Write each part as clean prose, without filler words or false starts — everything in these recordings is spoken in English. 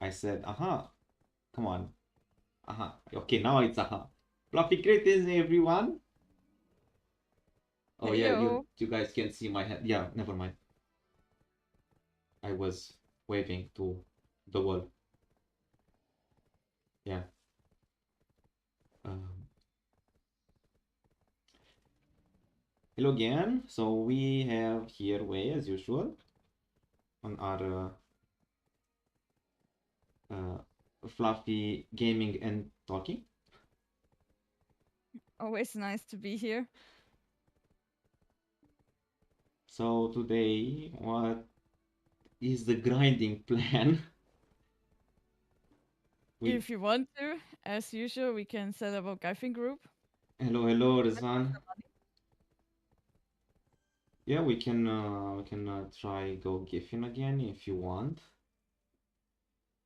I said, aha. Come on. Aha. Okay, now it's aha. Fluffy greetings, everyone. Oh yeah, you guys can see my head. Yeah, never mind. I was waving to the wall. Yeah. Um, Hello again. So we have here Wei as usual on our fluffy gaming and talking. Always nice to be here. So today, what is the grinding plan? If you want to, as usual, we can set up a Gaifing group. Hello, Rizwan. Yeah, we can try go Giffin again if you want.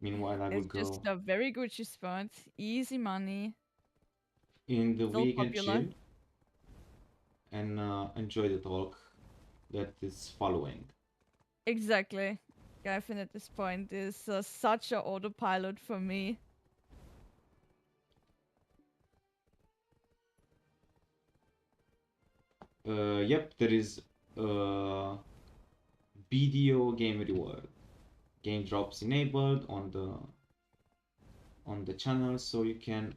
Meanwhile, I will It's just go a very Gucci spot, easy money, in the still week and popular. chill and enjoy the talk that is following. Exactly. Gaifin at this point is such a autopilot for me. Yep, there is BDO game reward. Game drops enabled on the channel, so you can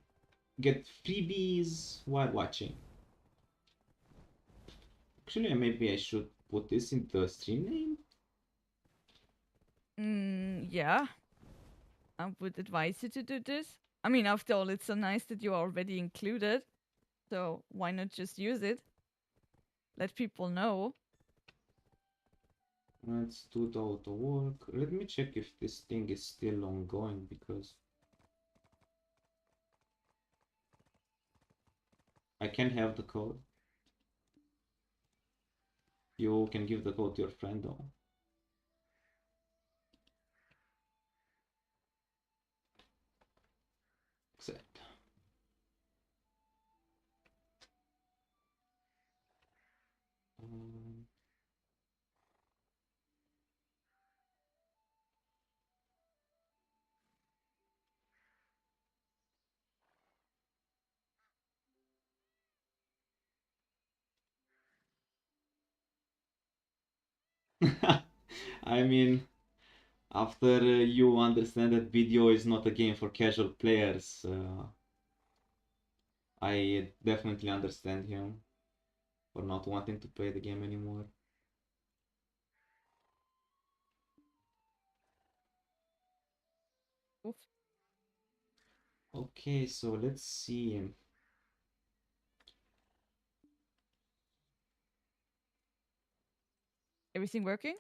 get freebies while watching. Actually, maybe I should put this in the stream name. Yeah, I would advise you to do this. I mean, after all, it's so nice that you are already included. So why not just use it? Let people know. Let's do the auto work. Let me check if this thing is still ongoing because I can have the code. You can give the code to your friend though. Accept. I mean, after you understand that video is not a game for casual players, I definitely understand him for not wanting to play the game anymore. Oof. Okay, so let's see. Everything working?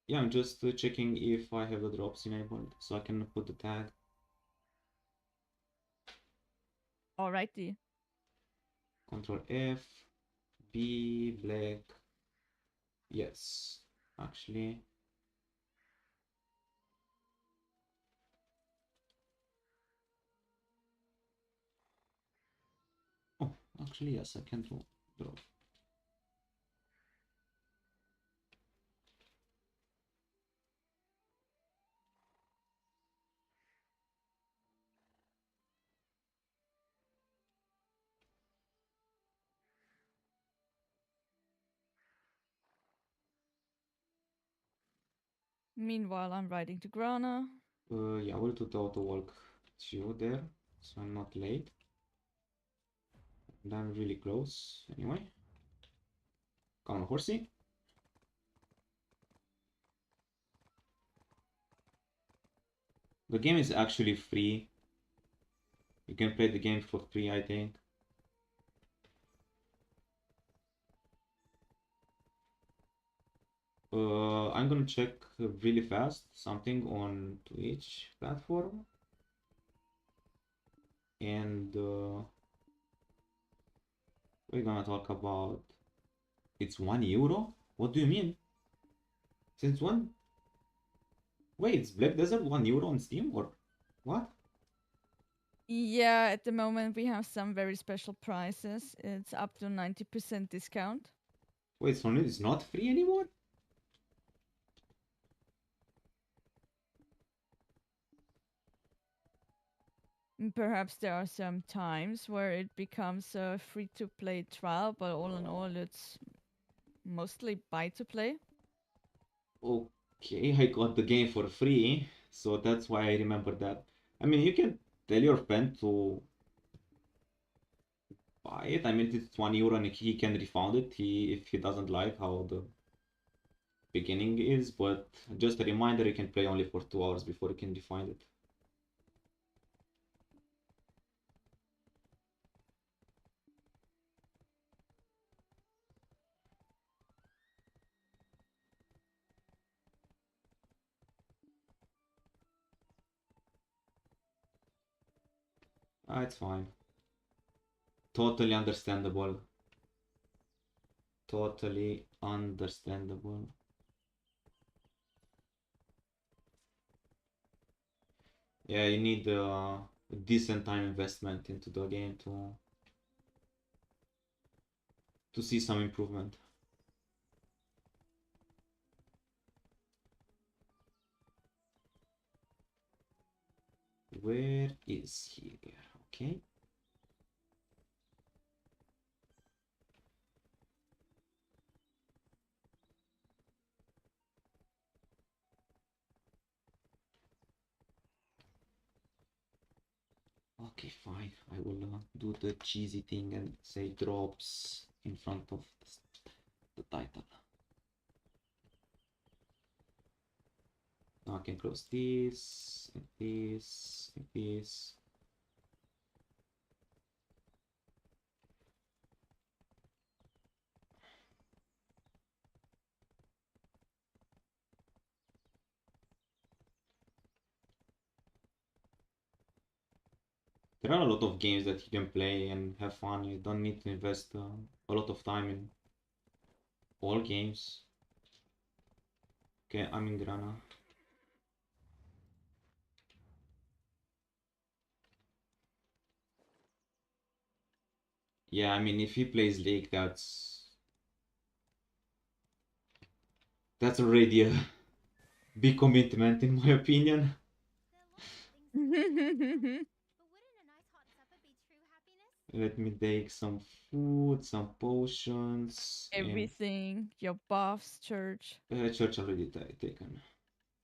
Yeah, I'm just checking if I have the drops enabled so I can put the tag. Alrighty. Control F, B, black. Yes, actually. Oh, actually, yes, I can drop. Meanwhile, I'm riding to Grana. Yeah, we'll do the auto walk too there, so I'm not late. And I'm really close anyway. Come on, horsey. The game is actually free. You can play the game for free, I think. I'm gonna check really fast something on Twitch platform. And we're gonna talk about it's €1? What do you mean? Since when? Wait, it's Black Desert €1 on Steam or what? Yeah, at the moment we have some very special prices. It's up to 90% discount. Wait, so it's not free anymore? Perhaps there are some times where it becomes a free-to-play trial, but all in all, it's mostly buy-to-play. Okay, I got the game for free, so that's why I remember that. I mean, you can tell your friend to buy it. I mean, it's €1 and he can refund it if he doesn't like how the beginning is, but just a reminder, you can play only for 2 hours before you can refund it. It's fine. Totally understandable. Totally understandable. Yeah, you need a decent time investment into the game to see some improvement. Where is he here? Okay. Okay, fine. I will do the cheesy thing and say drops in front of the title. Now I can close this, and this, and this. There are a lot of games that you can play and have fun. You don't need to invest a lot of time in all games. Okay, I'm in Grana. Yeah, I mean, if he plays League, that's already a big commitment, in my opinion. Let me take some food, some potions. Everything. Your buffs, church. Church already taken.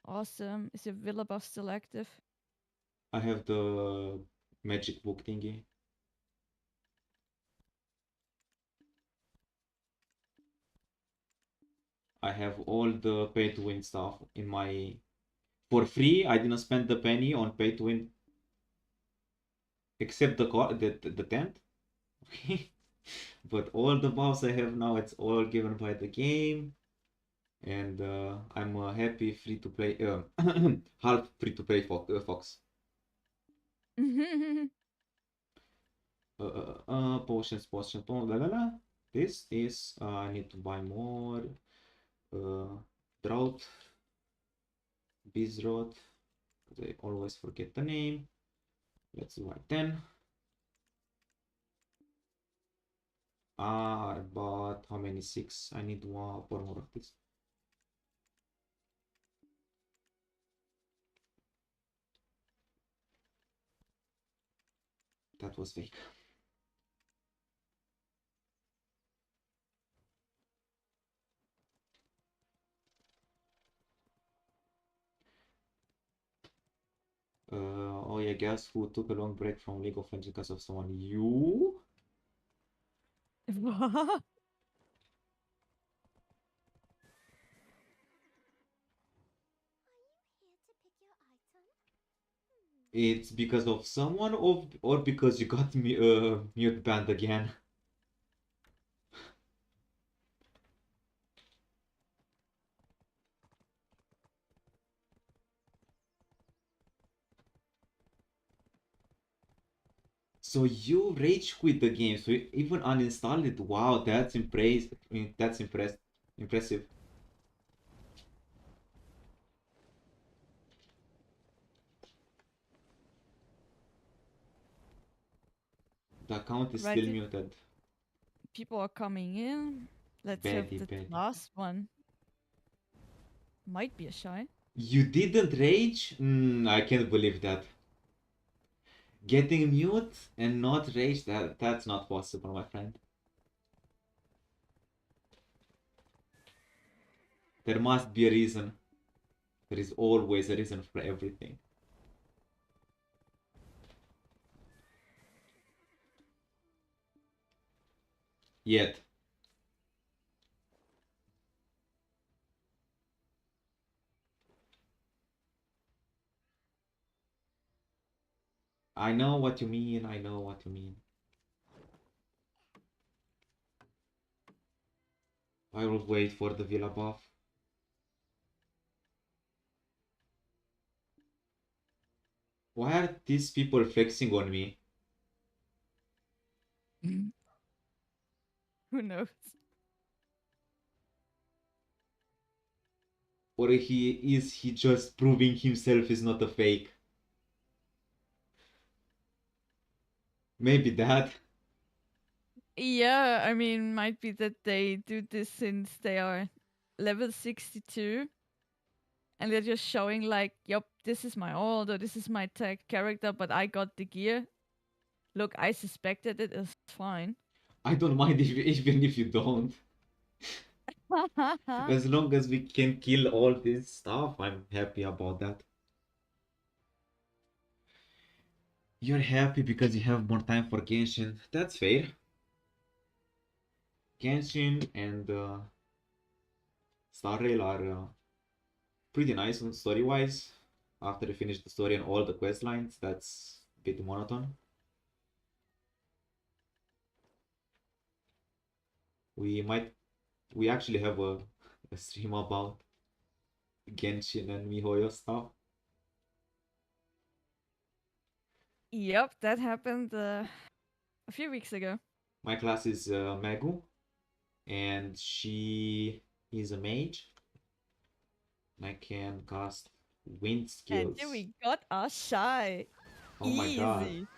Awesome. Is your villa buff still active? I have the magic book thingy. I have all the pay to win stuff in my for free. I didn't spend the penny on pay to win except the tent. But all the buffs I have now, it's all given by the game, and I'm a happy free to play half free to play fox. Potions, la la la. This is I need to buy more. Drought, Bizrot. I always forget the name. Let's do 10. But how many? 6. I need one more of this. That was fake. Oh yeah, guess who took a long break from League of Legends because of someone? You? What? It's because of someone or because you got me mute banned again? So you rage quit the game, so you even uninstalled it. Wow, that's impressive. The account is Right. still muted. People are coming in. Let's hope Betty, that the Betty. last one might be a shy. You didn't rage? I can't believe that. Getting mute and not rage, that's not possible, my friend. There must be a reason. There is always a reason for everything. Yet. I know what you mean, I know what you mean. I will wait for the villa buff. Why are these people flexing on me? Who knows? Or is he just proving himself is not a fake? Maybe that. Yeah, I mean, might be that they do this since they are level 62 and they're just showing like, yep, this is my old or this is my tag character, but I got the gear. Look, I suspected it, it's fine. I don't mind even if you don't. As long as we can kill all this stuff, I'm happy about that. You're happy because you have more time for Genshin. That's fair. Genshin and Star Rail are pretty nice on story-wise. After you finish the story and all the quest lines, that's a bit monotone. We actually have a stream about Genshin and MiHoYo stuff. Yep, that happened a few weeks ago. My class is Megu, and she is a mage. And I can cast wind skills. And we got our shy. Oh my god. Easy.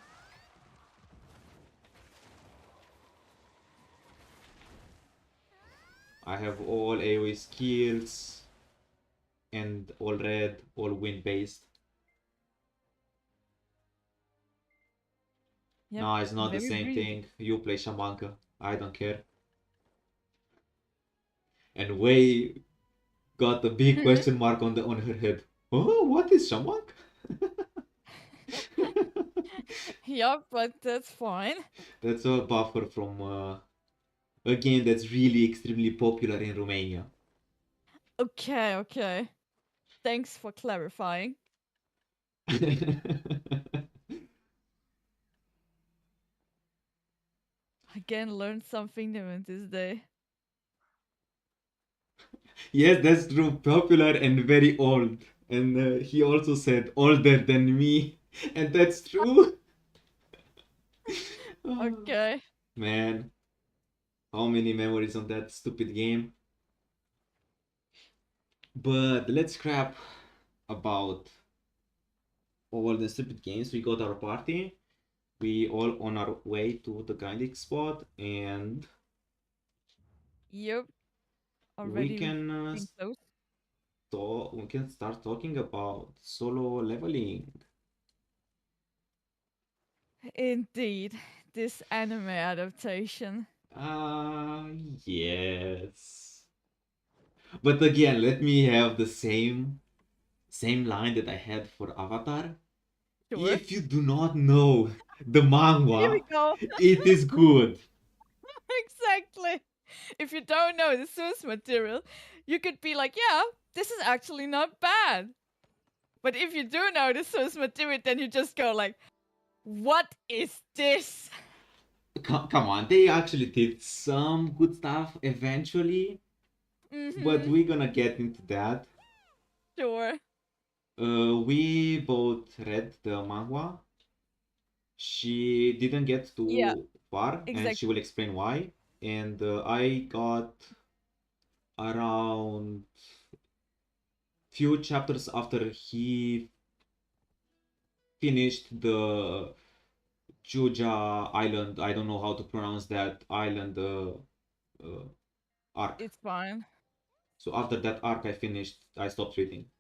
I have all AoE skills and all red, all wind based. Yep, No, it's not the very same brief. thing. You play Shamanka. I don't care. And Wei got a big question mark on her head. Oh, what is Shamanka? Yep, but that's fine. That's a buffer from a game that's really extremely popular in Romania. Okay, okay. Thanks for clarifying. Again, learned something new in this day. Yes, that's true. Popular and very old. And he also said older than me. And that's true. Okay. Man, how many memories on that stupid game. But let's scrap about all the stupid games. We got our party. We all on our way to the grinding spot, and Yep. we Already can getting close. we can start talking about solo leveling. Indeed. This anime adaptation. Ah, yes. But again, let me have the same line that I had for Avatar. Sure. If you do not know the Here we manga, go. it is good. Exactly. If you don't know the source material, you could be like, yeah, this is actually not bad. But if you do know the source material, then you just go like, what is this? Come on, they actually did some good stuff eventually, but Mm-hmm. we're gonna get into that. Sure. We both read the manga. She didn't get Yeah, too far, and she exactly. will explain why. And I got around few chapters after he finished the Juja Island. I don't know how to pronounce that island uh, arc. It's fine. So after that arc, I finished. I stopped reading.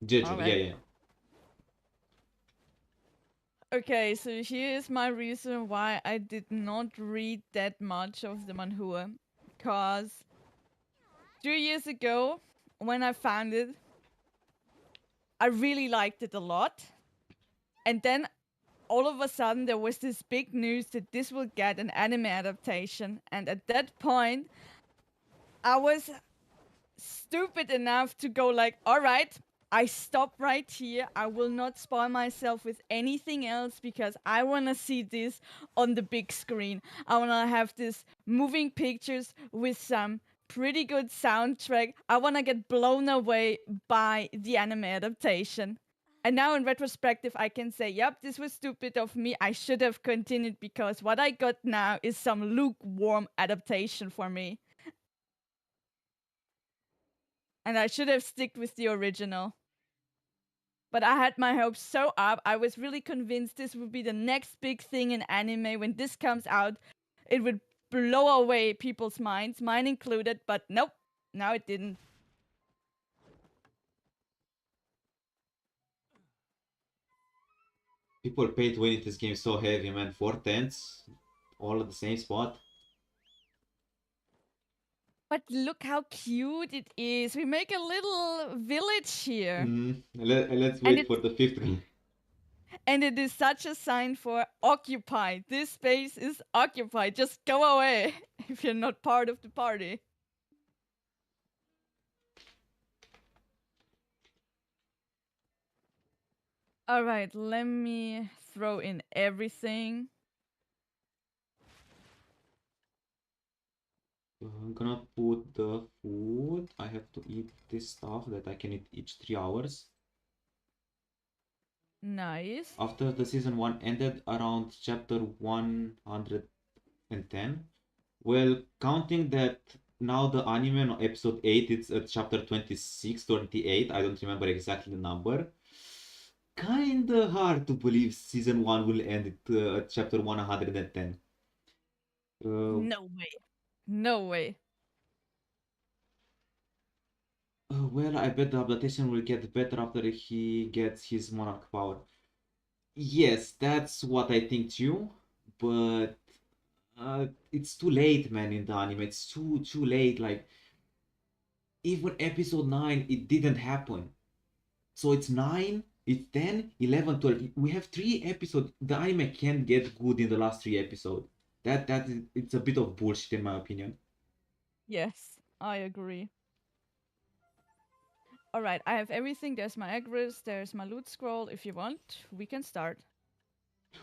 Jeju, All yeah, right. yeah. Okay, so here's my reason why I did not read that much of the manhua. Because 2 years ago, when I found it, I really liked it a lot. And then all of a sudden, there was this big news that this will get an anime adaptation. And at that point, I was stupid enough to go like, all right, I stop right here. I will not spoil myself with anything else because I want to see this on the big screen. I want to have this moving pictures with some pretty good soundtrack. I want to get blown away by the anime adaptation. And now in retrospective, I can say, yep, this was stupid of me. I should have continued because what I got now is some lukewarm adaptation for me. And I should have sticked with the original. But I had my hopes so up. I was really convinced this would be the next big thing in anime. When this comes out, it would blow away people's minds, mine included. But nope, now it didn't. People pay to win in this game so heavy, man. 4 tents, all at the same spot. But look how cute it is. We make a little village here. Let's And wait for the fifth guy. And it is such a sign for occupied. This space is occupied. Just go away if you're not part of the party. All right, let me throw in everything. I'm gonna put the food. I have to eat this stuff that I can eat each 3 hours. Nice. After the season 1 ended around chapter 110. Well, counting that now the anime on episode 8, it's at chapter 26, 28. I don't remember exactly the number. Kinda hard to believe season 1 will end at chapter 110. No way. No way. Well, I bet the adaptation will get better after he gets his monarch power. Yes, that's what I think too, but it's too late, man, in the anime. It's too late. Like, even episode 9, it didn't happen. So it's 9, it's 10, 11, 12. We have 3 episodes. The anime can't get good in the last 3 episodes. It's a bit of bullshit in my opinion. Yes, I agree. All right, I have everything. There's my aggres, there's my loot scroll. If you want, we can start.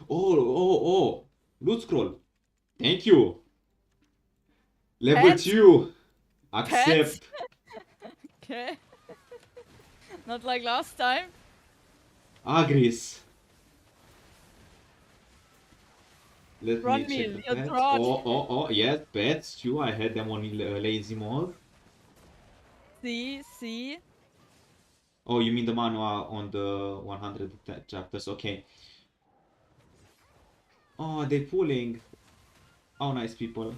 Oh, loot scroll. Thank you. Level Pets? 2. Pets? Accept. Okay. Not like last time. Agris. Let Run me me, check the your pets. throat. Oh, yes, pets too. I had them on lazy mode. See. Oh, you mean the manual on the 100 chapters? Okay. Oh, they're pulling. Oh, nice people.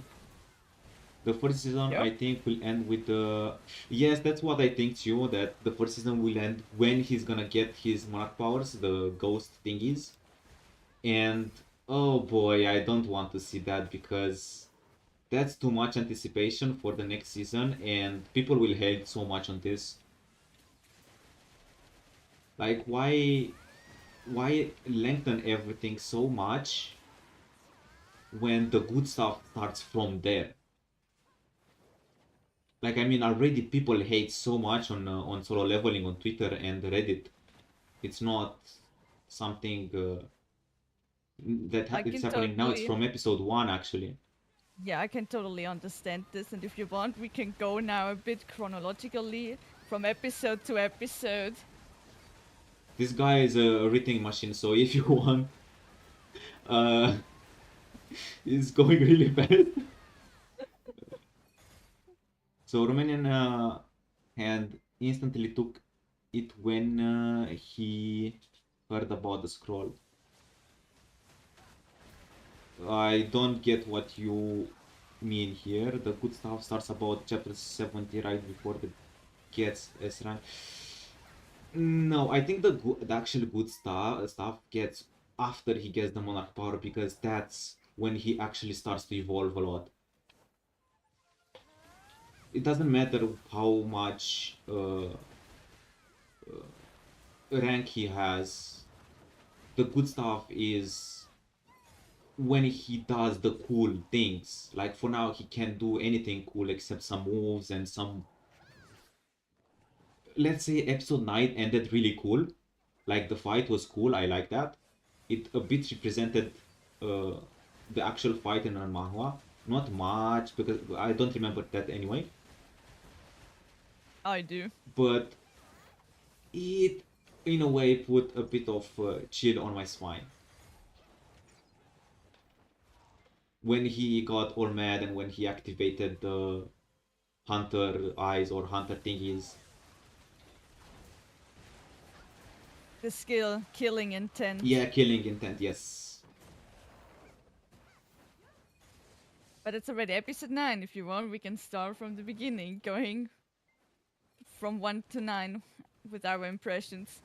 The first season, Yep. I think, will end with the... Yes, that's what I think too, that the first season will end when he's gonna get his monarch powers, the ghost thingies. And, oh boy, I don't want to see that because that's too much anticipation for the next season and people will hate so much on this. Like, why lengthen everything so much when the good stuff starts from there? Like, I mean, already people hate so much on solo leveling on Twitter and Reddit. It's not something it's happening now. It's from episode 1 actually. Yeah, I can totally understand this. And if you want, we can go now a bit chronologically from episode to episode. This guy is a writing machine, so if you want, he's going really fast. So Romanian hand instantly took it when he heard about the scroll. I don't get what you mean here. The good stuff starts about chapter 70 right before the gets S rank. No, I think the actual good stuff gets after he gets the monarch power, because that's when he actually starts to evolve a lot. It doesn't matter how much rank he has. The good stuff is when he does the cool things. Like for now, he can't do anything cool except some moves and some. Let's say episode 9 ended really cool. Like the fight was cool, I like that. It a bit represented the actual fight in an manhwa. Not much, because I don't remember that anyway. I do. But it, in a way, put a bit of chill on my spine. When he got all mad and when he activated the hunter eyes or hunter thingies. The skill, killing intent. Yeah, killing intent, yes. But it's already episode 9. If you want, we can start from the beginning, going from 1 to 9 with our impressions.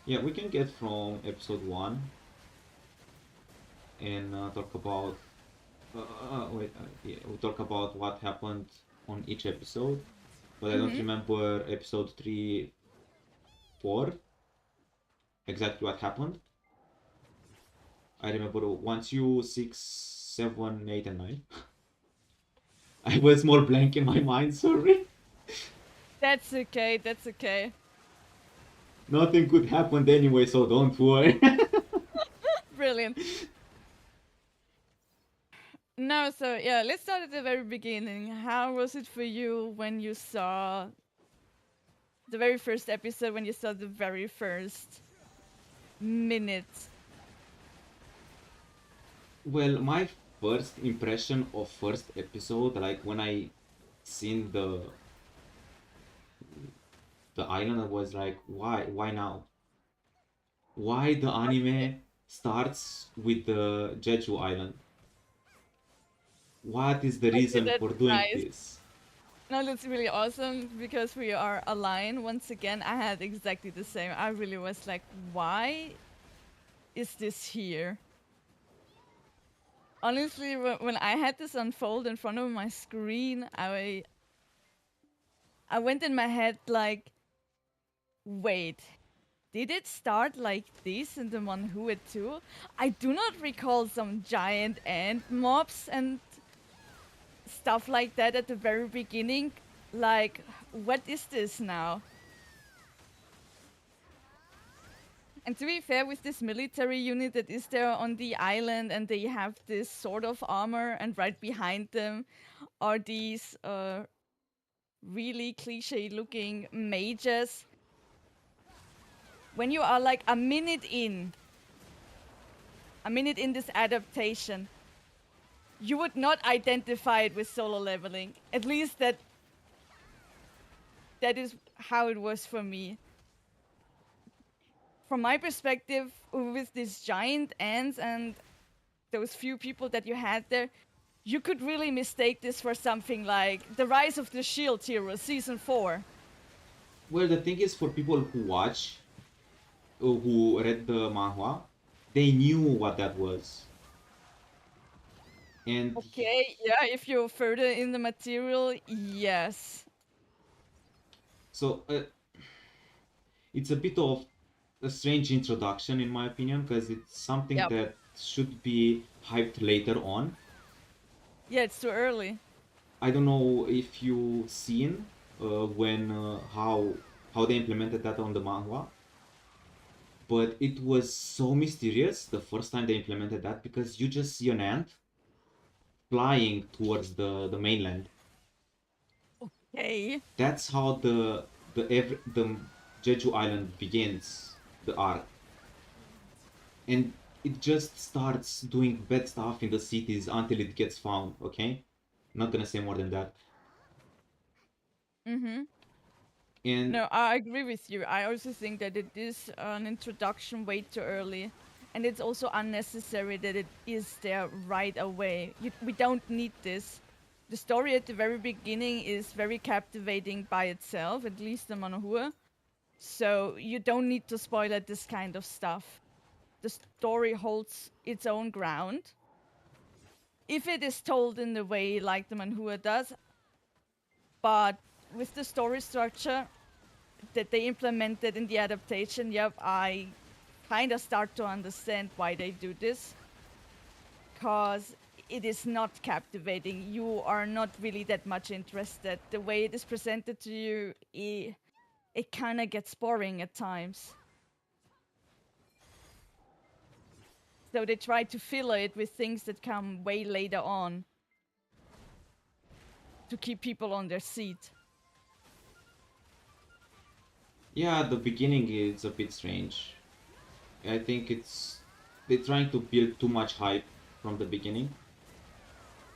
Yeah, we can get from episode 1 and talk about we talk about what happened on each episode, but I don't remember episode 3, 4 exactly what happened. I remember 1, 2, 6, 7, 8, and 9. I was more blank in my mind, sorry. That's okay, that's okay. Nothing good happened anyway, so don't worry. Brilliant. No, so yeah, let's start at the very beginning. How was it for you when you saw the very first episode, when you saw the very first minute? Well, my first impression of first episode, like when I seen the island, I was like, why now? Why the anime starts with the Jeju Island? What is the reason that's for doing nice. this? No, that's really awesome because we are aligned. Once again, I had exactly the same. I really was like, why is this here? Honestly, when I had this unfold in front of my screen, I went in my head like, wait, did it start like this in the manhwa too? I do not recall some giant ant mobs and stuff like that at the very beginning. Like, what is this now? And to be fair, with this military unit that is there on the island, and they have this sort of armor, and right behind them are these really cliche-looking mages. When you are like a minute in this adaptation, you would not identify it with solo leveling. At least that is how it was for me. From my perspective, with these giant ants and those few people that you had there, you could really mistake this for something like The Rise of the Shield Hero Season 4. Well, the thing is, for people who watch, who read the manhwa, they knew what that was. And okay, yeah, if you're further in the material, yes. So it's a bit of a strange introduction, in my opinion, because it's something that should be hyped later on. Yeah, it's too early. I don't know if you've seen when how they implemented that on the manhwa, but it was so mysterious the first time they implemented that, because you just see an ant flying towards the mainland. Okay. That's how the Jeju Island begins, the arc. And it just starts doing bad stuff in the cities until it gets found, okay? Not gonna say more than that. And no, I agree with you. I also think that it is an introduction way too early. And it's also unnecessary that it is there right away. We don't need this. The story at the very beginning is very captivating by itself, at least the manhwa. So you don't need to spoil it, this kind of stuff. The story holds its own ground. If it is told in the way like the manhua does, but with the story structure that they implemented in the adaptation, yep, I kind of start to understand why they do this. Because it is not captivating. You are not really that much interested. The way it is presented to you, it kind of gets boring at times. So they try to fill it with things that come way later on to keep people on their seat. Yeah, the beginning is a bit strange. I think they're trying to build too much hype from the beginning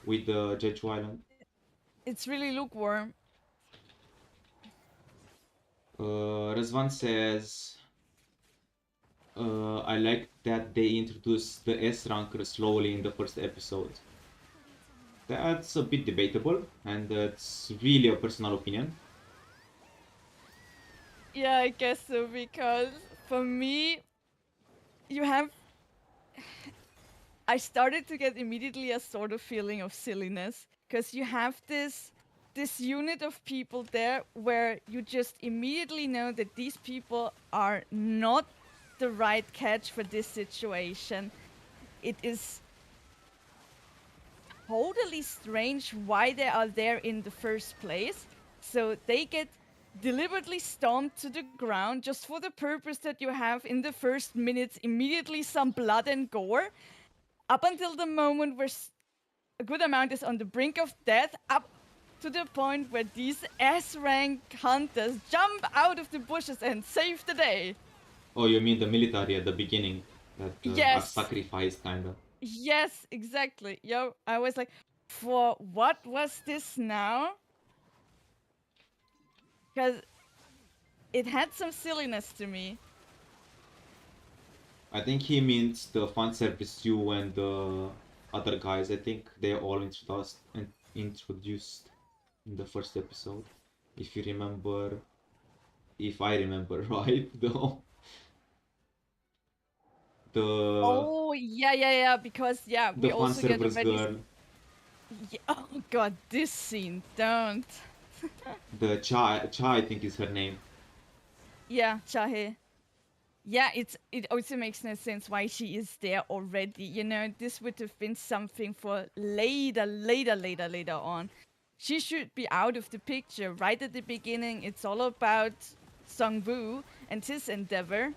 with the Jeju Island. It's really lukewarm. Razvan says, I like that they introduced the S ranker slowly in the first episode. That's a bit debatable, and that's really a personal opinion. Yeah, I guess so, because for me, you have. I started to get immediately a sort of feeling of silliness, because you have this unit of people there where you just immediately know that these people are not the right catch for this situation. It is totally strange why they are there in the first place. So they get deliberately stomped to the ground just for the purpose that you have in the first minutes immediately some blood and gore, up until the moment where a good amount is on the brink of death, up to the point where these S-rank hunters jump out of the bushes and save the day. Oh, you mean the military at the beginning that are Yes. sacrificed, kinda. Yes, exactly. Yo, I was like, for what was this now? Because it had some silliness to me. I think he means the fan service you and the other guys. I think they're all introduced in the first episode. If you remember, if I remember right, though. The Oh, yeah, because, yeah, the we fan also get service already... girl, Yeah, oh god, this scene, don't. the Cha I think is her name. Yeah, Chahe. Yeah, it also makes no sense why she is there already. You know, this would have been something for later on. She should be out of the picture right at the beginning. It's all about Sung-woo and his endeavor.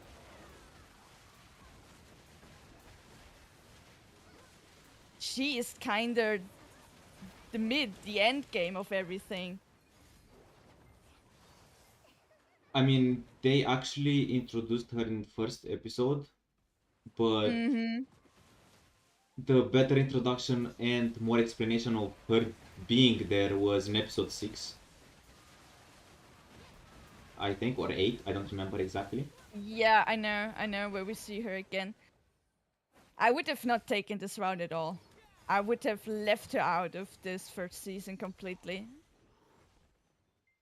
She is kind of the end game of everything. I mean, they actually introduced her in the first episode, but the better introduction and more explanation of her being there was in episode 6. I think, or 8, I don't remember exactly. Yeah, I know where we see her again. I would have not taken this route at all. I would have left her out of this first season completely.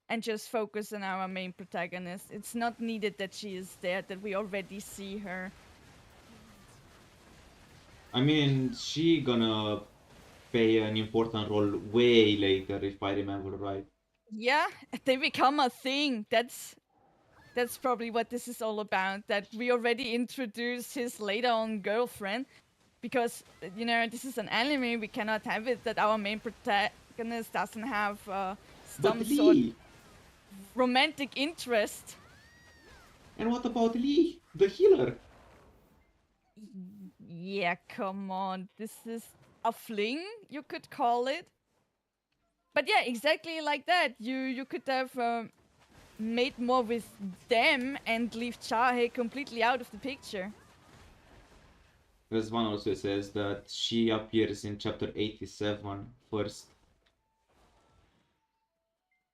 And just focus on our main protagonist. It's not needed that she is there, that we already see her. I mean, she gonna play an important role way later, if I remember right. Yeah, they become a thing. That's probably what this is all about. That we already introduced his later on girlfriend. Because, you know, this is an anime, we cannot have it that our main protagonist doesn't have some sort of romantic interest. And what about Lee, the healer? Yeah, come on. This is a fling, you could call it. But yeah, exactly like that. You could have made more with them and leave Chahe completely out of the picture. Razvan also says that she appears in chapter 87 first.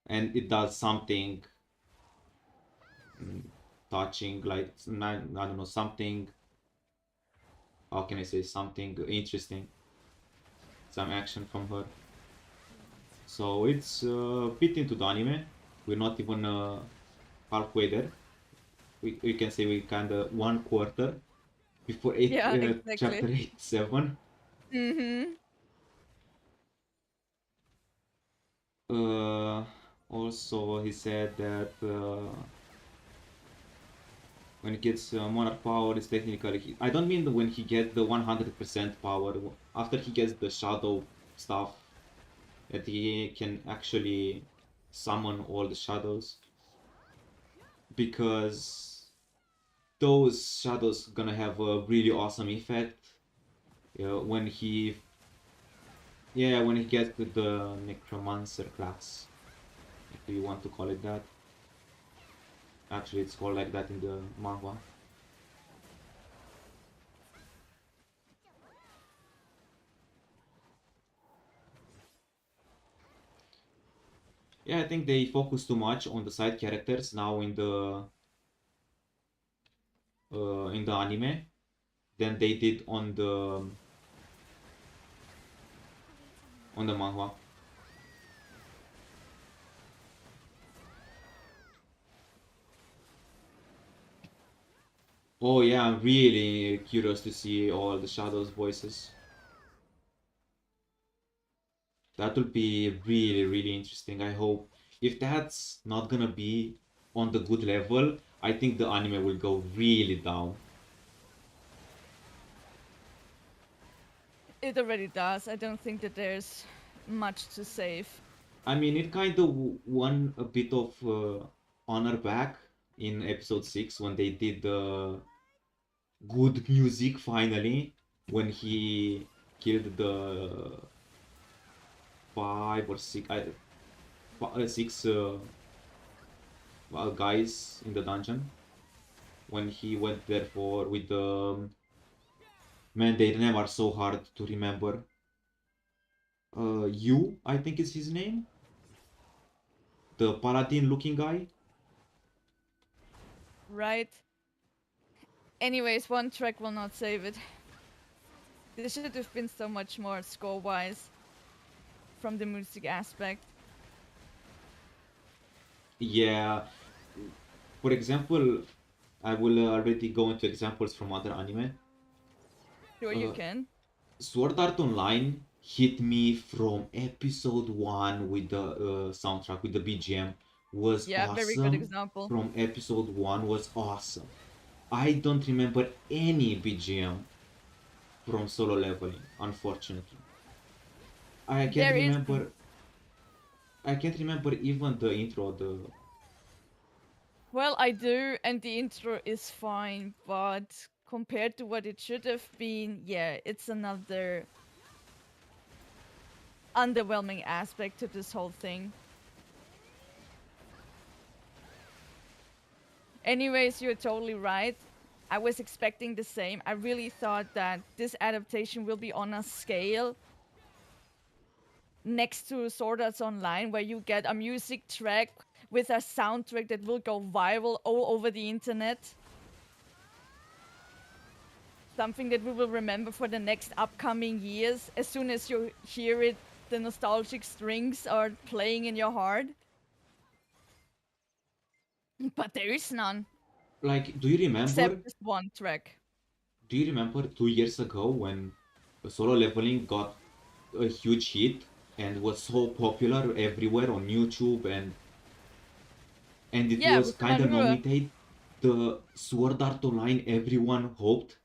And it does something touching, like, I don't know, something, how can I say, something interesting. Some action from her. So it's a bit into the anime. We're not even halfway there. we can say we kind of 1/4 before Yeah, chapter exactly. 87. Mm-hmm. Also, he said that when he gets monarch power, it's technically. I don't mean when he gets the 100% power. After he gets the shadow stuff, that he can actually summon all the shadows. Because those shadows gonna have a really awesome effect when he. Yeah, when he gets to the necromancer class. If you want to call it that. Actually, it's called like that in the manga. Yeah, I think they focus too much on the side characters now in the anime than they did on the manga. Oh yeah, I'm really curious to see all the shadows voices. That will be really, really interesting. I hope if that's not gonna be on the good level, I think the anime will go really down. It already does. I don't think that there's much to save. I mean, it kind of won a bit of honor back in episode 6 when they did the good music finally when he killed the 6 guys in the dungeon when he went there for with the man their name are so hard to remember. Yu, I think is his name, the paladin looking guy. Right? Anyways, one track will not save it. There should have been so much more score-wise from the music aspect. Yeah, for example, I will already go into examples from other anime. Sure, you uh, can. Sword Art Online hit me from episode 1 with the soundtrack, with the BGM. Was Yeah, very good awesome. example. From episode 1 was awesome. I don't remember any BGM from Solo Leveling, unfortunately. I can't There is. remember. I can't remember even the intro. Well, I do, and the intro is fine, but compared to what it should have been, yeah, it's another underwhelming aspect to this whole thing. Anyways, you're totally right. I was expecting the same. I really thought that this adaptation will be on a scale next to Sword Arts Online, where you get a music track with a soundtrack that will go viral all over the internet. Something that we will remember for the next upcoming years. As soon as you hear it, the nostalgic strings are playing in your heart. But there is none. Like, do you Except remember? this one track. Do you remember 2 years ago when Solo Leveling got a huge hit and was so popular everywhere on YouTube and it Yeah, was with the kind of manhwa. nominated the Sword Art Online everyone hoped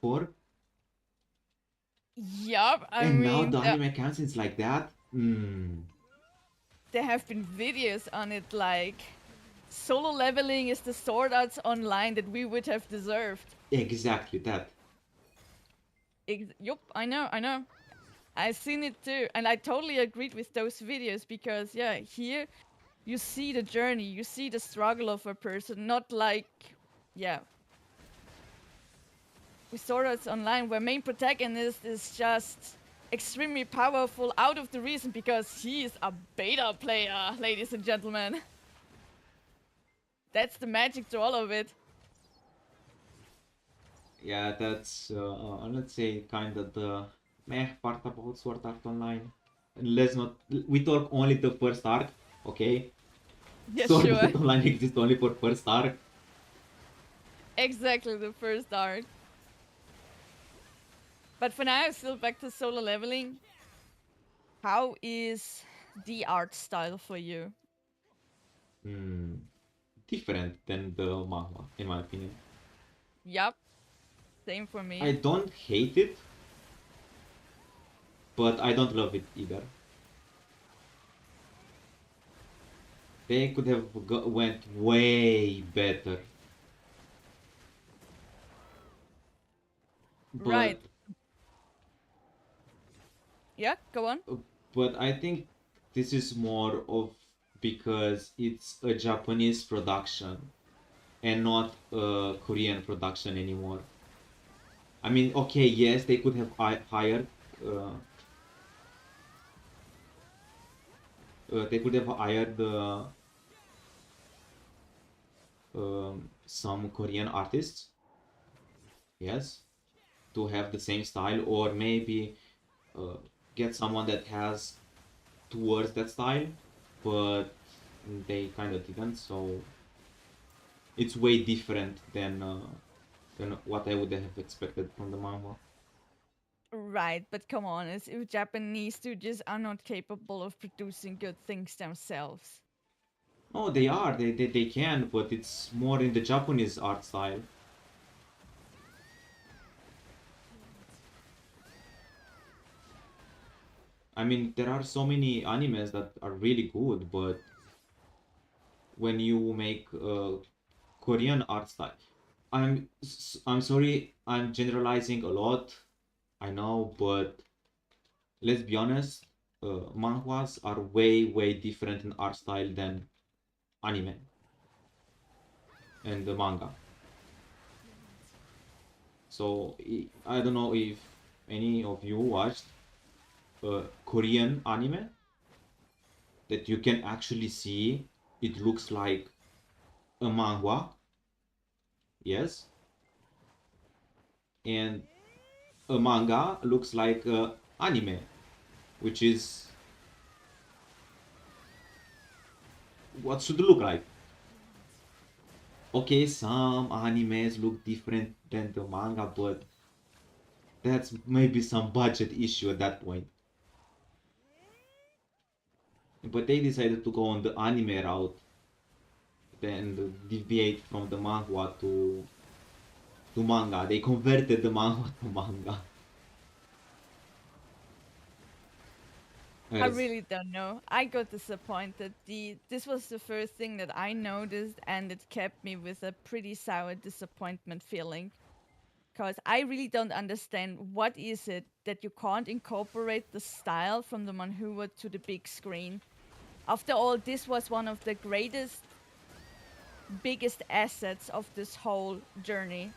for, Yup, I and now mean, the anime comes it's like that. there have been videos on it like Solo Leveling is the Sword Arts Online that we would have deserved. Exactly that. Yup, I know, I know. I've seen it too, and I totally agreed with those videos because, yeah, here you see the journey, you see the struggle of a person, not like, yeah, with Sword Arts Online, where main protagonist is just extremely powerful out of the reason because he is a beta player, ladies and gentlemen. That's the magic to all of it. Yeah, that's let's say kind of the meh part about Sword Art Online. Let's not we talk only the first arc, okay? Yeah, Sword sure. Art Online exists only for first arc. Exactly, the first art. But for now, still back to solo leveling. How is the art style for you? Different than the manhwa, in my opinion. Yup, same for I me. don't hate it, but I don't love it either. They could have went way better. Right. But Yeah, go on. but I think this is more of because it's a Japanese production and not a Korean production anymore. I mean, okay, yes, they could have hired they could have hired some Korean artists, yes, to have the same style, or maybe uh, get someone that has towards that style, but they kind of didn't. So it's way different than what I would have expected from the manga. Right, but come on, as if Japanese studios are not capable of producing good things themselves. No, they are. They can, but it's more in the Japanese art style. I mean, there are so many animes that are really good, but when you make Korean art style, I'm sorry, I'm generalizing a lot. I know, but let's be honest, manhwas are way different in art style than anime and the manga. So I don't know if any of you watched Korean anime that you can actually see it looks like a manhwa, yes, and a manga looks like a anime, which is what should look like. Okay, some animes look different than the manga, but that's maybe some budget issue at that point. But they decided to go on the anime route, then deviate from the manhwa to manga. They converted the manhwa to manga. I As really don't know. I got disappointed. This was the first thing that I noticed, and it kept me with a pretty sour disappointment feeling. Because I really don't understand what is it that you can't incorporate the style from the manhwa to the big screen. After all, this was one of the greatest, biggest assets of this whole journey.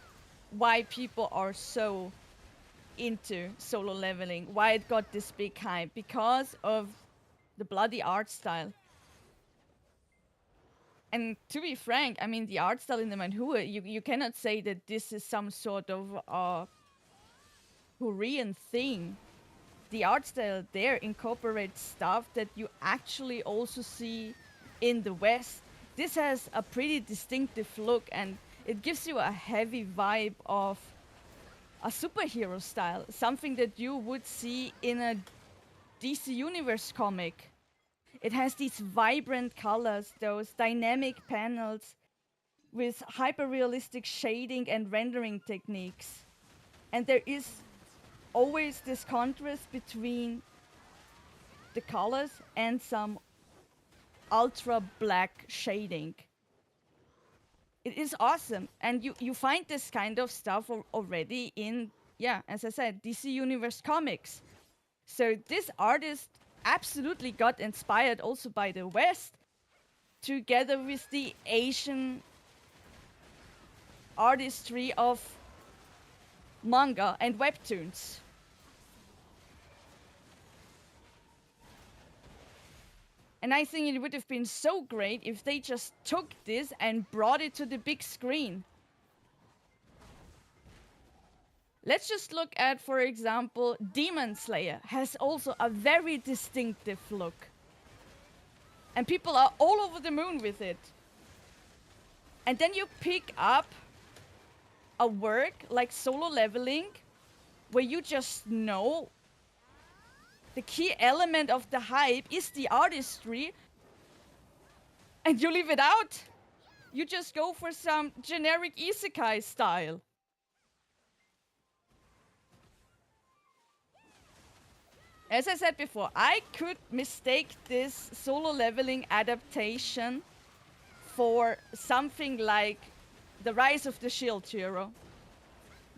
Why people are so into solo leveling, why it got this big hype, because of the bloody art style. And to be frank, I mean, the art style in the manhwa, you cannot say that this is some sort of Korean thing. The art style there incorporates stuff that you actually also see in the West. This has a pretty distinctive look, and it gives you a heavy vibe of a superhero style, something that you would see in a DC Universe comic. It has these vibrant colors, those dynamic panels with hyper realistic shading and rendering techniques. And there is always this contrast between the colors and some ultra black shading. It is awesome. And you find this kind of stuff already in, yeah, as I said, DC Universe comics. So this artist absolutely got inspired also by the West, together with the Asian artistry of manga and webtoons. And I think it would have been so great if they just took this and brought it to the big screen. Let's just look at, for example, Demon Slayer has also a very distinctive look. And people are all over the moon with it. And then you pick up a work like Solo Leveling, where you just know the key element of the hype is the artistry, and you leave it out. You just go for some generic isekai style. As I said before, I could mistake this Solo Leveling adaptation for something like The Rise of the Shield Hero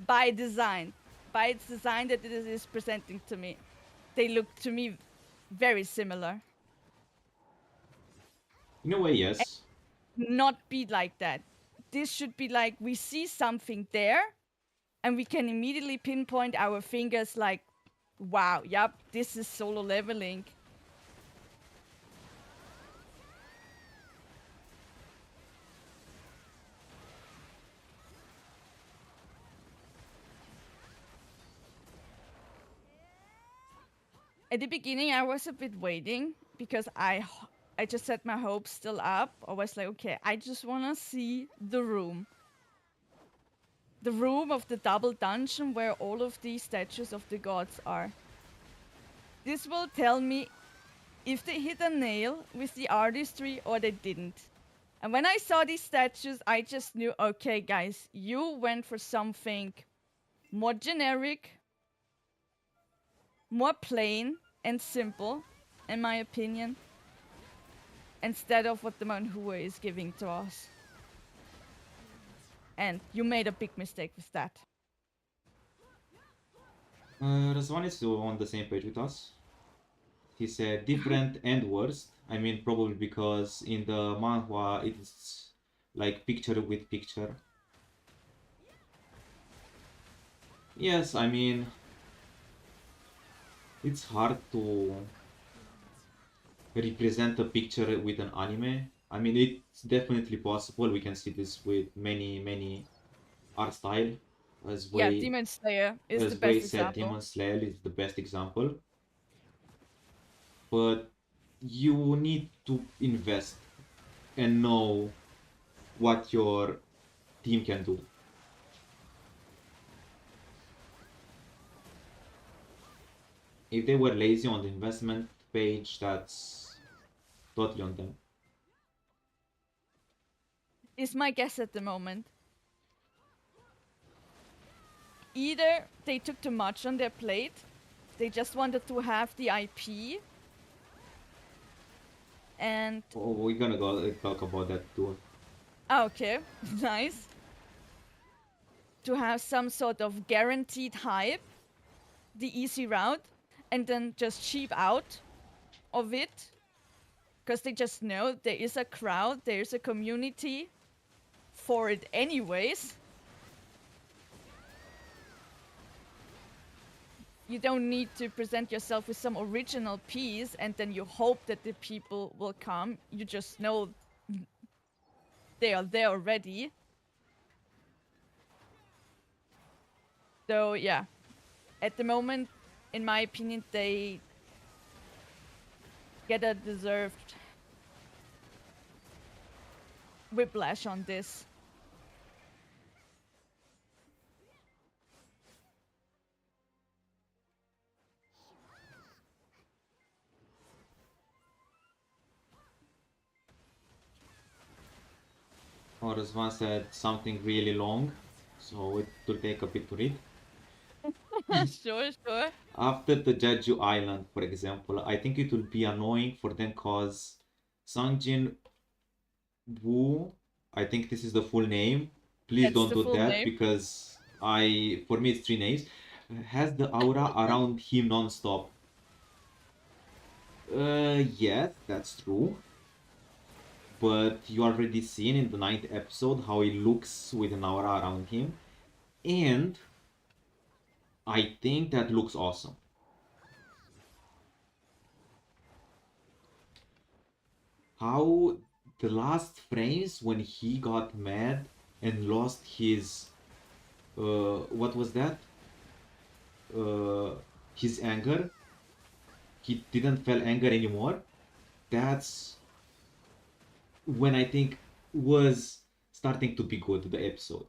by design, by its design that it is presenting to me. They look to me very similar. In a way, yes. Not be like that. This should be like we see something there and we can immediately pinpoint our fingers like, wow, yep, this is Solo Leveling. At the beginning, I was a bit waiting because I just set my hopes still up. I was like, okay, I just want to see the room. The room of the double dungeon where all of these statues of the gods are. This will tell me if they hit a nail with the artistry or they didn't. And when I saw these statues, I just knew, okay, guys, you went for something more generic, more plain and simple, in my opinion, instead of what the Manhua is giving to us. And you made a big mistake with that. Razvan is on the same page with us. He said different and worst. I mean, probably because in the manhwa it's like picture with picture. Yes, I mean, it's hard to represent a picture with an anime. I mean, it's definitely possible. We can see this with many art style. As Yeah, Wei, Demon Slayer is the as best Wei said, example. Demon Slayer is the best example. But you need to invest and know what your team can do. If they were lazy on the investment page, that's totally on them. Is my guess at the moment. Either they took too much on their plate, they just wanted to have the IP, and... Oh, we're gonna go talk about that too. Okay, nice. To have some sort of guaranteed hype, the easy route, and then just cheap out of it. Because they just know there is a crowd, there is a community for it anyways. You don't need to present yourself with some original piece and then you hope that the people will come. You just know they are there already. So yeah, at the moment, in my opinion, they get a deserved whiplash on this. Or as one said, something really long, so it will take a bit to read. Sure. After the Jeju Island, for example, I think it will be annoying for them cause Sangjin Woo, I think this is the full name. Please That's don't the do full that name. because for me it's 3 names. Has the aura around him non-stop. Yes, that's true. But you already seen in the 9th episode how he looks with an aura around him. And I think that looks awesome. How the last frames when he got mad and lost his what was that? His anger. He didn't feel anger anymore. That's when I think was starting to be good, the episode.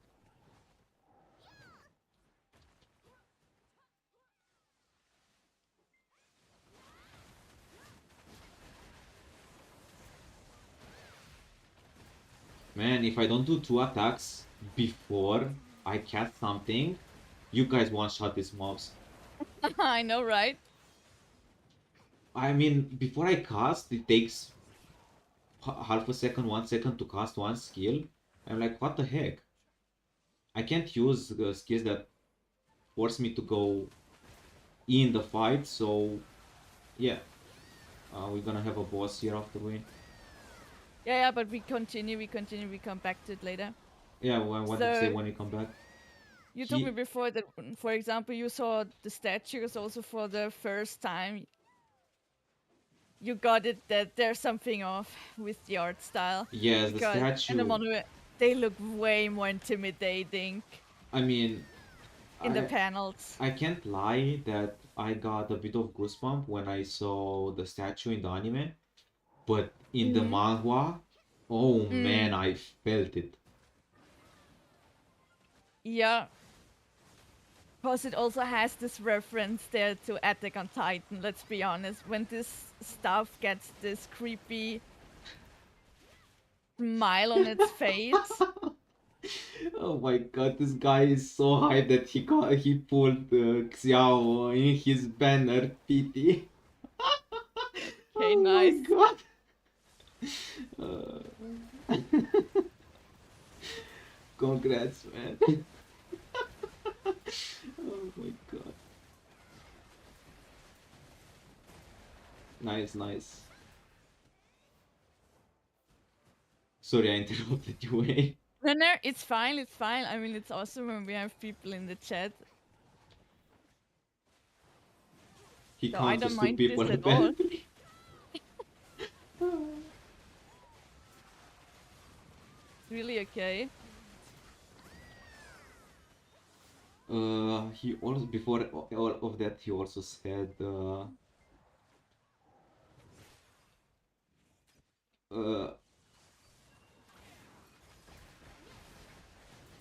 Man, if I don't do 2 attacks before I cast something, you guys one-shot these mobs. I know, right? I mean, before I cast, it takes half a second, 1 second to cast one skill. I'm like, what the heck? I can't use the skills that force me to go in the fight, so yeah. We're gonna have a boss here after we. Yeah, but we continue, we come back to it later. Yeah, what did you say when we come back? You told me before that, for example, you saw the statues also for the first time. You got it that there's something off with the art style. Yes, the Because statue. in the mono, they look way more intimidating. I mean, in the panels. I can't lie that I got a bit of goosebump when I saw the statue in the anime, but in the manhwa, oh man, I felt it. Yeah. Because it also has this reference there to Attack on Titan, let's be honest. When this stuff gets this creepy smile on its face. Oh my god, this guy is so hyped that he pulled Xiao in his banner PT. Okay, oh nice. My god. Congrats, man. Oh my god. Nice, nice. Sorry, I interrupted you, Wei. No, it's fine, it's fine. I mean, it's awesome when we have people in the chat. He counters two people apparently. Really okay. He also, before all of that, he also said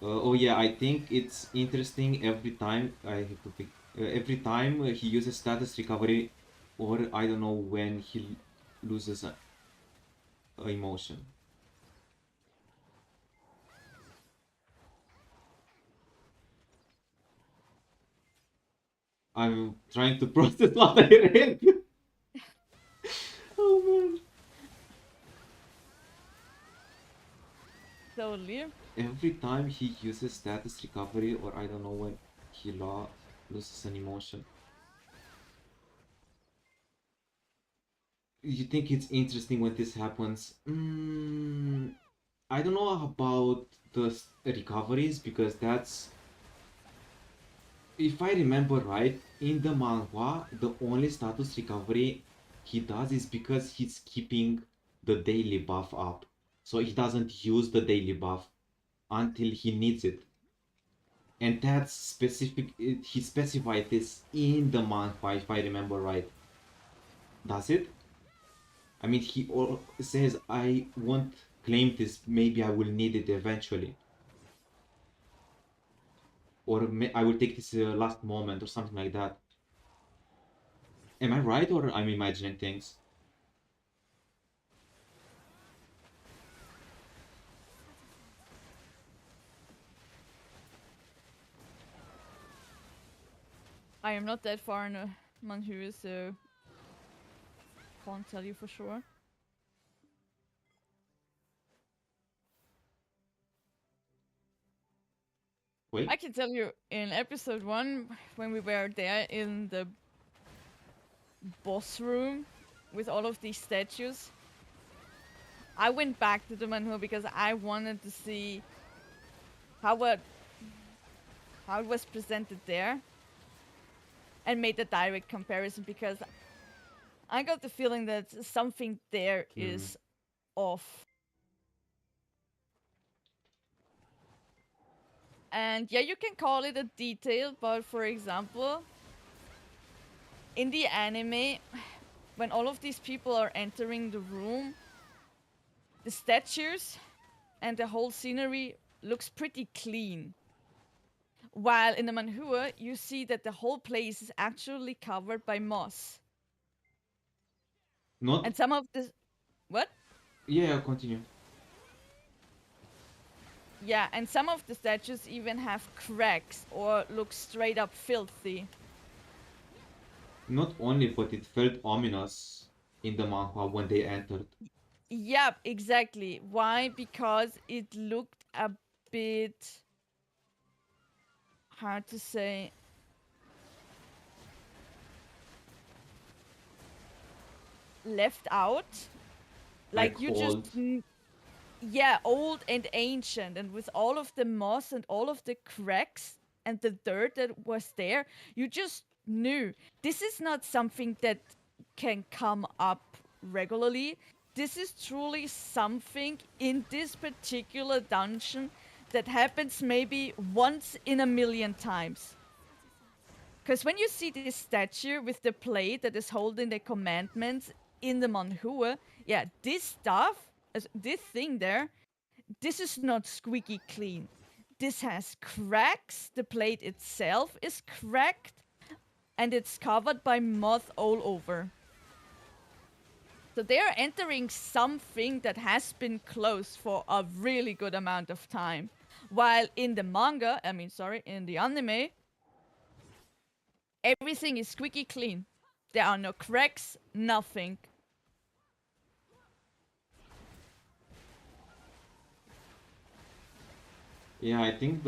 oh yeah, I think it's interesting every time I have to pick. Every time he uses status recovery, or I don't know when he loses a emotion. I'm trying to process what I read. Oh man. Totally. Every time he uses status recovery, or I don't know when he loses an emotion. You think it's interesting when this happens? I don't know about the recoveries because that's, if I remember right, in the manhwa, the only status recovery he does is because he's keeping the daily buff up. So he doesn't use the daily buff until he needs it. And that's specific, he specified this in the manhwa, if I remember right. Does it? I mean, he says, I won't claim this, maybe I will need it eventually. Or I will take this last moment or something like that. Am I right or I'm imagining things? I am not that far in a manhwa, so can't tell you for sure. Wait. I can tell you in episode 1, when we were there in the boss room with all of these statues, I went back to the manhwa because I wanted to see how it was presented there and made a direct comparison because I got the feeling that something there is off. And yeah, you can call it a detail, but for example, in the anime, when all of these people are entering the room, the statues and the whole scenery looks pretty clean. While in the manhwa, you see that the whole place is actually covered by moss. Not. And some of the... What? Yeah, continue. Yeah, and some of the statues even have cracks or look straight up filthy. Not only, but it felt ominous in the manhwa when they entered. Yep, exactly. Why? Because it looked a bit hard to say. Left out. Like you old. just. Yeah, old and ancient, and with all of the moss and all of the cracks and the dirt that was there, you just knew this is not something that can come up regularly. This is truly something in this particular dungeon that happens maybe once in a million times. Because when you see this statue with the plate that is holding the commandments in the manhua, yeah, this stuff, this thing there, this is not squeaky clean. This has cracks. The plate itself is cracked and it's covered by moth all over. So they are entering something that has been closed for a really good amount of time. While in the manga, in the anime, everything is squeaky clean. There are no cracks, nothing. Yeah, I think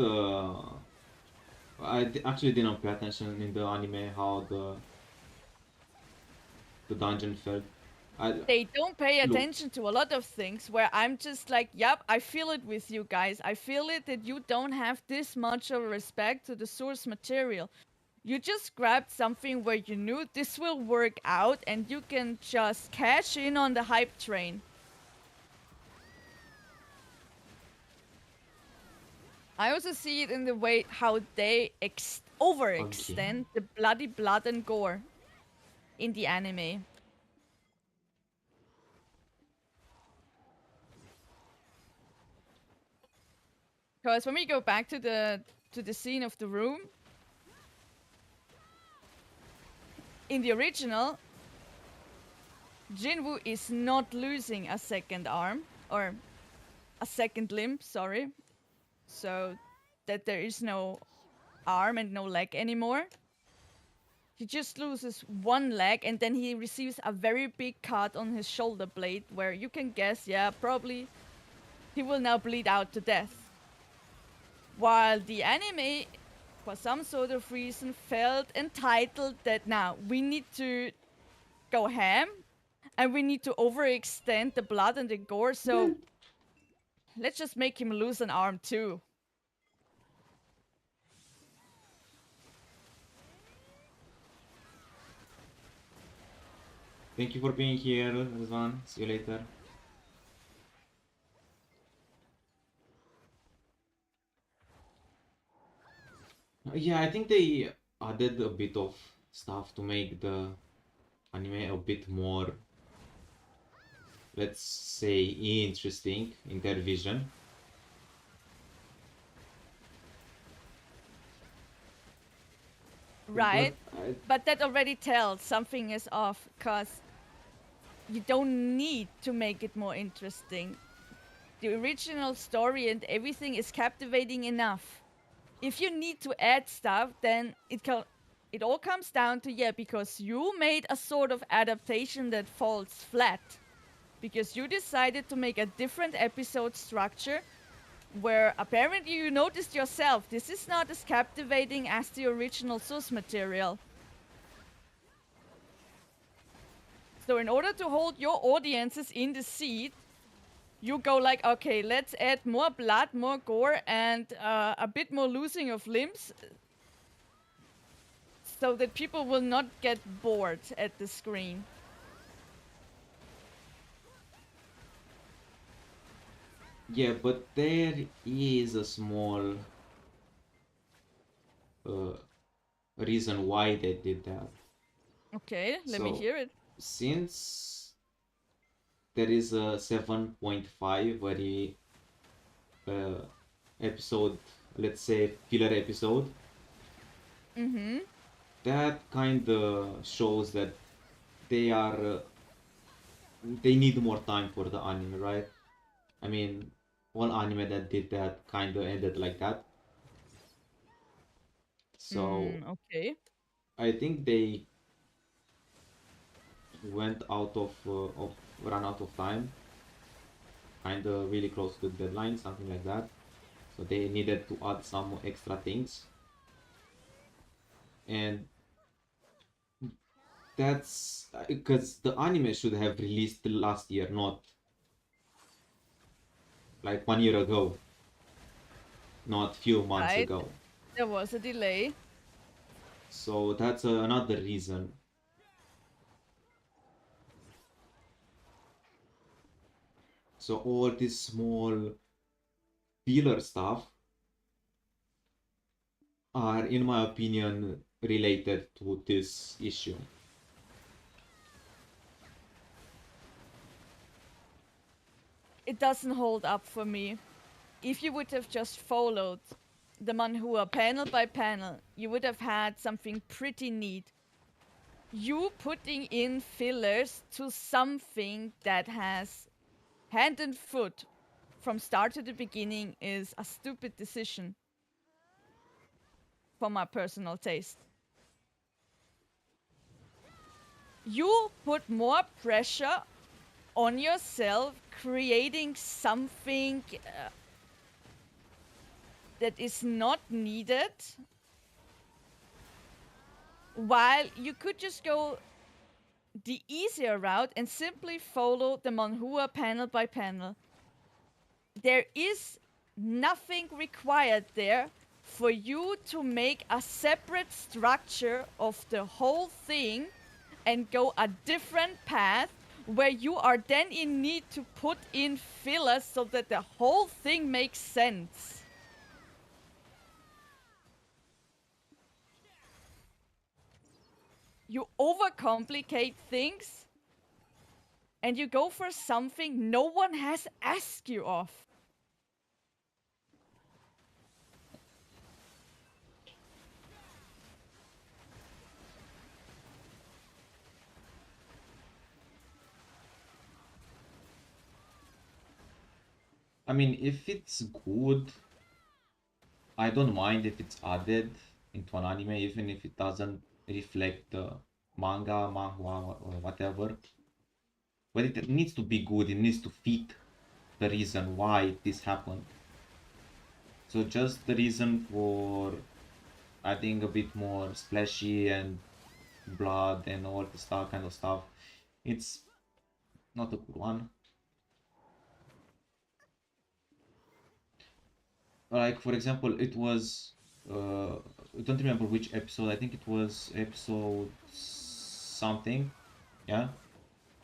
actually didn't pay attention in the anime how the dungeon felt. They don't pay Look, attention to a lot of things where I'm just like, yep, I feel it with you guys. I feel it that you don't have this much of respect to the source material. You just grabbed something where you knew this will work out and you can just cash in on the hype train. I also see it in the way how they overextend the bloody blood and gore in the anime. Because when we go back to the scene of the room, in the original, Jinwoo is not losing a second arm or a second limb, sorry. So that there is no arm and no leg anymore. He just loses one leg and then he receives a very big cut on his shoulder blade where you can guess, yeah, probably he will now bleed out to death. While the anime, for some sort of reason, felt entitled that now we need to go ham and we need to overextend the blood and the gore, so let's just make him lose an arm too. thank you for being here, Rizwan. See you later. Yeah, I think they added a bit of stuff to make the anime a bit more, let's say, interesting in their vision. Right? But that already tells something is off, because you don't need to make it more interesting. The original story and everything is captivating enough. If you need to add stuff, then it all comes down to, yeah, because you made a sort of adaptation that falls flat. Because you decided to make a different episode structure where apparently you noticed yourself this is not as captivating as the original source material. So in order to hold your audiences in the seat, you go like, okay, let's add more blood, more gore, and a bit more losing of limbs so that people will not get bored at the screen. Yeah, but there is a small reason why they did that. Okay, let me hear it. Since there is a 7.5 very episode, let's say filler episode, that kind of shows that they are they need more time for the anime, right? I mean, all anime that did that kind of ended like that. So Okay. I think they went out of ran out of time, kind of really close to the deadline, something like that. So they needed to add some extra things, and that's because the anime should have released last year, not like 1 year ago, not few months Right. ago. There was a delay. So that's another reason. So all this small filler stuff are, in my opinion, related to this issue. It doesn't hold up for me. If you would have just followed the manhua panel by panel, you would have had something pretty neat. You putting in fillers to something that has hand and foot from start to the beginning is a stupid decision for my personal taste. You put more pressure on yourself creating something that is not needed, while you could just go the easier route and simply follow the manhua panel by panel. There is nothing required there for you to make a separate structure of the whole thing and go a different path where you are then in need to put in fillers so that the whole thing makes sense. You overcomplicate things and you go for something no one has asked you of. I mean, if it's good, I don't mind if it's added into an anime, even if it doesn't reflect the manga, manhwa, or whatever. But it needs to be good, it needs to fit the reason why this happened. So just the reason for adding a bit more splashy and blood and all the stuff kind of stuff, it's not a good one. Like for example, it was I don't remember which episode. I think it was episode something. Yeah,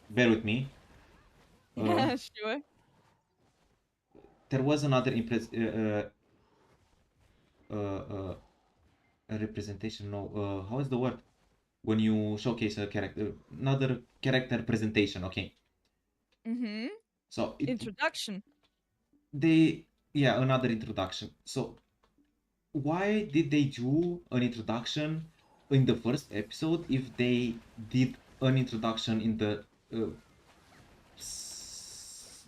bear with me. Uh, Yeah, sure. there was another uh, a representation. No, how is the word when you showcase a character? Another character presentation. Okay, Mm-hmm. so Introduction. they yeah, another introduction. So why did they do an introduction in the first episode if they did an introduction in the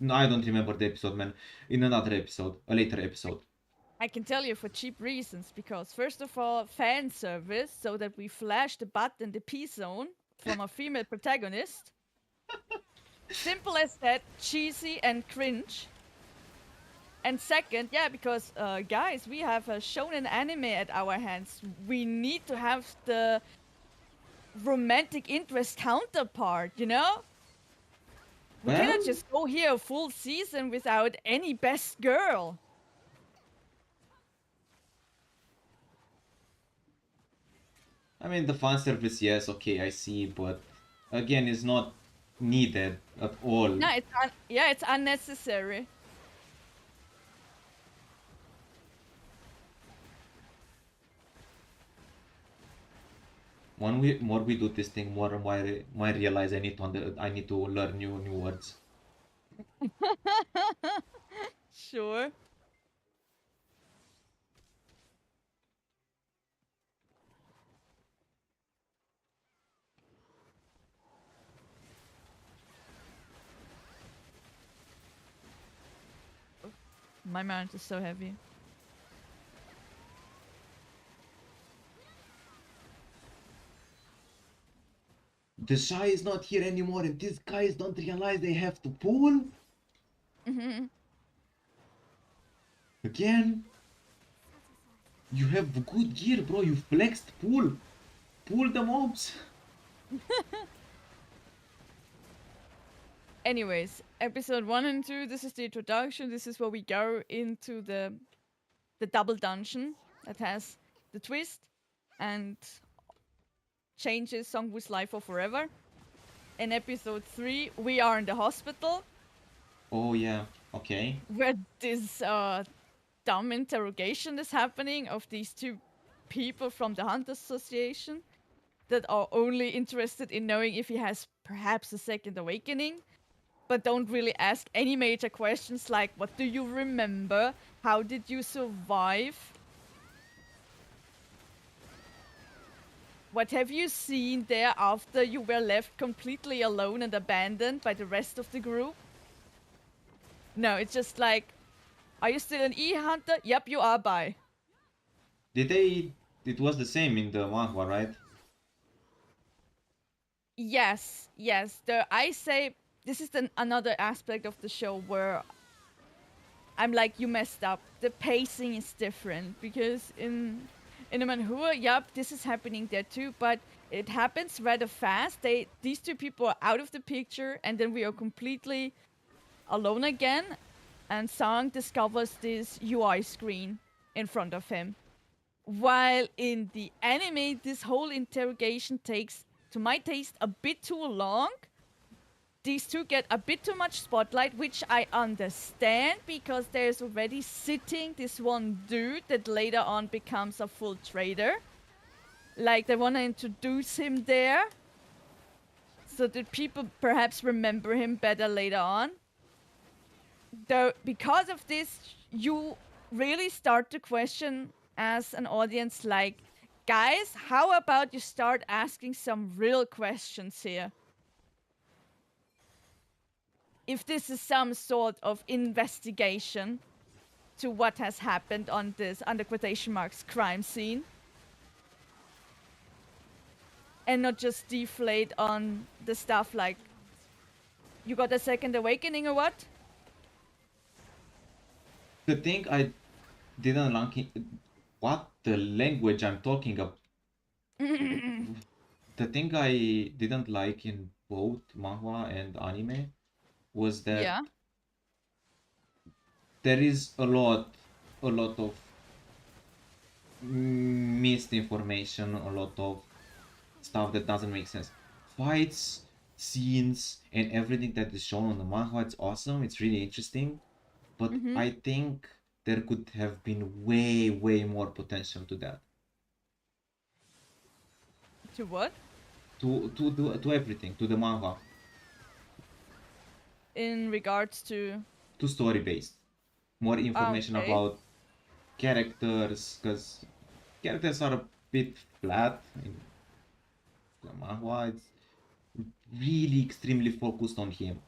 no, I don't remember the episode, man. In another episode, a later episode. I can tell you for cheap reasons, because first of all, fan service, so that we flash the butt in the P zone from a female protagonist. Simple as that, cheesy and cringe. And second, yeah, because guys, we have a shonen anime at our hands. We need to have the romantic interest counterpart, you know? We Well, cannot just go here a full season without any best girl. I mean the fan service, yes, okay, I see, but again, it's not needed at all. Yeah, it's unnecessary. When we more we do this thing, more and more I realize I need to learn new words. Sure. My mount is so heavy. The shy is not here anymore, and these guys don't realize they have to pull again. You have good gear, bro. You flexed. Pull the mobs. Anyways, episode 1 and 2, this is the introduction. This is where we go into the double dungeon that has the twist and changes Songwoo's life for forever. In episode 3, we are in the hospital. Oh yeah, okay. Where this dumb interrogation is happening of these two people from the Hunters Association that are only interested in knowing if he has perhaps a second awakening, but don't really ask any major questions like, what do you remember? How did you survive? What have you seen there after you were left completely alone and abandoned by the rest of the group? No, it's just like, are you still an E-Hunter? Yep, you are, bye. It was the same in the manhwa, right? Yes. I say this is another aspect of the show where I'm like, you messed up. The pacing is different because in the manhwa, yep, this is happening there too, but it happens rather fast. These two people are out of the picture, and then we are completely alone again, and Sang discovers this UI screen in front of him. While in the anime, this whole interrogation takes, to my taste, a bit too long. These two get a bit too much spotlight, which I understand because there's already sitting this one dude that later on becomes a full traitor. Like, they want to introduce him there so that people perhaps remember him better later on. Though, because of this, you really start to question as an audience, like, guys, how about you start asking some real questions here? If this is some sort of investigation to what has happened on this, under quotation marks, crime scene, and not just deflate on the stuff like, you got a second awakening or what? The thing I didn't like, what the language I'm talking about. The thing I didn't like in both manhwa and anime was that there is a lot of misinformation, a lot of stuff that doesn't make sense. Fights, scenes, and everything that is shown on the manhwa, it's awesome, it's really interesting, but I think there could have been way more potential to that. To what? To everything, to the manhwa. In regards to story based, more information about characters, because characters are a bit flat in the manhwa. It's really extremely focused on him,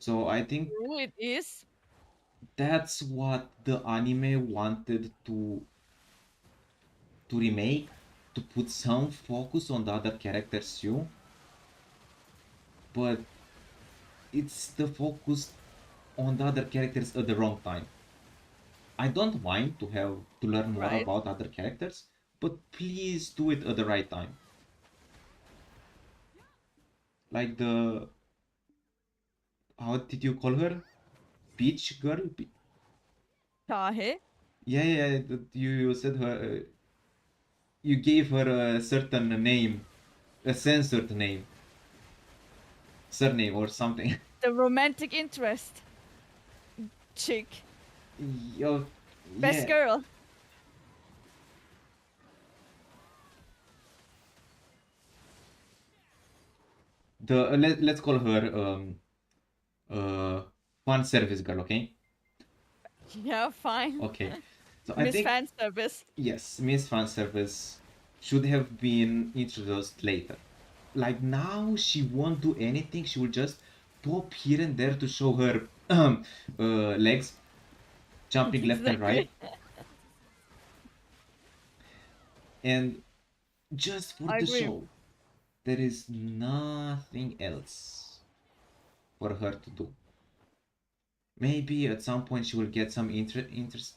so I think it is. That's what the anime wanted to remake, to put some focus on the other characters too, but it's the focus on the other characters at the wrong time. I don't mind to learn more about other characters, but please do it at the right time. Like the, how did you call her? Beach girl? Tahe? Yeah, you said her, you gave her a certain name, a censored name, surname or something. The romantic interest chick. Yo, Best girl. Let's call her fan service girl, okay? Yeah, fine. Okay. So Miss Fan Service. Yes, Miss Fan Service should have been introduced later. Like, now she won't do anything, she will just pop here and there to show her legs jumping left and right, and just for I the agree. show, there is nothing else for her to do. Maybe at some point she will get some interest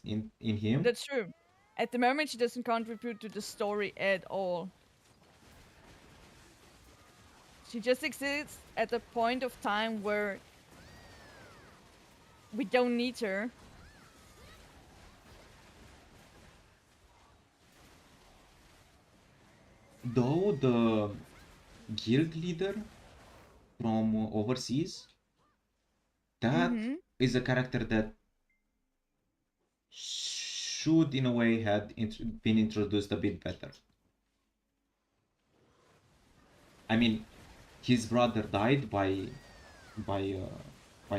in him. That's true. At the moment, she doesn't contribute to the story at all. She just exists at a point of time where we don't need her. Though the guild leader from overseas, that is a character that should in a way had been introduced a bit better. I mean, his brother died by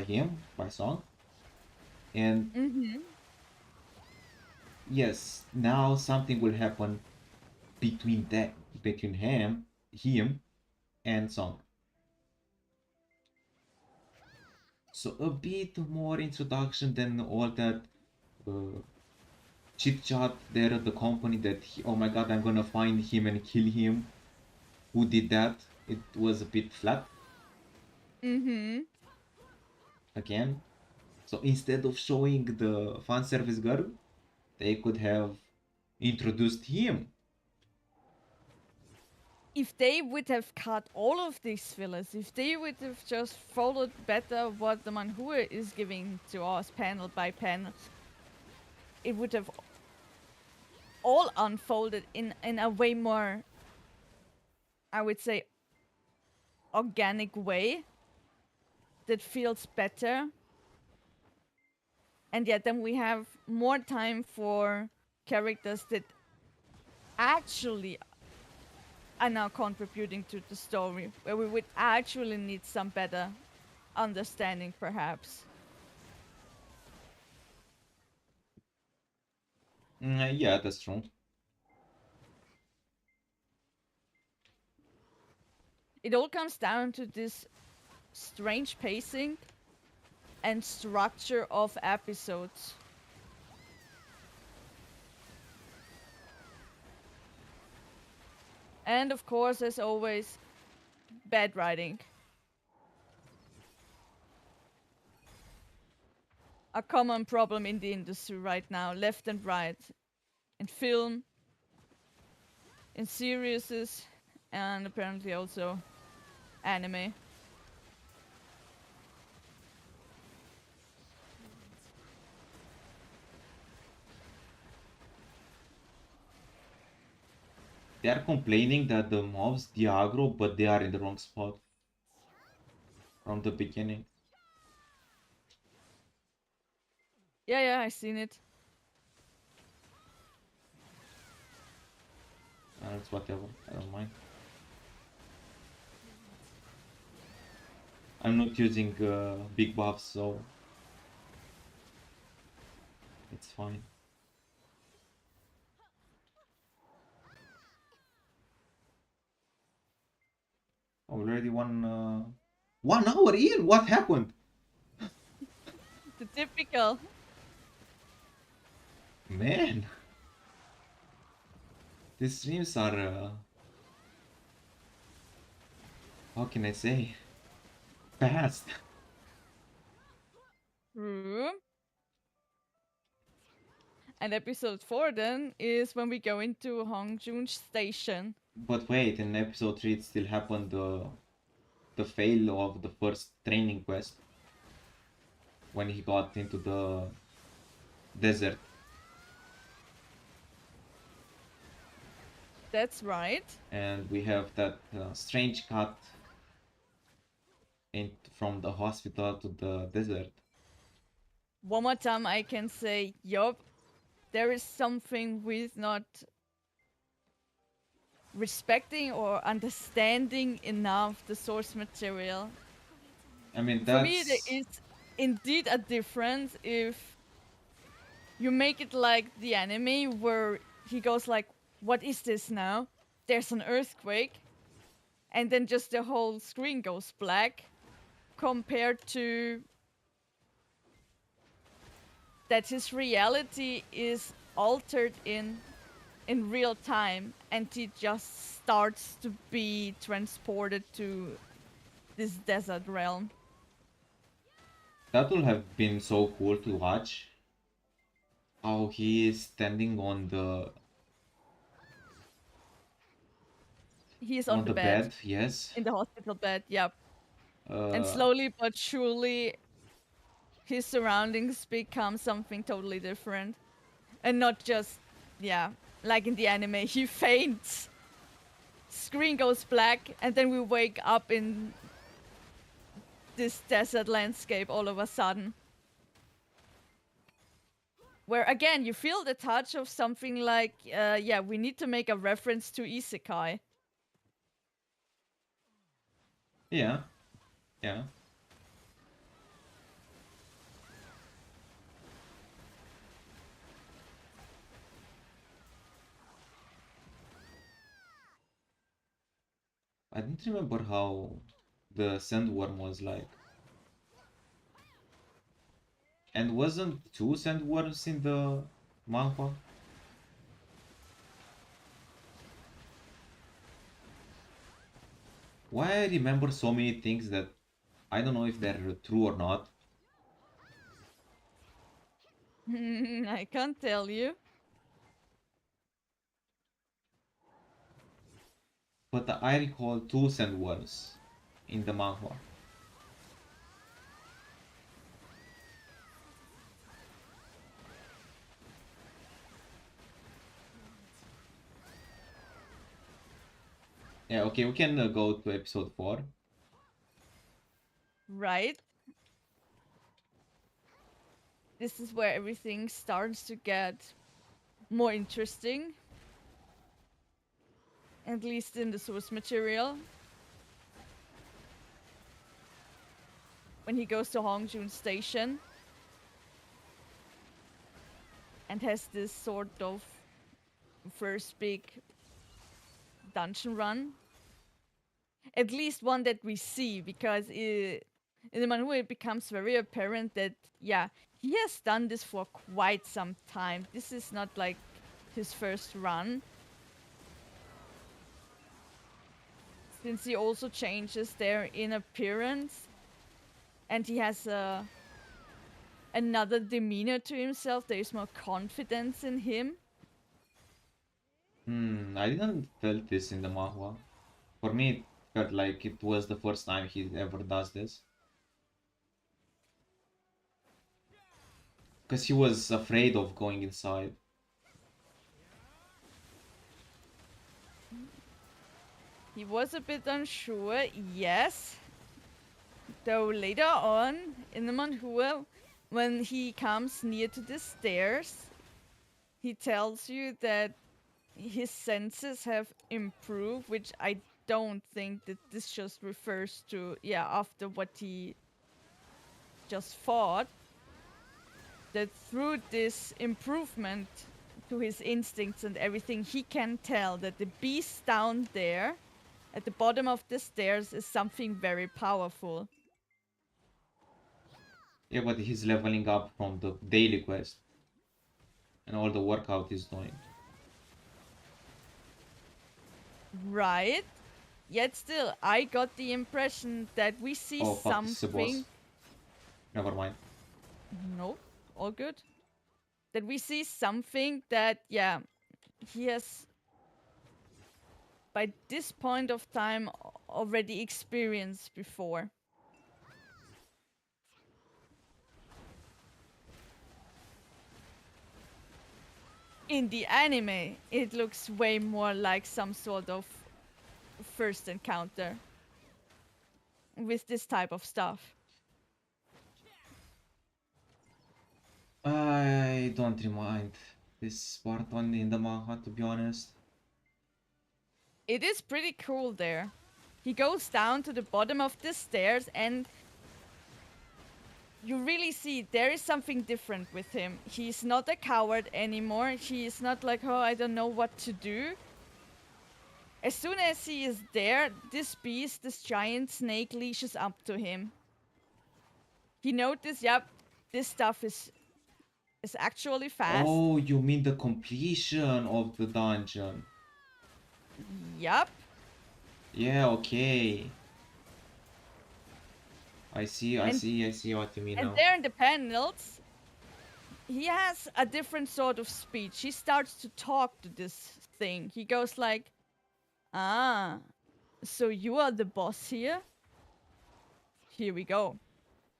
him, by Song, and yes, now something will happen between him and Song. So a bit more introduction than all that chit chat there at the company that oh my god, I'm gonna find him and kill him. Who did that? It was a bit flat. Again. So instead of showing the fan service girl, they could have introduced him. If they would have cut all of these fillers, if they would have just followed better what the manhua is giving to us panel by panel, it would have all unfolded in a way more, I would say, organic way that feels better. And yet then we have more time for characters that actually are now contributing to the story, where we would actually need some better understanding, perhaps. Yeah, that's true. It all comes down to this strange pacing and structure of episodes. And of course, as always, bad writing. A common problem in the industry right now, left and right, in film, in series, and apparently also anime. They are complaining that the mobs they aggro, but they are in the wrong spot from the beginning. Yeah, I seen it. It's whatever. I don't mind. I'm not using big buffs, so it's fine. Already 1 hour in. What happened? The typical. Man, these streams are how can I say, fast. True. And episode 4 then is when we go into Hongjun Station. But wait, in episode 3 it still happened the fail of the first training quest when he got into the desert. That's right. And we have that strange cut from the hospital to the desert. One more time I can say, yup, there is something with not respecting or understanding enough the source material. I mean, For me, there is indeed a difference if you make it like the anime where he goes like, what is this now? There's an earthquake. And then just the whole screen goes black, compared to that his reality is altered in real time, and he just starts to be transported to this desert realm. That would have been so cool to watch. How he is standing on the He's on the bed, bed, yes. in the hospital bed, yep. And Uh, slowly but surely, his surroundings become something totally different. And not just, yeah, like in the anime, he faints, screen goes black, and then we wake up in this desert landscape all of a sudden. Where again, you feel the touch of something like, yeah, we need to make a reference to Isekai. yeah, yeah. I don't remember how the sandworm was like. And wasn't two sandworms in the manhwa? Why I remember so many things that I don't know if they're true or not. I can't tell you. But I recall two sandworms in the manhwa. Yeah, okay, we can go to episode 4. Right? This is where everything starts to get more interesting. At least in the source material. When he goes to Hongjun Station and has this sort of first big dungeon run. At least one that we see, because in the manhwa it becomes very apparent that, yeah, he has done this for quite some time. This is not like his first run. Since he also changes there in appearance, and he has another demeanor to himself. There is more confidence in him. I didn't felt this in the manhwa. For me, it felt like it was the first time he ever does this. Because he was afraid of going inside. He was a bit unsure, yes. Though later on in the manhwa, when he comes near to the stairs, he tells you that his senses have improved, which I don't think that this just refers to, yeah, after what he just fought. That through this improvement to his instincts and everything, he can tell that the beast down there at the bottom of the stairs is something very powerful. Yeah, but he's leveling up from the daily quest. And all the workout he's doing. Right? Yet still, I got the impression that we see Oh fuck, this is a boss. something. Never mind. Nope, all good. That we see something that, yeah, he has by this point of time already experienced before. In the anime, it looks way more like some sort of first encounter with this type of stuff. I don't remind this part only in the manga, to be honest. It is pretty cool there. He goes down to the bottom of the stairs and you really see there is something different with him. He's not a coward anymore. He is not like, oh, I don't know what to do. As soon as he is there, this beast, this giant snake, leashes up to him. He notices, yep, this stuff is is actually fast. Oh, you mean the completion of the dungeon? Yup. Yeah, okay. I see what you mean And now. there in the panels, he has a different sort of speech. He starts to talk to this thing. He goes like, "Ah, so you are the boss here? Here we go."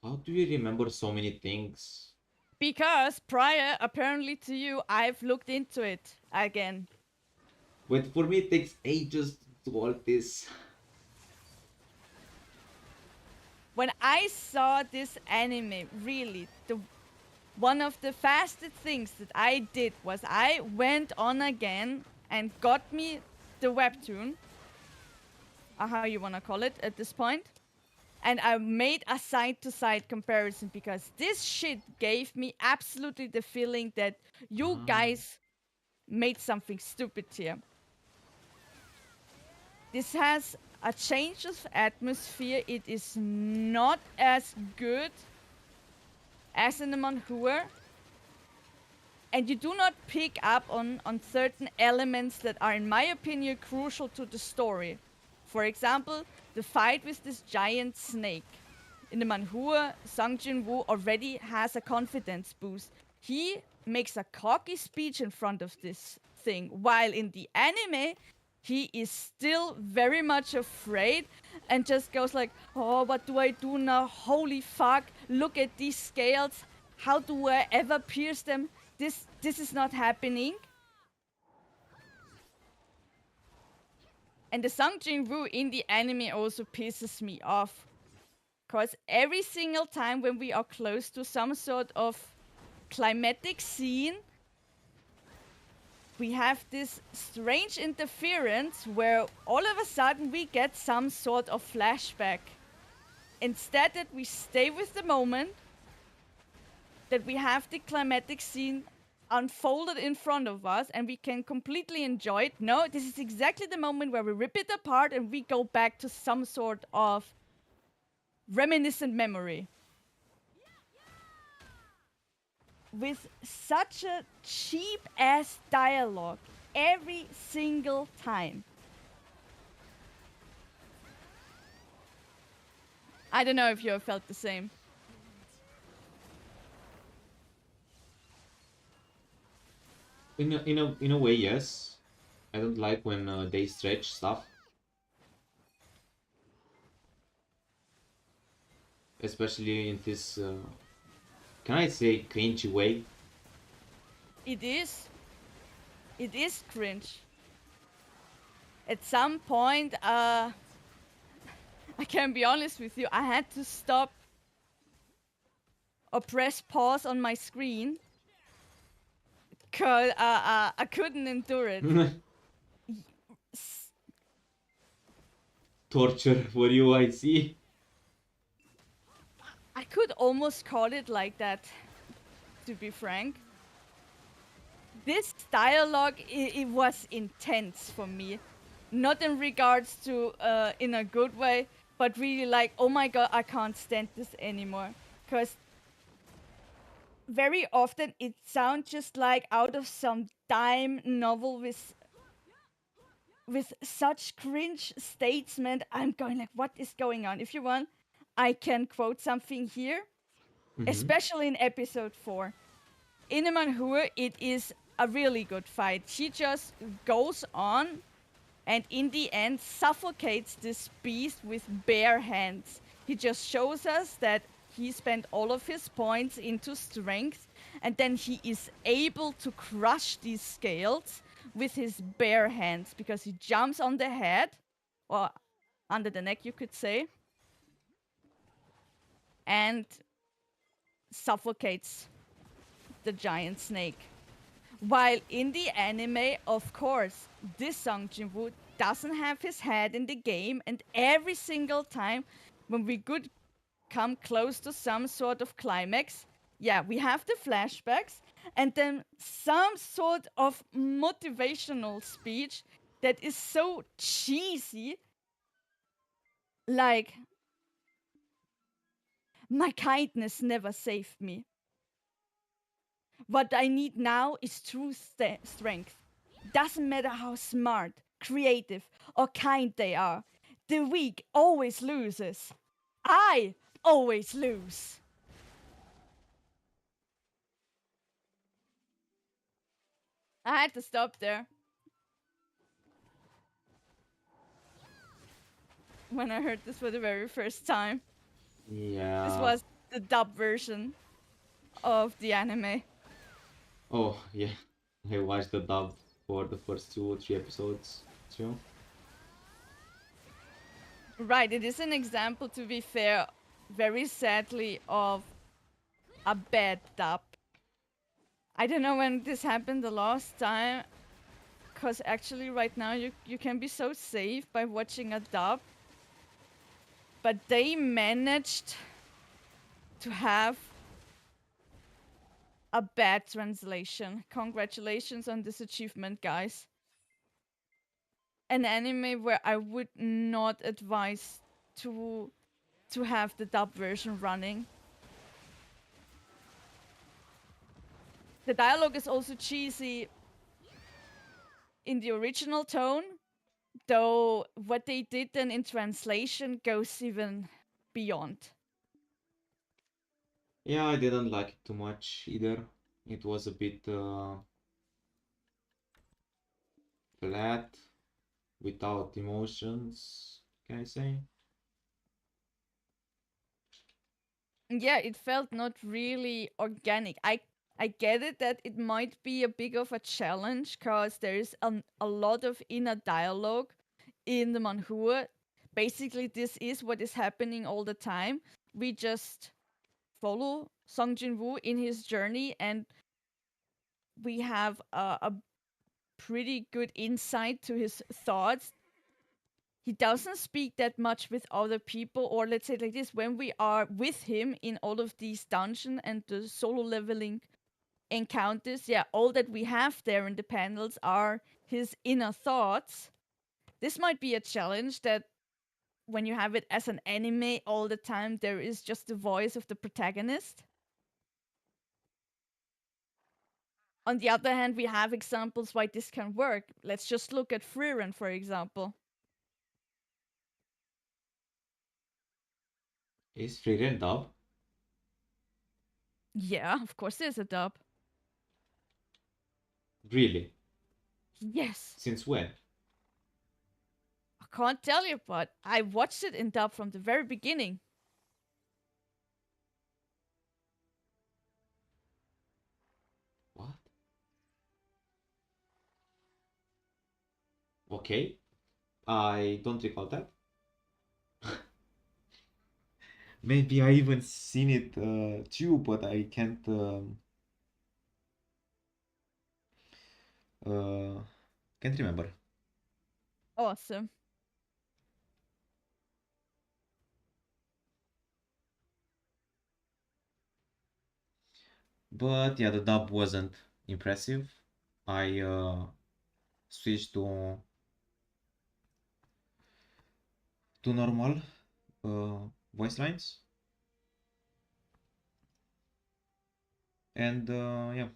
How do you remember so many things? Because prior, apparently to you, I've looked into it again. But for me, it takes ages to do all this. When I saw this anime, really, one of the fastest things that I did was I went on again and got me the webtoon, or how you want to call it at this point, and I made a side-to-side comparison because this shit gave me absolutely the feeling that you guys made something stupid here. This has a change of atmosphere. It is not as good as in the manhua, and you do not pick up on certain elements that are, in my opinion, crucial to the story. For example, the fight with this giant snake. In the manhua, Sung Jin-woo already has a confidence boost. He makes a cocky speech in front of this thing, while in the anime, he is still very much afraid and just goes like, "Oh, what do I do now? Holy fuck, look at these scales. How do I ever pierce them? This is not happening." And the Sung Jin-woo in the anime also pisses me off. Because every single time when we are close to some sort of climatic scene, we have this strange interference where all of a sudden we get some sort of flashback. Instead that we stay with the moment, that we have the climatic scene unfolded in front of us and we can completely enjoy it. No, this is exactly the moment where we rip it apart and we go back to some sort of reminiscent memory. With such a cheap ass dialogue every single time. I don't know if you have felt the same. In a way, yes. I don't like when they stretch stuff, especially in this. Can I say cringy way? It is. It is cringe. At some point, I can be honest with you, I had to stop or press pause on my screen because I couldn't endure it. Torture for you, I see. I could almost call it like that, to be frank. This dialogue, it was intense for me. Not in regards to in a good way, but really like, oh my god, I can't stand this anymore. Because very often it sounds just like out of some dime novel with such cringe statement. I'm going like, what is going on? If you want, I can quote something here, especially in episode 4. In the manhua, it is a really good fight. She just goes on and in the end suffocates this beast with bare hands. He just shows us that he spent all of his points into strength and then he is able to crush these scales with his bare hands because he jumps on the head or under the neck, you could say, and suffocates the giant snake. While in the anime, of course, this Sung Jin-woo doesn't have his head in the game, and every single time when we could come close to some sort of climax, yeah, we have the flashbacks, and then some sort of motivational speech that is so cheesy, like, "My kindness never saved me." What I need now is true strength. Doesn't matter how smart, creative, or kind they are. The weak always loses. I always lose. I had to stop there when I heard this for the very first time. Yeah. This was the dub version of the anime. Oh, yeah. I watched the dub for the first 2 or 3 episodes too. Right, it is an example, to be fair, very sadly, of a bad dub. I don't know when this happened the last time, because actually right now you can be so safe by watching a dub. But they managed to have a bad translation. Congratulations on this achievement, guys. An anime where I would not advise to have the dub version running. The dialogue is also cheesy in the original tone, though what they did then in translation goes even beyond. Yeah, I didn't like it too much either. It was a bit flat, without emotions, can I say? Yeah, it felt not really organic. I get it that it might be a big of a challenge because there's a lot of inner dialogue in the manhua. Basically, this is what is happening all the time. We just follow Song Jin-woo in his journey, and we have a pretty good insight to his thoughts. He doesn't speak that much with other people, or let's say like this, when we are with him in all of these dungeon and the solo leveling encounters, yeah, all that we have there in the panels are his inner thoughts. This might be a challenge that when you have it as an anime all the time, there is just the voice of the protagonist. On the other hand, we have examples why this can work. Let's just look at Frieren, for example. Is Frieren dub? Yeah, of course there's a dub. Really? Yes. Since when? I can't tell you, but I watched it in dub from the very beginning. What? Okay. I don't recall that. Maybe I even seen it too, but I uh, can't remember. Awesome. But yeah, the dub wasn't impressive. I switched to normal voice lines, and yeah,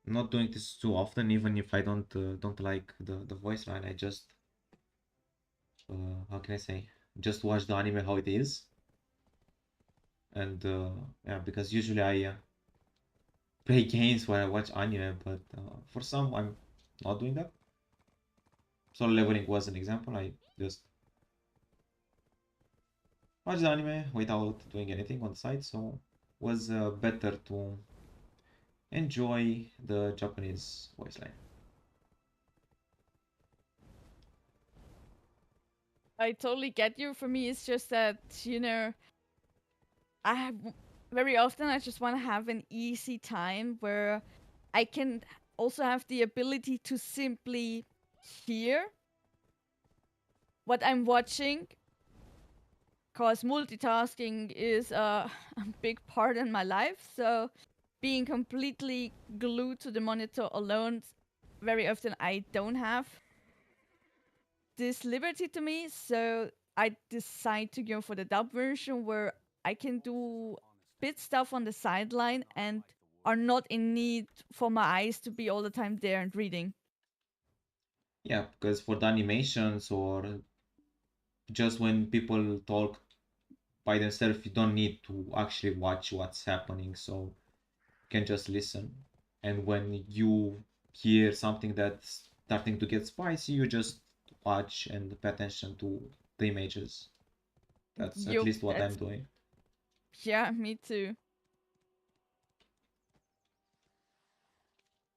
not doing this too often. Even if I don't like the voice line, I just how can I say, just watch the anime how it is, and yeah, because usually I play games while I watch anime, but for some I'm not doing that. Solo leveling was an example. I just watch the anime without doing anything on the side, so was better to enjoy the Japanese voice line. I totally get you. For me, it's just that, I have, very often I just want to have an easy time where I can also have the ability to simply hear what I'm watching, because multitasking is a big part in my life. So being completely glued to the monitor alone, very often I don't have this liberty to me. So I decide to go for the dub version where I can do bit stuff on the sideline and are not in need for my eyes to be all the time there and reading. Yeah, because for the animations or just when people talk by themselves, you don't need to actually watch what's happening, so you can just listen. And when you hear something that's starting to get spicy, you just watch and pay attention to the images. That's at Yup, least what I'm that's doing. yeah, me too.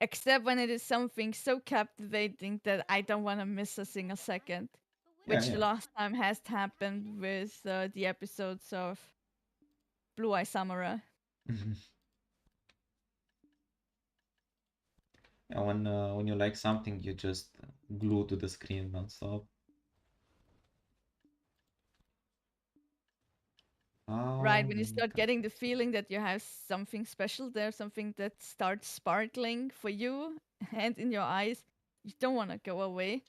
Except when it is something so captivating that I don't want to miss a single second. Yeah, Which the yeah. last time has happened with the episodes of Blue Eye Samurai. Yeah, when you like something, you just glue to the screen nonstop. Right, when you Oh, start getting the feeling that you have something special there, something that starts sparkling for you and in your eyes, you don't want to go away.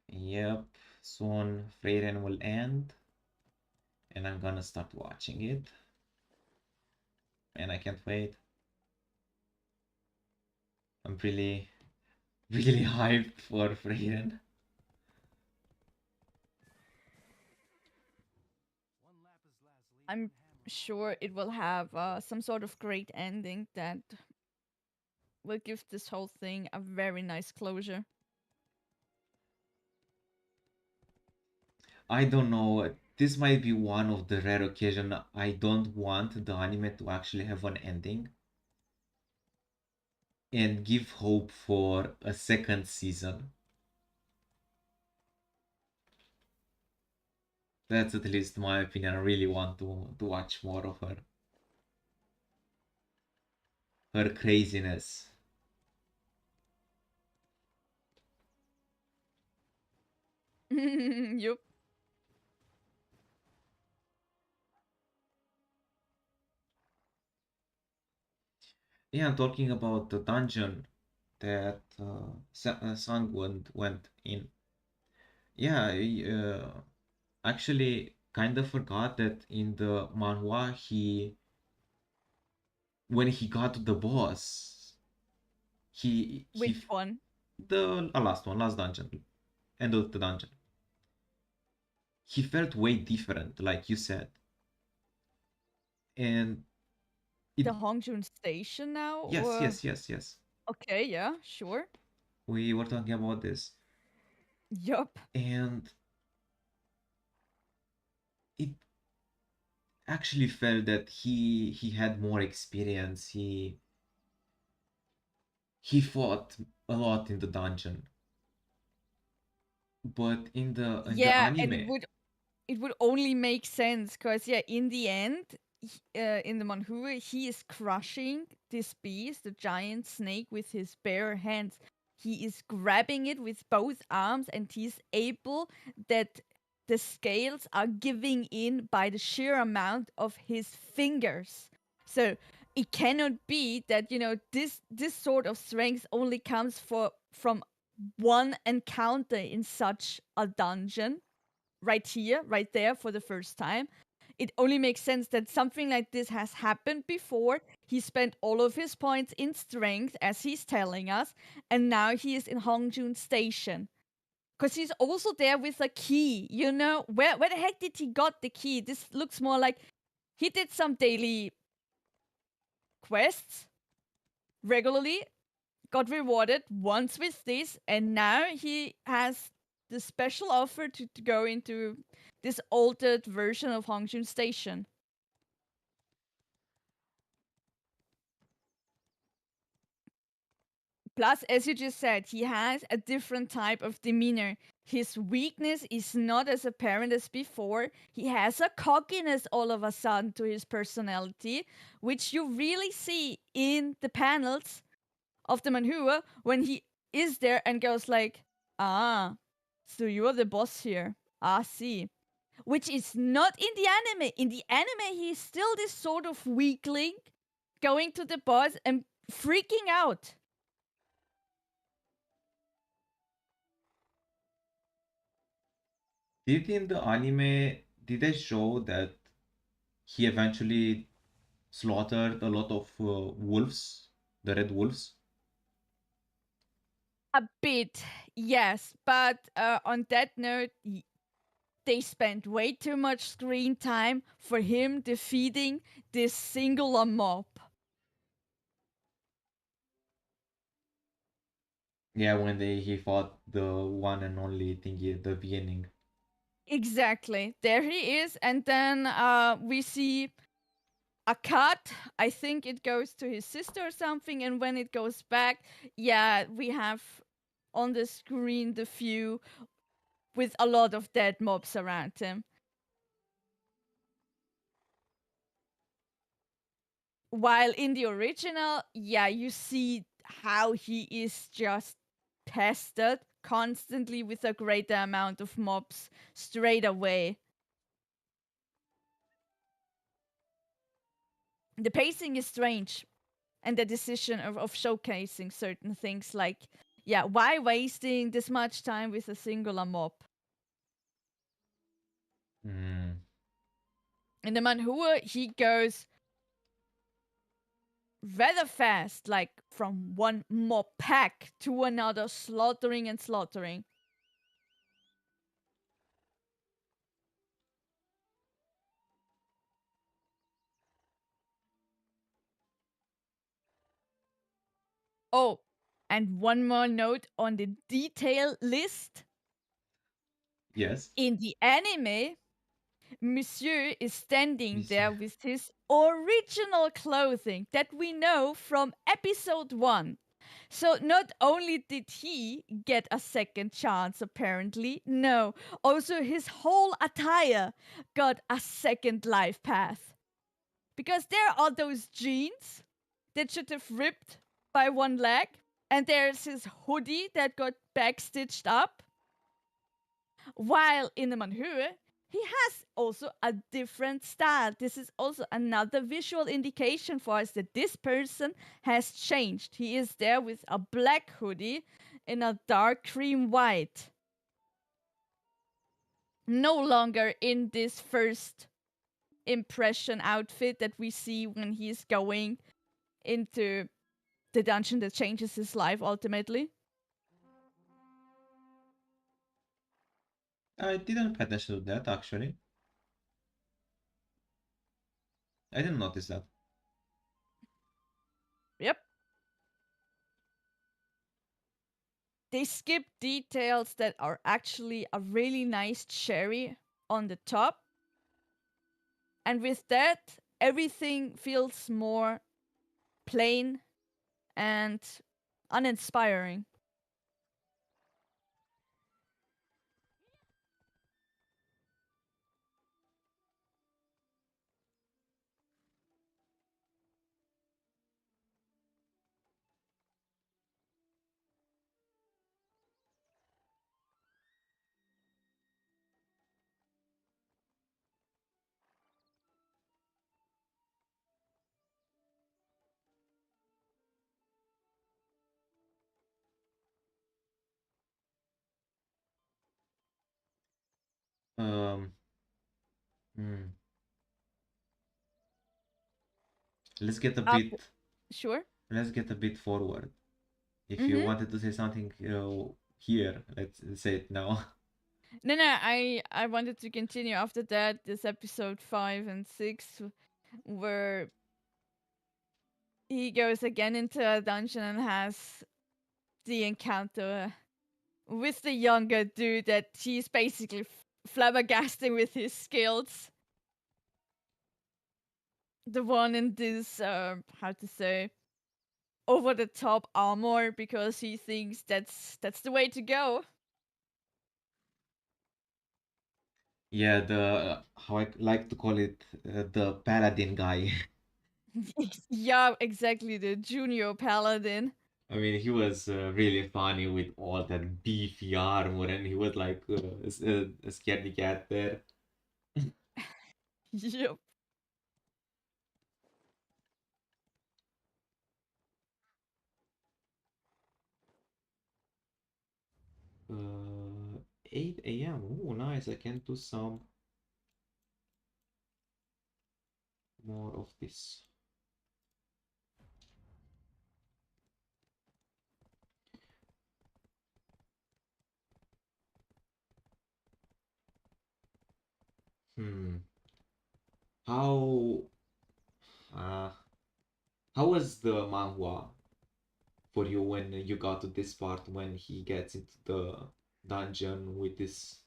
yep. Soon Freyren will end, and I'm gonna start watching it, and I can't wait. I'm really, really hyped for Freyren. I'm sure it will have some sort of great ending that will give this whole thing a very nice closure. I don't know. This might be one of the rare occasions I don't want the anime to actually have an ending and give hope for a second season. That's at least my opinion. I really want to watch more of her craziness. Yup. Yeah, I'm talking about the dungeon that Sang went in. Yeah, actually kind of forgot that in the manhwa when he got to the boss, he Which one? the last one, last dungeon, end of the dungeon. He felt way different, like you said, and it The Hongjun Station now, yes, or yes, yes, yes. okay, yeah, sure. We were talking about this, Yup. and it actually felt that he had more experience. He fought a lot in the dungeon, but in the Yeah, and anime, it would only make sense because yeah, in the end, in the manhwa, he is crushing this beast, the giant snake, with his bare hands. He is grabbing it with both arms, and he's able that the scales are giving in by the sheer amount of his fingers. So it cannot be that this sort of strength only comes from one encounter in such a dungeon right here, right there for the first time. It only makes sense that something like this has happened before. He spent all of his points in strength, as he's telling us, and now he is in Hongjun Station. Because he's also there with a key, you know? Where the heck did he got the key? This looks more like he did some daily quests regularly, got rewarded once with this, and now he has the special offer to go into this altered version of Hongjun Station. Plus, as you just said, he has a different type of demeanor. His weakness is not as apparent as before. He has a cockiness all of a sudden to his personality, which you really see in the panels of the manhua when he is there and goes like, "Ah, so you are the boss here. I see." Which is not in the anime. In the anime, he's still this sort of weakling going to the boss and freaking out. did in the anime did they show that he eventually slaughtered a lot of wolves, the red wolves. A bit, yes. But on that note, they spent way too much screen time for him defeating this singular mob. Yeah, when he fought the one and only thingy at the beginning. Exactly. There he is. And then we see a cut. I think it goes to his sister or something. And when it goes back, yeah, we have on the screen the view with a lot of dead mobs around him. While in the original, yeah, you see how he is just tested constantly with a greater amount of mobs straight away. The pacing is strange, and the decision of showcasing certain things like, yeah, why wasting this much time with a singular mob? Mm. In the manhua, he goes rather fast, like from one mob pack to another, slaughtering and slaughtering. Oh, and one more note on the detail list. Yes. In the anime, Monsieur is standing Monsieur. there with his original clothing that we know from episode 1. So not only did he get a second chance, apparently, no, also his whole attire got a second life path. Because there are those jeans that should have ripped by one leg, and there's his hoodie that got backstitched up. While in the manhua, he has also a different style. This is also another visual indication for us that this person has changed. He is there with a black hoodie in a dark cream white. No longer in this first impression outfit that we see when he's going into the dungeon that changes his life ultimately. I didn't pay attention to that actually. I didn't notice that. Yep. They skip details that are actually a really nice cherry on the top. And with that, everything feels more plain and uninspiring. Um, hmm. Let's get a Up, bit. sure. Let's get a bit forward. If you Mm-hmm. wanted to say something, here, let's say it now. No, no, I wanted to continue after that. This episode 5 and 6, where he goes again into a dungeon and has the encounter with the younger dude that he's basically flabbergasting with his skills. The one in this, how to say, over the top armor because he thinks that's the way to go. Yeah, the how I like to call it, the paladin guy. Yeah, exactly, the junior paladin. I mean, he was really funny with all that beefy armor, and he was like a scaredy cat there. Yep. 8 a.m. Oh, nice. I can do some more of this. Hmm. How uh how was the manhwa for you when you got to this part when he gets into the dungeon with this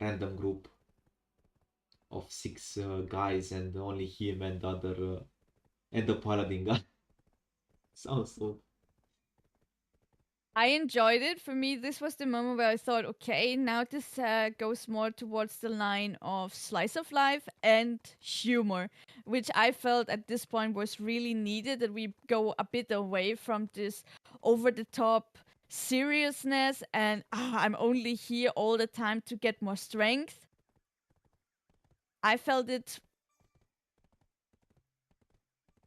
random group of six guys and only him and the other and the paladin guy? Sounds so. I enjoyed it. For me, this was the moment where I thought, okay, now this goes more towards the line of slice of life and humor, which I felt at this point was really needed, that we go a bit away from this over the top seriousness and I'm only here all the time to get more strength. I felt it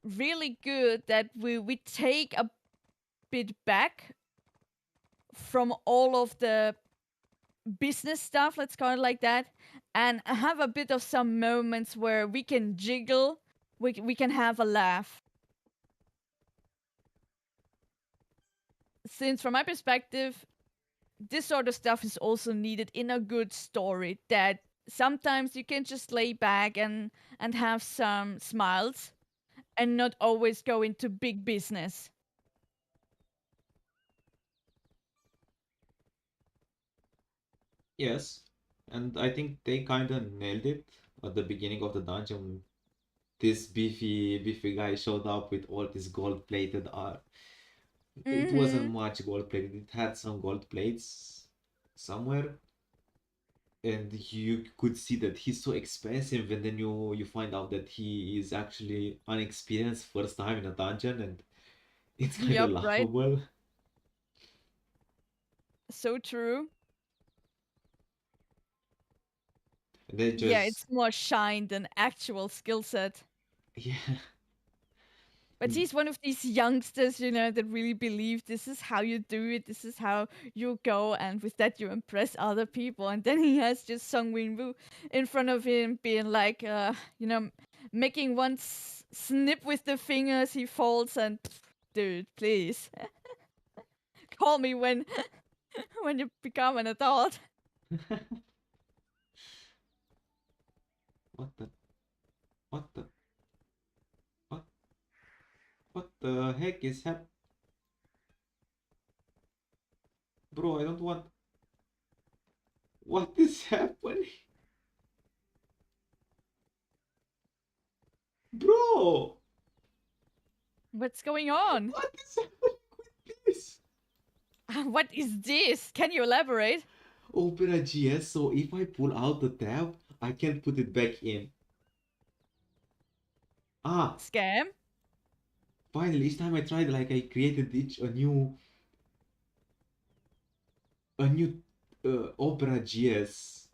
really good that we take a bit back from all of the business stuff, let's call it like that, and have a bit of some moments where we can jiggle, we can have a laugh. Since, from my perspective, this sort of stuff is also needed in a good story, that sometimes you can just lay back and have some smiles and not always go into big business. Yes, and I think they kind of nailed it at the beginning of the dungeon. This beefy guy showed up with all this gold-plated art. It wasn't Mm-hmm. much gold-plated. It had some gold plates somewhere, and you could see that he's so expensive. And then you find out that he is actually unexperienced first time in a dungeon, and it's kind of Yup, right. laughable. So true. And then Yeah, just it's more shine than actual skill set. yeah, But he's one of these youngsters, that really believe this is how you do it, this is how you go, and with that you impress other people. And then he has just Sung Win Woo in front of him, being like, making one snip with the fingers, he falls, and dude, please call me when when you become an adult. what the what the what what the heck is bro? I don't want. What is happening, bro? What's going on? What is happening with this? What is this? Can you elaborate? Opera GS, so if I pull out the tab, I can't put it back in. Ah, Scam? finally, each time I tried, like I created each a new Opera GS.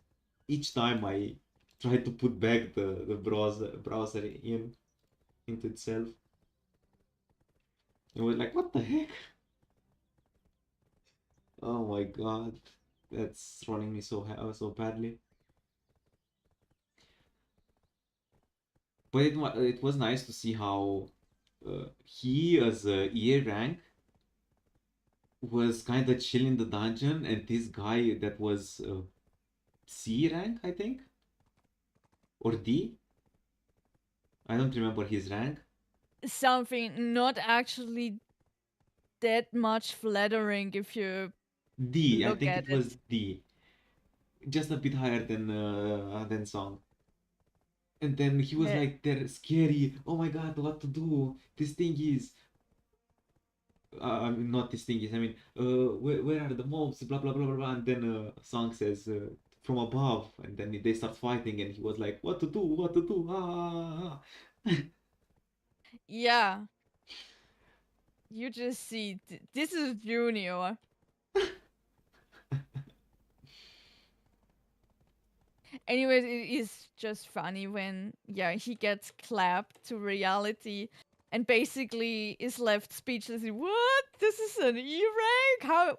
Each time I tried to put back the browser in into itself. It was like, what the heck? Oh my god, that's running me so badly. But it was nice to see how he as a EA rank was kind of chill in the dungeon, and this guy that was C rank, I think, or D. I don't remember his rank. Something not actually that much flattering if you D. I look think at it it. was D, just a bit higher than Song. And then he was Yeah. like, "They're scary. Oh my god, what to do? This thing is I mean, not this thing is, I mean, where are the mobs? Blah blah blah blah blah." And then Song says, "From above," and then they start fighting, and he was like, "What to do? What to do?" Ah. Yeah, you just see this is Junior. Anyways, it is just funny when he gets clapped to reality and basically is left speechless. What? This is an E rank?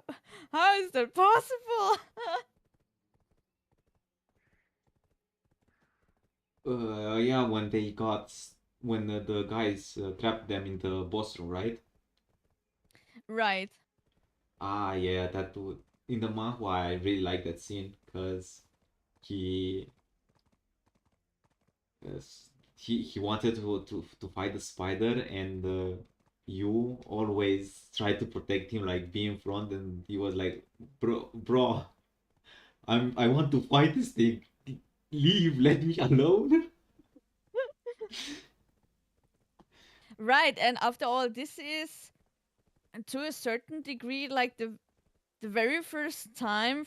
How is that possible? Yeah, when the guys trapped them in the boss room, right? Right. Ah, yeah, in the manhwa I really like that scene because he He wanted to fight the spider, and you always try to protect him, like be in front, and he was like, bro, I want to fight this thing. Leave, let me alone. Right, and after all, this is to a certain degree like the very first time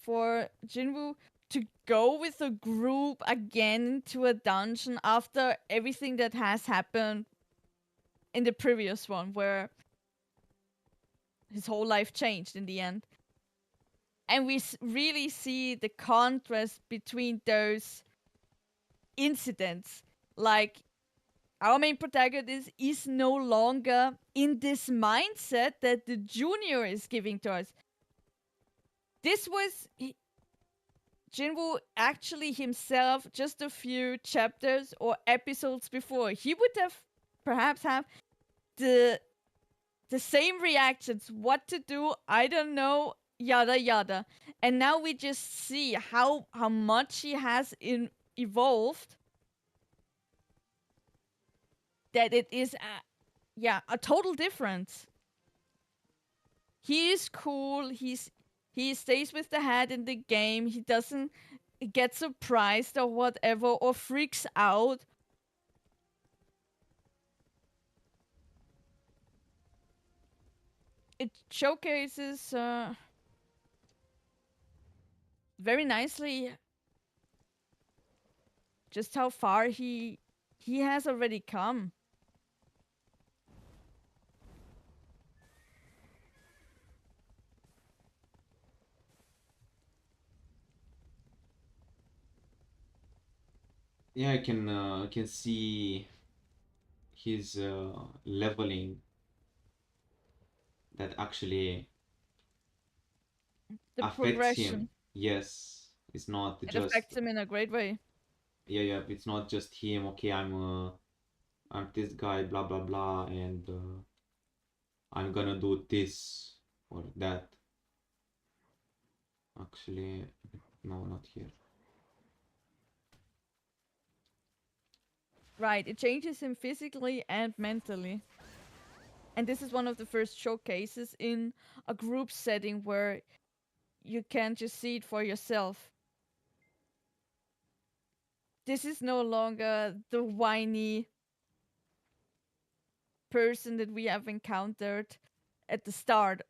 for Jinwoo to go with a group again to a dungeon after everything that has happened in the previous one, where his whole life changed in the end. And we really see the contrast between those incidents. Like, our main protagonist is no longer in this mindset that the junior is giving to us. This was Jinwoo actually himself just a few chapters or episodes before. He would have perhaps have the same reactions. What to do? I don't know. Yada yada. And now we just see how much he has evolved. That it is a total difference. He is cool. He stays with the head in the game. He doesn't get surprised or whatever or freaks out. It showcases very nicely just how far he has already come. Yeah, I can see his leveling, that actually The affects him. progression. Yes, it's not It just, affects him in a great way. yeah, it's not just him. Okay, I'm this guy, blah blah blah, and I'm gonna do this or that. Actually, no, not here. Right, it changes him physically and mentally. And this is one of the first showcases in a group setting where you can just see it for yourself. This is no longer the whiny person that we have encountered at the start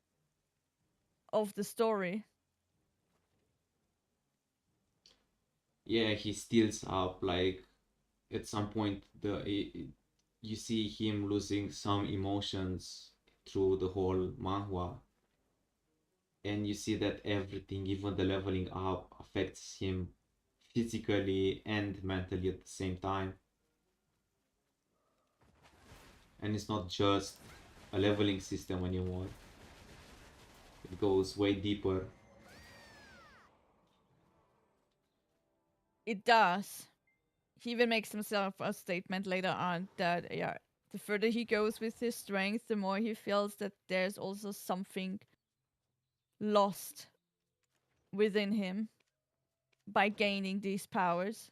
of the story. Yeah, he steals up, like at some point you see him losing some emotions through the whole manhwa, and you see that everything, even the leveling up, affects him physically and mentally at the same time. And it's not just a leveling system anymore, it goes way deeper. It does. He even makes himself a statement later on that, yeah, the further he goes with his strength, the more he feels that there's also something lost within him by gaining these powers.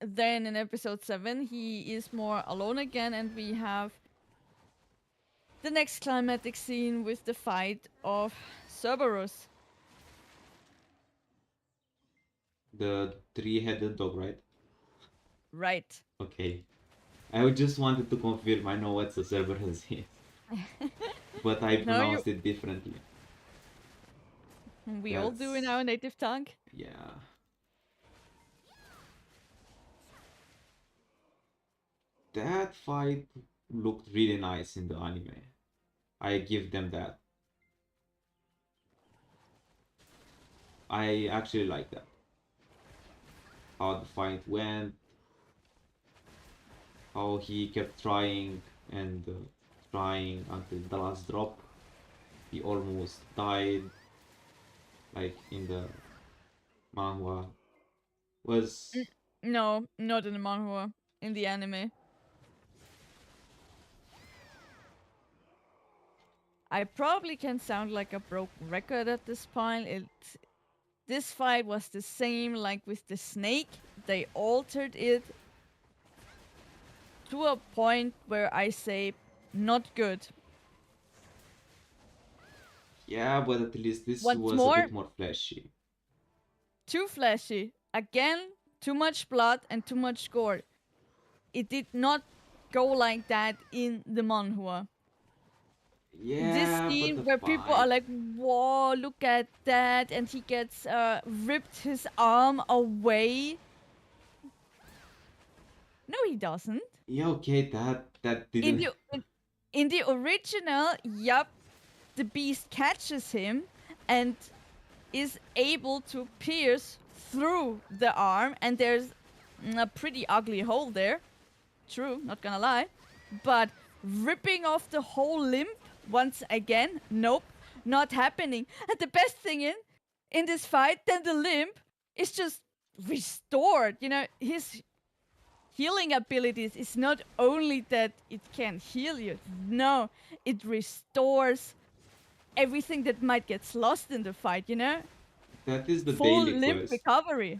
Then in episode 7, he is more alone again, and we have the next climatic scene with the fight of Cerberus. The three-headed dog, right? Right. Okay. I just wanted to confirm, I know what the Cerberus is, but I No, pronounced it differently. we all do in our native tongue. Yeah. That fight looked really nice in the anime. I give them that. I actually like that. How the fight went, how he kept trying and trying until the last drop. He almost died, like in the manhwa. Was No, not in the manhwa, in the anime. I probably can sound like a broken record at this point. This fight was the same like with the snake. They altered it to a point where I say not good. Yeah, but at least this Once was a more, bit more flashy. too flashy. Again, too much blood and too much gore. It did not go like that in the manhwa. This Yeah, but scene the where people are fight. like, whoa, look at that, and he gets ripped his arm away. No, he doesn't. Yeah, okay, that In didn't. in the original, yup, the beast catches him and is able to pierce through the arm, and there's a pretty ugly hole there. True, not gonna lie. But ripping off the whole limb once again, nope, not happening. And the best thing in this fight, then the limb is just restored. You know, his healing abilities is not only that it can heal you, no, it restores everything that might get lost in the fight, you know? That is the Full daily limb quest. recovery.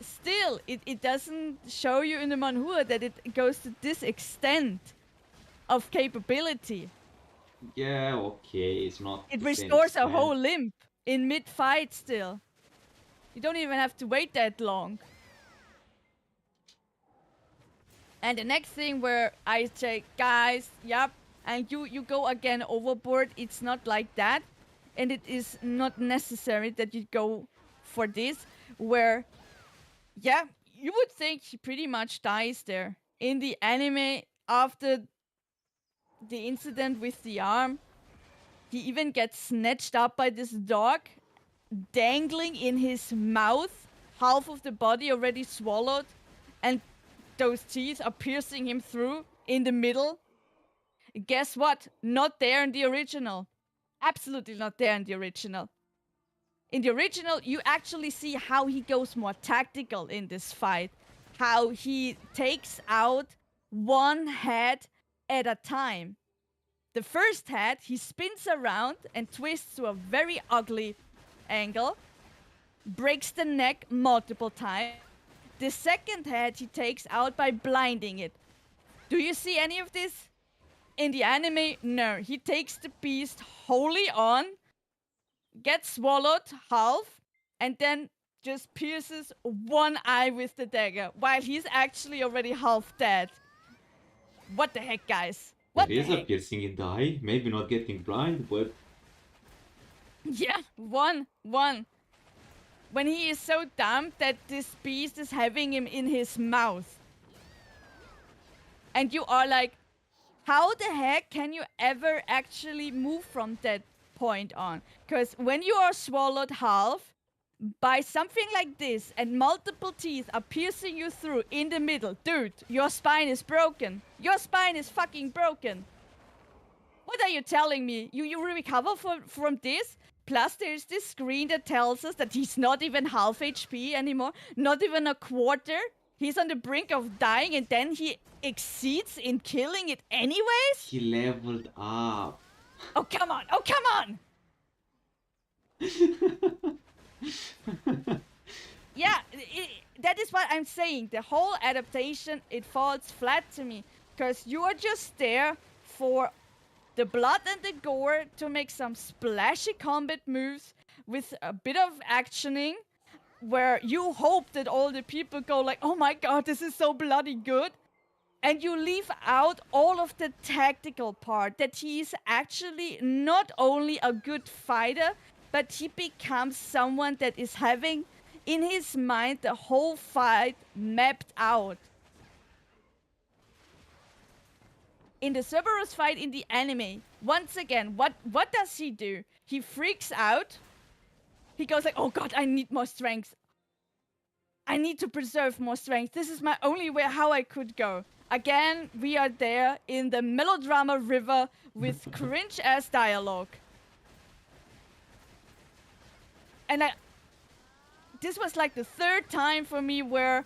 Still, it doesn't show you in the manhwa that it goes to this extent of capability. Yeah, okay, it's not It the same restores a whole extent. limb in mid-fight still. You don't even have to wait that long. And the next thing where I say, guys, yep, and you go again overboard, it's not like that. And it is not necessary that you go for this, where, yeah, you would think he pretty much dies there. In the anime, after the incident with the arm, he even gets snatched up by this dog, dangling in his mouth, half of the body already swallowed, and those teeth are piercing him through in the middle. Guess what? Not there in the original. Absolutely not there in the original. In the original, you actually see how he goes more tactical in this fight. How he takes out one head at a time. The first head, he spins around and twists to a very ugly angle, breaks the neck multiple times. The second head he takes out by blinding it. Do you see any of this? In the anime, no. He takes the beast wholly on, gets swallowed half, and then just pierces one eye with the dagger, while he's actually already half dead. What the heck, guys? What There the is a heck? piercing in the eye, maybe not getting blind, but Yeah, one. When he is so dumb that this beast is having him in his mouth. And you are like, how the heck can you ever actually move from that point on? Because when you are swallowed half by something like this and multiple teeth are piercing you through in the middle, dude, your spine is broken. Your spine is fucking broken. What are you telling me? You recover from this? Plus, there's this screen that tells us that he's not even half HP anymore, not even a quarter. He's on the brink of dying, and then he exceeds in killing it anyways? he leveled up. Oh, come on! Oh, come on! Yeah, that is what I'm saying. The whole adaptation, it falls flat to me. Because you are just there for the blood and the gore to make some splashy combat moves with a bit of actioning, where you hope that all the people go like, oh my god, this is so bloody good. And you leave out all of the tactical part, that he's actually not only a good fighter, but he becomes someone that is having in his mind the whole fight mapped out. In the Cerberus fight in the anime, once again, what does he do? He freaks out. He goes like, oh god, I need more strength. I need to preserve more strength. This is my only way how I could go. Again, we are there in the melodrama river with cringe-ass dialogue. And this was like the third time for me where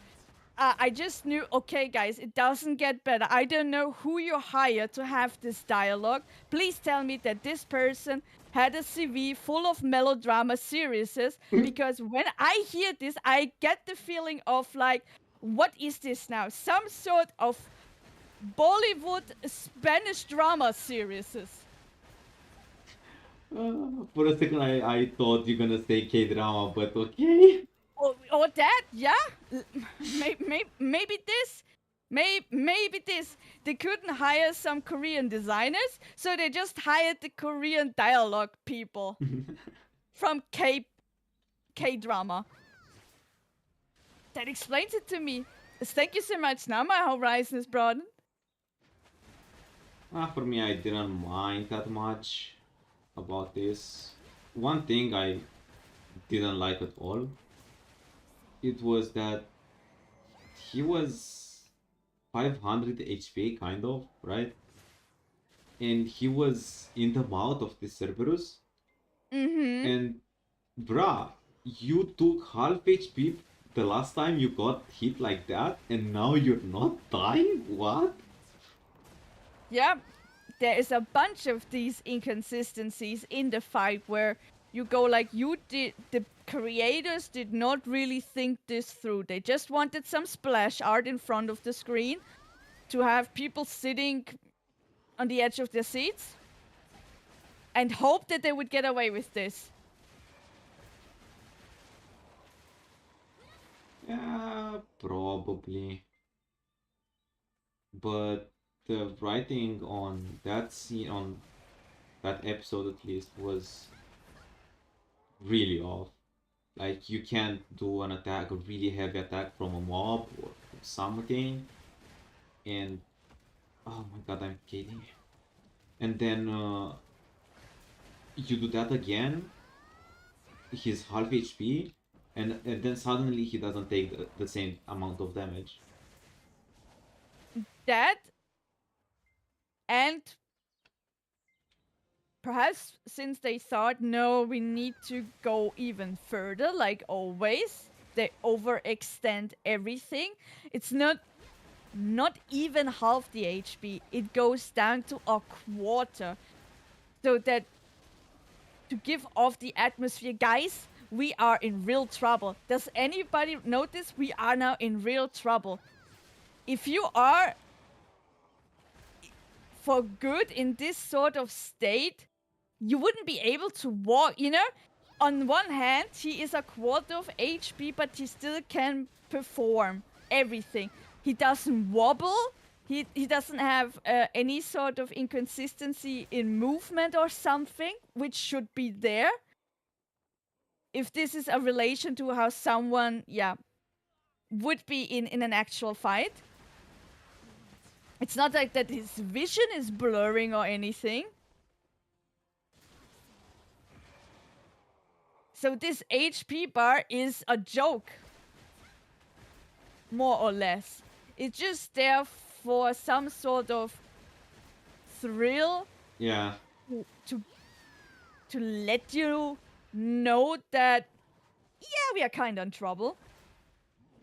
I just knew, okay, guys, it doesn't get better. I don't know who you hired to have this dialogue. Please tell me that this person had a CV full of melodrama series, because when I hear this, I get the feeling of like, what is this now? Some sort of Bollywood Spanish drama series. For a second, I thought you're gonna say K-drama, but okay. Or that, yeah. Maybe this. Maybe this. They couldn't hire some Korean designers, so they just hired the Korean dialogue people from K-drama. That explains it to me. Thank you so much. Now my horizon is broadened. For me, I didn't mind that much about this. One thing I didn't like at all, it was that he was 500 HP, kind of, right? And he was in the mouth of the Cerberus. Mm-hmm. And, bruh, you took half HP the last time you got hit like that, and now you're not dying? What? Yeah, there is a bunch of these inconsistencies in the fight where you go like, the creators did not really think this through. They just wanted some splash art in front of the screen to have people sitting on the edge of their seats and hope that they would get away with this. Yeah, probably. But the writing on that scene, on that episode at least, was really off. Like, you can't do an attack, a really heavy attack from a mob or something, and oh my god, I'm kidding. And then you do that again, he's half HP, and then suddenly he doesn't take the same amount of damage. That, and perhaps since they thought, no, we need to go even further, like always, they overextend everything. It's not even half the HP. It goes down to a quarter. So that to give off the atmosphere, guys, we are in real trouble. Does anybody notice we are now in real trouble? If you are for good in this sort of state, you wouldn't be able to walk, you know? On one hand, he is a quarter of HP, but he still can perform everything. He doesn't wobble. He doesn't have any sort of inconsistency in movement or something, which should be there. If this is a relation to how someone, would be in an actual fight. It's not like that his vision is blurring or anything. So this HP bar is a joke. More or less. It's just there for some sort of thrill. Yeah. To let you know that, yeah, we are kind of in trouble.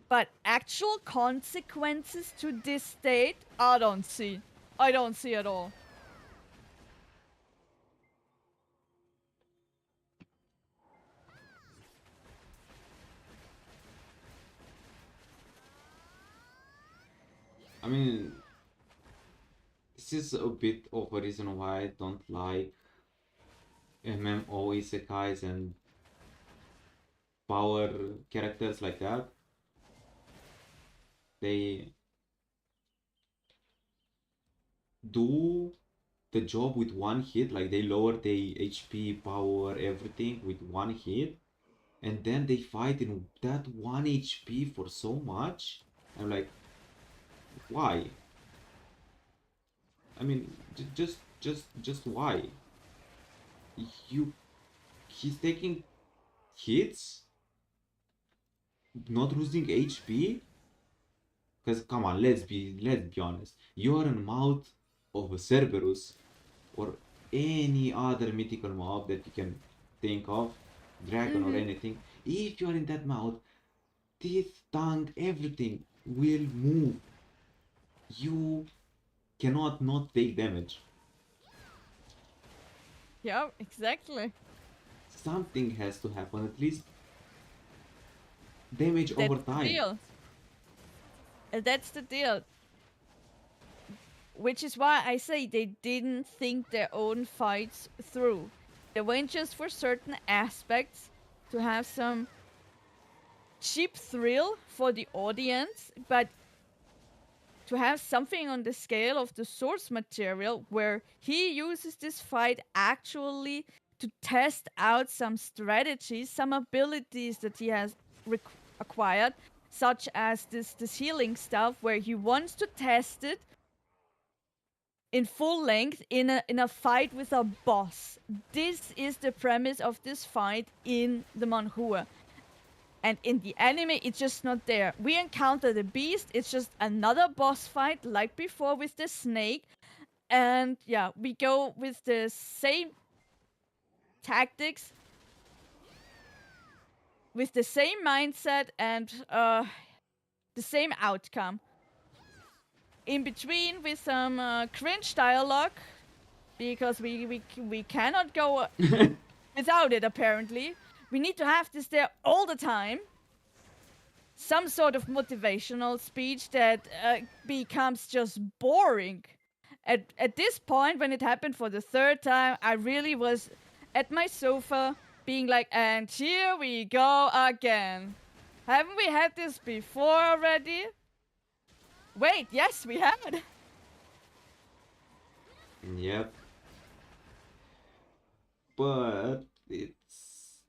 But actual consequences to this state, I don't see. I don't see at all. I mean, this is a bit of a reason why I don't like MMO isekais and power characters like that. They do the job with one hit, like they lower the HP, power, everything with one hit, and then they fight in that 1 HP for so much. I'm like, why? I mean, just why? He's taking hits, not losing HP. Because come on, let's be honest. You are in the mouth of a Cerberus or any other mythical mob that you can think of, dragon or anything. If you are in that mouth, teeth, tongue, everything, will move. You cannot not take damage. Yeah, exactly. Something has to happen, at least damage That's over the time. deal. That's the deal. Which is why I say they didn't think their own fights through. They went just for certain aspects to have some cheap thrill for the audience, but to have something on the scale of the source material where he uses this fight actually to test out some strategies, some abilities that he has acquired, such as this healing stuff, where he wants to test it in full length in a fight with a boss. This is the premise of this fight in the manhua. And in the anime, it's just not there. We encounter the beast, it's just another boss fight like before with the snake. And yeah, we go with the same tactics, with the same mindset, and the same outcome. In between, with some cringe dialogue, because we cannot go without it, apparently. We need to have this there all the time. Some sort of motivational speech that becomes just boring. At this point, when it happened for the third time, I really was at my sofa being like, and here we go again. Haven't we had this before already? Wait, yes, we had. Yep. But it's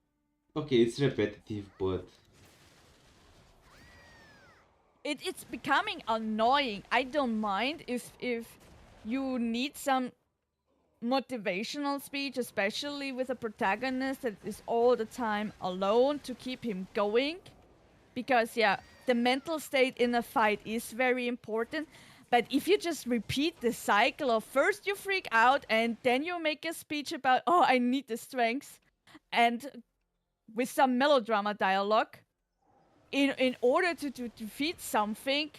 okay, it's repetitive, but It's becoming annoying. I don't mind if you need some motivational speech, especially with a protagonist that is all the time alone to keep him going. Because, yeah, the mental state in a fight is very important. But if you just repeat the cycle of first you freak out and then you make a speech about, oh, I need the strength, and with some melodrama dialogue, in order to defeat something,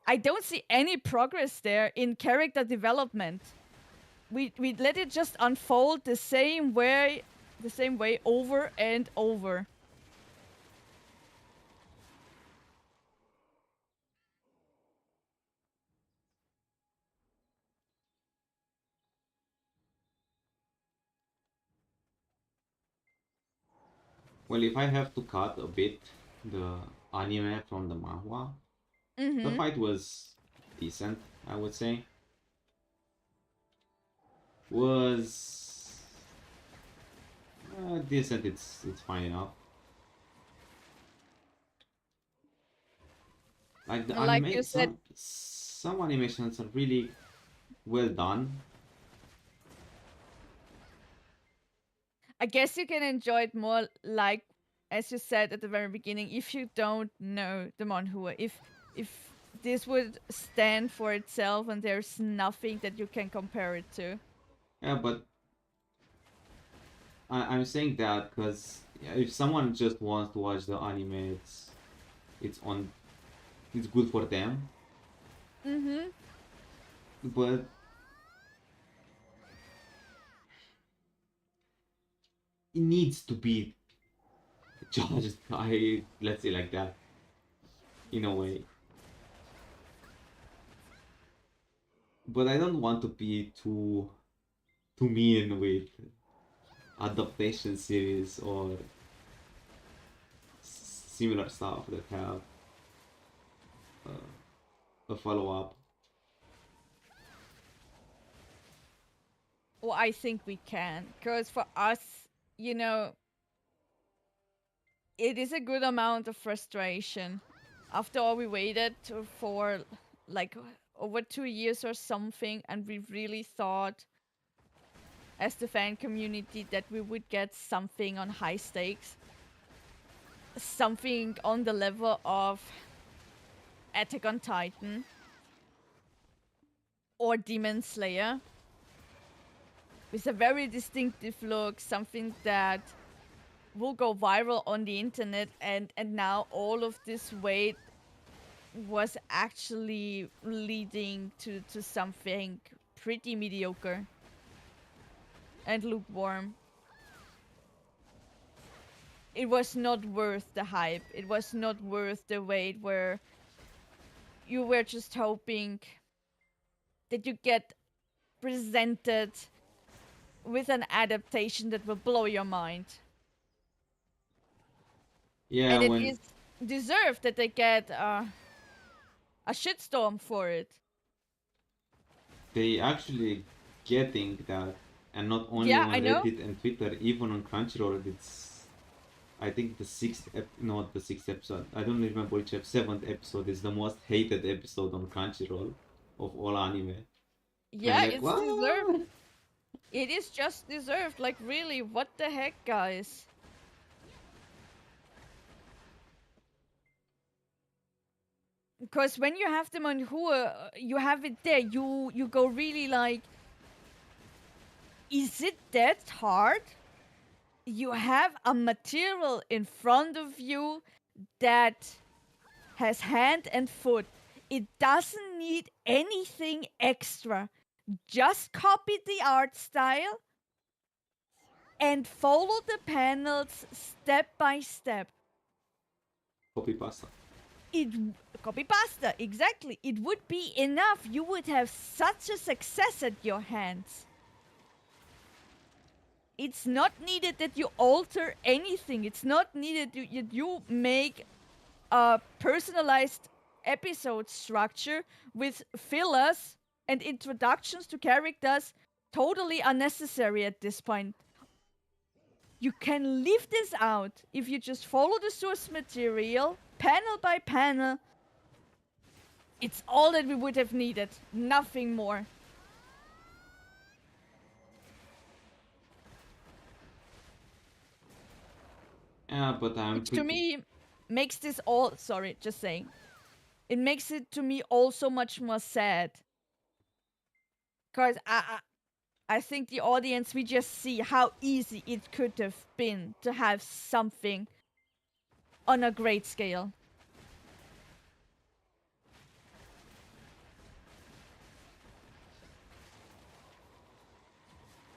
I don't see any progress there in character development. We let it just unfold the same way over and over. well, if I have to cut a bit the anime from the manhwa, the fight was decent, I would say. Was decent, it's fine enough. Like the Like anime, you said, some animations are really well done. I guess you can enjoy it more, like as you said at the very beginning, if you don't know the manhwa. If this would stand for itself and there's nothing that you can compare it to. Yeah, but I'm saying that because if someone just wants to watch the anime, it's good for them. But it needs to be judged by, let's say, like that, in a way. But I don't want to be too mean with adaptation series or similar stuff that have a follow-up. Well, I think we can, because for us, you know, it is a good amount of frustration. After all, we waited for like over 2 years or something, and we really thought, as the fan community, that we would get something on high stakes, something on the level of Attack on Titan or Demon Slayer, with a very distinctive look, something that will go viral on the internet, and now all of this weight was actually leading to something pretty mediocre and lukewarm. It was not worth the hype. It was not worth the wait where you were just hoping that you get presented with an adaptation that will blow your mind. Yeah, And it when is deserved that they get a shitstorm for it. they actually getting that, and not only Yeah, on I know. Reddit and Twitter, even on Crunchyroll, it's I think the not the sixth episode. I don't remember which seventh episode is the most hated episode on Crunchyroll of all anime. Yeah, And like, it's deserved. what? It is just deserved. Like, really, what the heck, guys? Because when you have the manhua, you have it there. You go really like, is it that hard? You have a material in front of you that has hand and foot. It doesn't need anything extra. Just copy the art style and follow the panels step by step. Copy pasta. It copy pasta, exactly. It would be enough. You would have such a success at your hands. It's not needed that you alter anything. It's not needed you make a personalized episode structure with fillers and introductions to characters totally unnecessary at this point. You can leave this out if you just follow the source material, panel by panel. It's all that we would have needed, nothing more. Yeah, but I'm Which to pretty. me makes this all, sorry, just saying. It makes it to me all so much more sad. Because I think the audience, we just see how easy it could have been to have something on a great scale.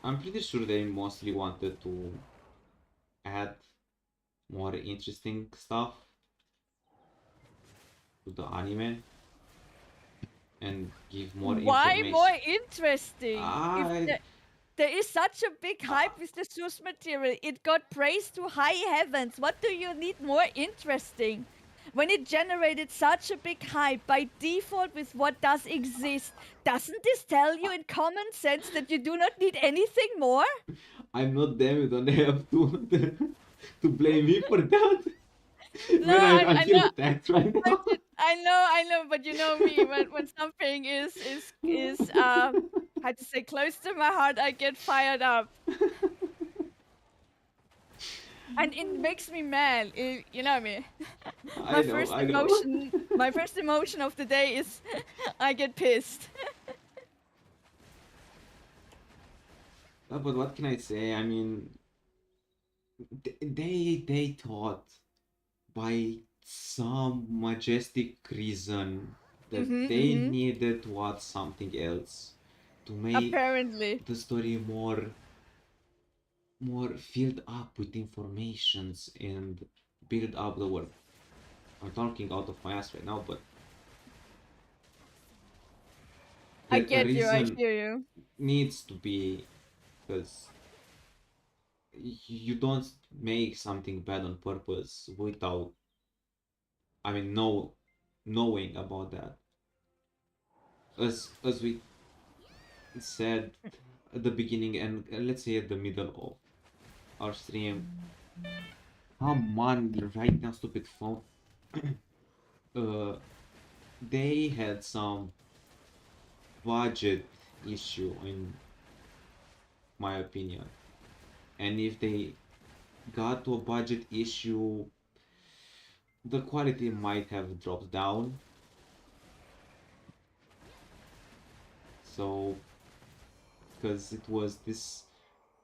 I'm pretty sure they mostly wanted to add more interesting stuff to the anime and give more Why information. more interesting? I There is such a big hype with the source material. It got praised to high heavens. What do you need more interesting? When it generated such a big hype by default with what does exist, doesn't this tell you in common sense that you do not need anything more? I'm not them. You don't have to to blame me for that. No, When I'm I know, attacked right now. I know, but you know me. When something is how to say close to my heart, I get fired up. And it makes me mad. You know me. I know, I know. My first emotion of the day is I get pissed. But what can I say? I mean, they thought by some majestic reason that they needed to add something else to make Apparently. the story more filled up with informations and build up the world. I'm talking out of my ass right now, but I the get you, I reason hear you. needs to be because you don't make something bad on purpose without, I mean, knowing about that. As we said at the beginning and let's say at the middle of our stream, come on, right now, stupid phone. They had some budget issue in my opinion, and if they got to a budget issue, the quality might have dropped down. So because it was this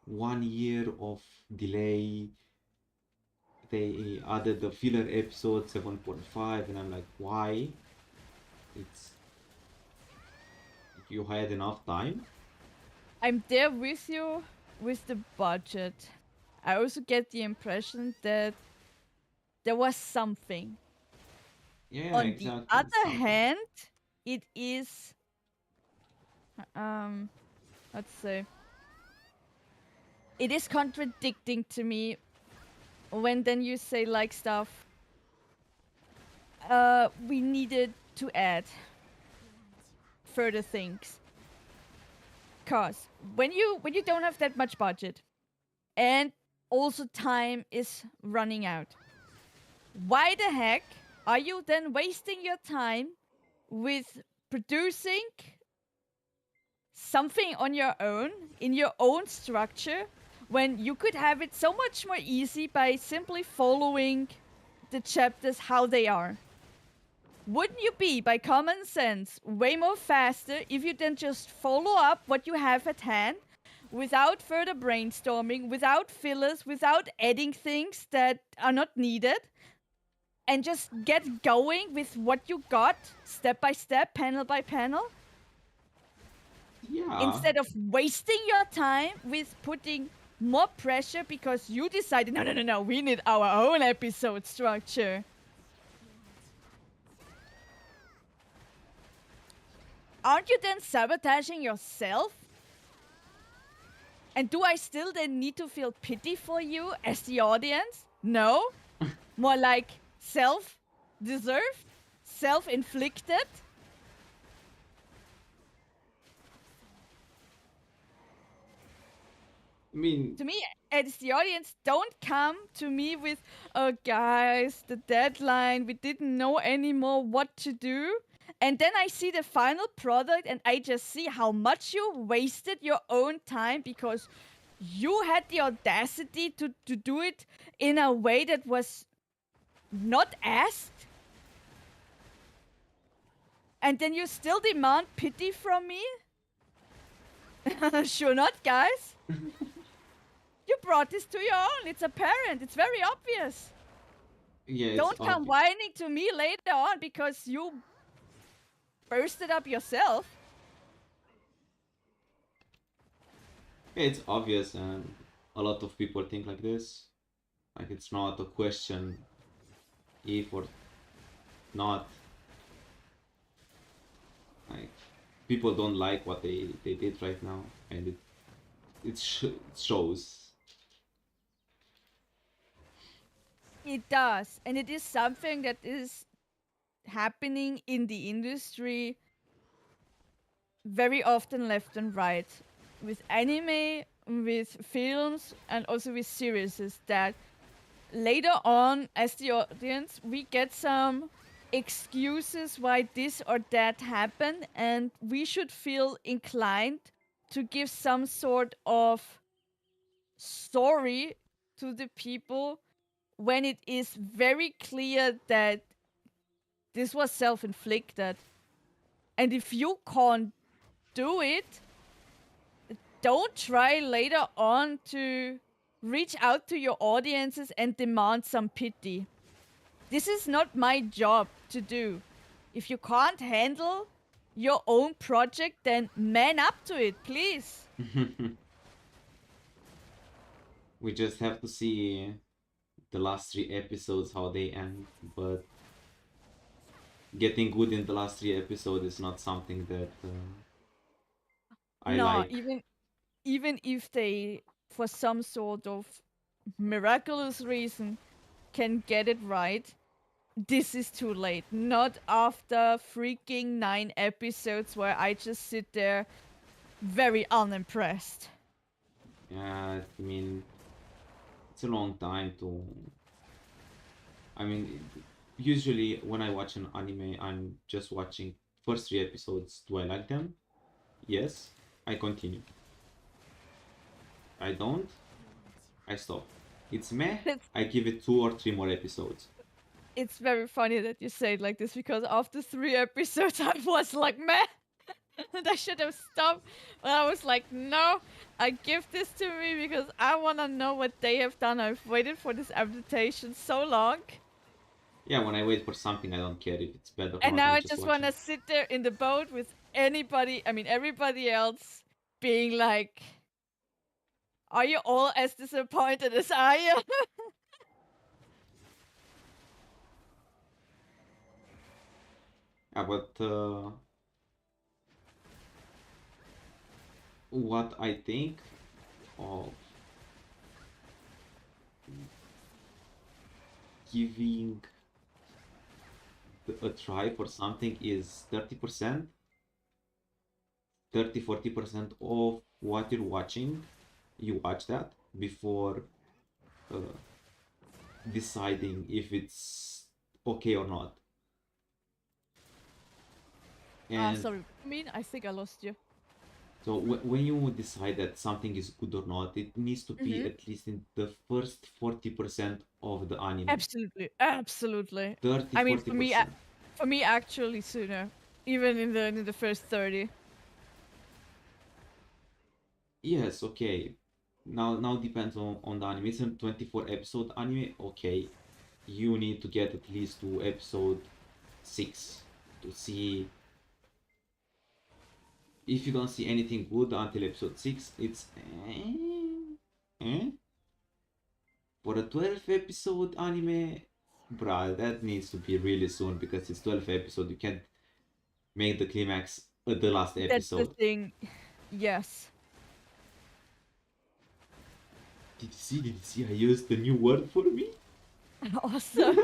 1 year of delay, they added the filler episode 7.5 and I'm like, why? It's you had enough time. I'm there with you with the budget. I also get the impression that there was something. Yeah, On exactly. the other something. hand, it is let's say it is contradicting to me when then you say like stuff we needed to add further things. Cause when you don't have that much budget and also time is running out, why the heck are you then wasting your time with producing something on your own in your own structure when you could have it so much more easy by simply following the chapters how they are? Wouldn't you be, by common sense, way more faster if you then just follow up what you have at hand without further brainstorming, without fillers, without adding things that are not needed, and just get going with what you got step by step, panel by panel? Yeah. Instead of wasting your time with putting more pressure because you decided, no, we need our own episode structure. Aren't you then sabotaging yourself? And do I still then need to feel pity for you as the audience? No. More like self-deserved? Self-inflicted? I mean, To me, as the audience, don't come to me with, oh guys, the deadline, we didn't know anymore what to do. And then I see the final product and I just see how much you wasted your own time because you had the audacity to do it in a way that was not asked. And then you still demand pity from me? Sure not, guys. You brought this to your own. It's apparent. It's very obvious. yeah, Don't come whining to me later on because you bursted up yourself. It's obvious, and a lot of people think like this. Like, it's not a question if or not. Like, people don't like what they did right now, and it shows. It does. And it is something that is happening in the industry very often left and right. With anime, with films, and also with series, is that later on, as the audience, we get some excuses why this or that happened, and we should feel inclined to give some sort of story to the people when it is very clear that this was self-inflicted. And if you can't do it, don't try later on to reach out to your audiences and demand some pity. This is not my job to do. If you can't handle your own project, then man up to it, please. We just have to see the last 3 episodes how they end, but getting good in the last 3 episodes is not something that I like. Even if they, for some sort of miraculous reason, can get it right, this is too late. Not after freaking 9 episodes where I just sit there very unimpressed. Yeah, I mean, it's a long time to... I mean, usually when I watch an anime, I'm just watching first 3 episodes. Do I like them? Yes, I continue. I don't, I stop. It's meh, I give it 2 or 3 more episodes. It's very funny that you say it like this because after 3 episodes I was like meh and I should have stopped, but I was like no, I give this to me because I want to know what they have done. I've waited for this adaptation so long. Yeah, when I wait for something, I don't care if it's bad or And not. now I'm I just just want watching. to sit there in the boat with everybody else being like, are you all as disappointed as I am? Yeah, but what I think of giving a try for something is 30%, 30-40% of what you're watching. You watch that before uh, deciding if it's okay or not. And Sorry. I think I lost you. so when you decide that something is good or not, it needs to be Mm-hmm. at least in the first 40% of the anime. Absolutely, absolutely. 30, I mean, 40%. for me, actually sooner, even in the first 30. Yes, okay. Now depends on the anime. It's a 24 episode anime. Okay, you need to get at least to episode 6 to see. If you don't see anything good until episode 6, it's eh? For a 12 episode anime, bruh, that needs to be really soon because it's 12 episode. You can't make the climax at the last That's the episode. thing. Yes. Did you see? Did you see? I used the new word for me. Awesome.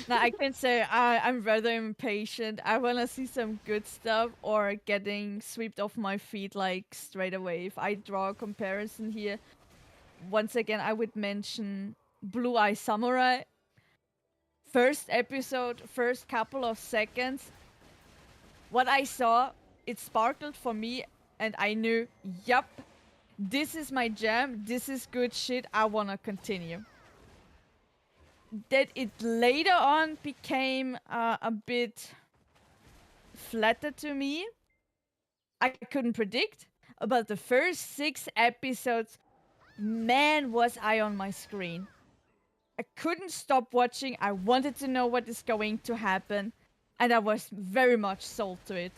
Now I can say I'm rather impatient. I wanna see some good stuff or getting swept off my feet like straight away. If I draw a comparison here, once again I would mention Blue Eye Samurai. First episode, first couple of seconds, what I saw, it sparkled for me, and I knew, yup, this is my jam, this is good shit, I wanna continue. That it later on became a bit flatter to me, I couldn't predict. But the first 6 episodes, man, was I on my screen. I couldn't stop watching, I wanted to know what is going to happen, and I was very much sold to it.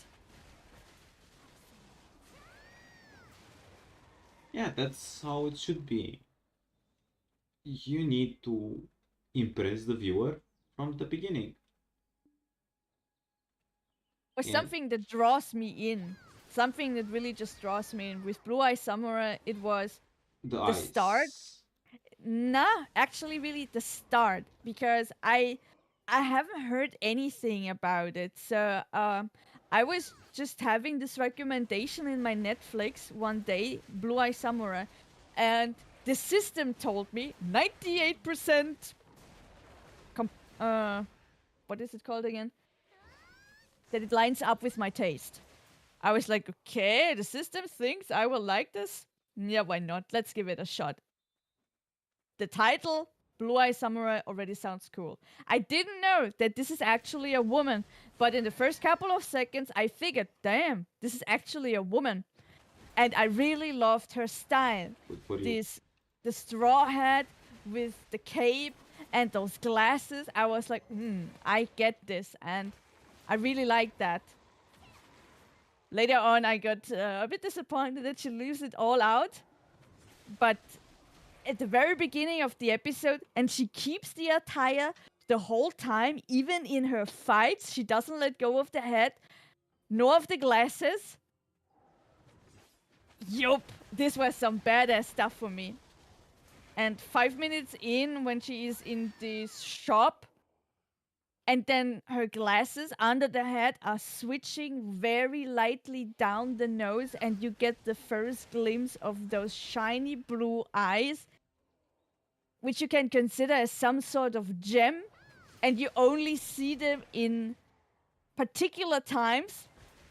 Yeah, that's how it should be. You need to impress the viewer from the beginning. Or And something that draws me in. Something that really just draws me in. With Blue Eye Samurai, it was the the start. eyes. Nah, actually, really the start, because I haven't heard anything about it. So I was just having this recommendation in my Netflix one day, Blue Eye Samurai, and the system told me 98%. What is it called again? That it lines up with my taste. I was like, okay, the system thinks I will like this. Yeah, why not? Let's give it a shot. The title, Blue Eye Samurai, already sounds cool. I didn't know that this is actually a woman, but in the first couple of seconds, I figured, damn, this is actually a woman. And I really loved her style. Good for you. This, the straw hat with the cape and those glasses. I was like, I get this. And I really like that. Later on, I got a bit disappointed that she leaves it all out. But at the very beginning of the episode, and she keeps the attire the whole time, even in her fights. She doesn't let go of the head, nor of the glasses. Yup, this was some badass stuff for me. And 5 minutes in, when she is in this shop, and then her glasses under the head are switching very lightly down the nose, and you get the first glimpse of those shiny blue eyes, which you can consider as some sort of gem, and you only see them in particular times,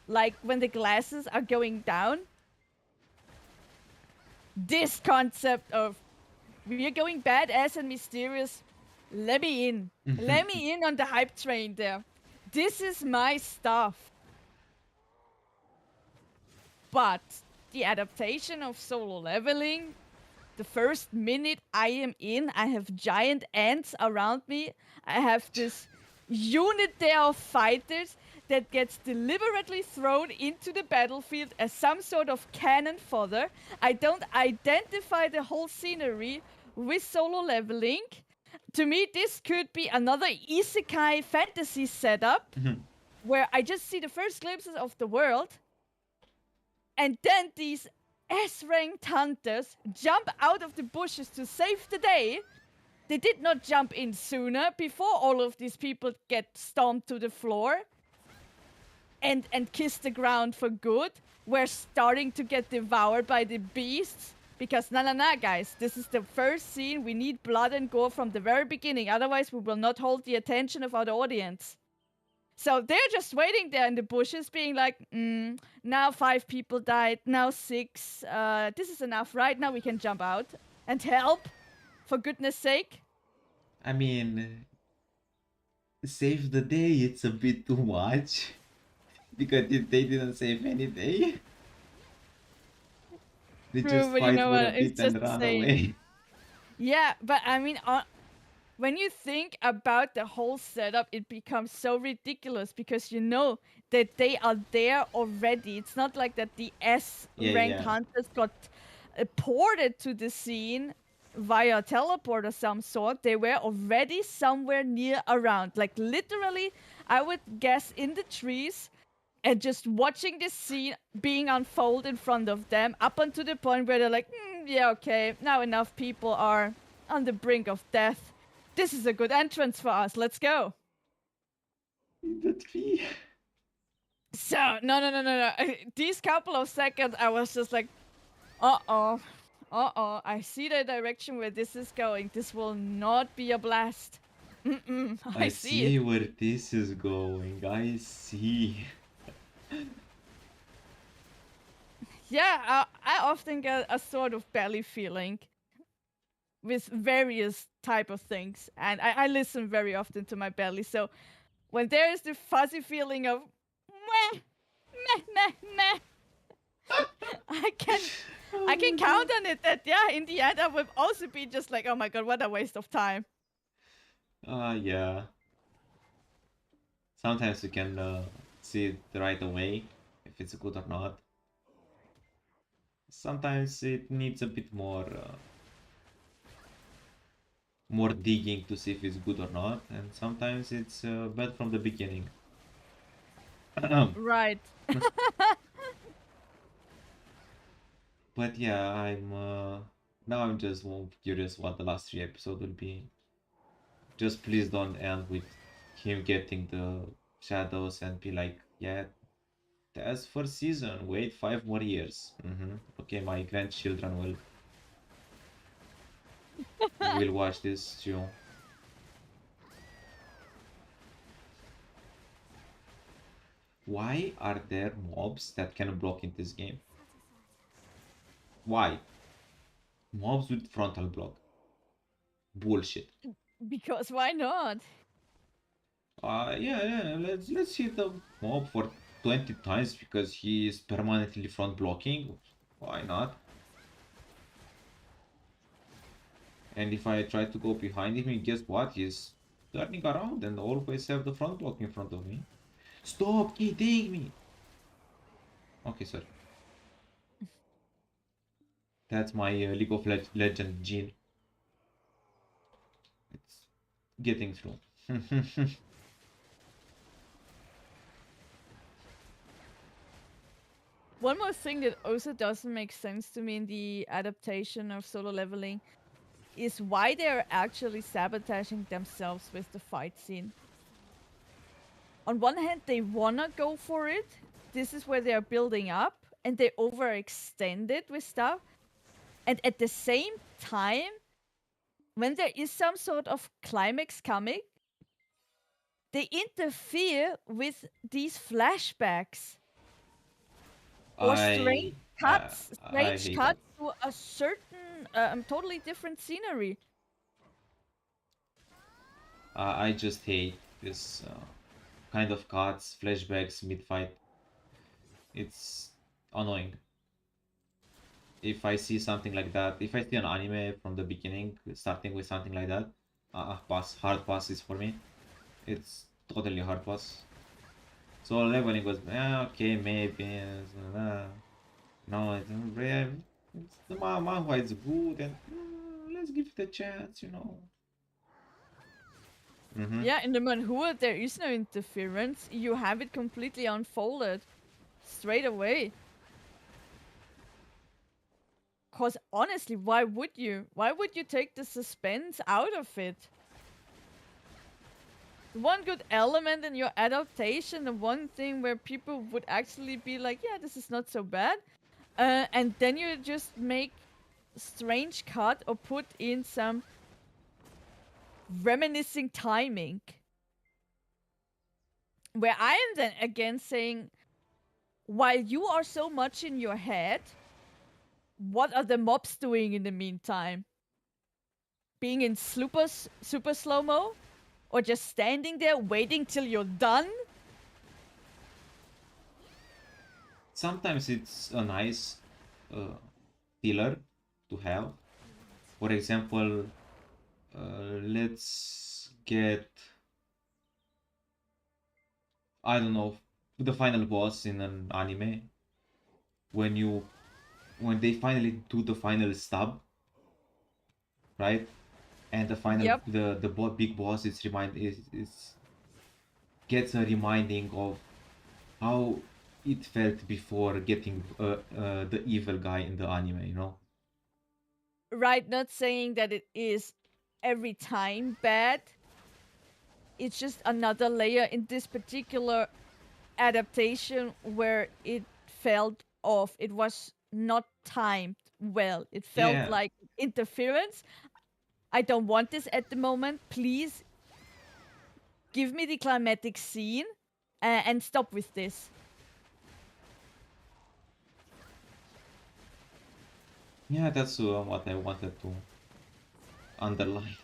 like when the glasses are going down. This concept of we are going badass and mysterious, let me in. Let me in on the hype train there. This is my stuff. But the adaptation of Solo Leveling, the first minute I am in, I have giant ants around me. I have this unit there of fighters that gets deliberately thrown into the battlefield as some sort of cannon fodder. I don't identify the whole scenery with solo leveling. To me, this could be another isekai fantasy setup where I just see the first glimpses of the world, and then these S-ranked hunters jump out of the bushes to save the day. They did not jump in sooner before all of these people get stomped to the floor and kiss the ground for good. We're starting to get devoured by the beasts. Because nah, guys, this is the first scene. We need blood and gore from the very beginning. Otherwise, we will not hold the attention of our audience. So they're just waiting there in the bushes, being like, now 5 people died, now 6. This is enough, right? Now we can jump out and help, for goodness sake. I mean, save the day, it's a bit too much. Because they didn't save any day. They True, just but fight you know for a what? bit It's and just run saying. away. Yeah, but I mean, when you think about the whole setup, it becomes so ridiculous because you know that they are there already. It's not like that the S-ranked hunters got ported to the scene via teleport or some sort. They were already somewhere near around. Like literally, I would guess in the trees and just watching this scene being unfold in front of them up until the point where they're like, yeah, okay, now enough people are on the brink of death. This is a good entrance for us. Let's go. The tree. So, no. These couple of seconds, I was just like, uh-oh. I see the direction where this is going. This will not be a blast. I see it. where this is going. I see. Yeah, I often get a sort of belly feeling with various type of things, and I listen very often to my belly. So when there is the fuzzy feeling of meh, I can count on it that in the end I will also be just like, oh my god, what a waste of time. Yeah. Sometimes you can see it right away if it's good or not. Sometimes it needs a bit more digging to see if it's good or not, and sometimes it's bad from the beginning. Right. But yeah, now I'm just more curious what the last 3 episodes will be. Just please don't end with him getting the shadows and be like, yeah, that's first season. Wait 5 more years. Okay, my grandchildren will watch this too. Why are there mobs that can block in this game? Why? Mobs with frontal block. Bullshit. Because why not? Yeah. Let's hit the mob for 20 times because he is permanently front blocking. Why not? And if I try to go behind him, guess what? He's turning around and always have the front block in front of me. Stop hitting me! Okay, sorry. That's my League of Legends gene. It's getting through. One more thing that also doesn't make sense to me in the adaptation of solo leveling is why they're actually sabotaging themselves with the fight scene. On one hand, they wanna go for it. This is where they're building up, and they overextend it with stuff. And at the same time, when there is some sort of climax coming, they interfere with these flashbacks. Or strange cuts to a certain, totally different scenery. I just hate this kind of cuts, flashbacks, mid-fight. It's annoying. if I see something like that, if I see an anime from the beginning, starting with something like that, pass, hard pass is for me. It's totally hard pass. So leveling was, okay, maybe. No, it's the manhwa is good, and let's give it a chance, you know. Yeah, in the manhua there is no interference. You have it completely unfolded straight away. Cause honestly, why would you? Why would you take the suspense out of it? The one good element in your adaptation, the one thing where people would actually be like, yeah, this is not so bad. And then you just make strange cut or put in some reminiscing timing. Where I am then again saying, while you are so much in your head, what are the mobs doing in the meantime? Being in super slow-mo? Or just standing there waiting till you're done? Sometimes it's a nice filler to have. For example, let's get, I don't know, the final boss in an anime. When they finally do the final stab, right? And the final Yep. the big boss is gets a reminding of how it felt before getting the evil guy in the anime, you know? Right, not saying that it is every time bad. It's just another layer in this particular adaptation where it felt off. It was not timed well. It felt Yeah, like interference. I don't want this at the moment. Please give me the climatic scene and stop with this. yeah, that's what I wanted to underline.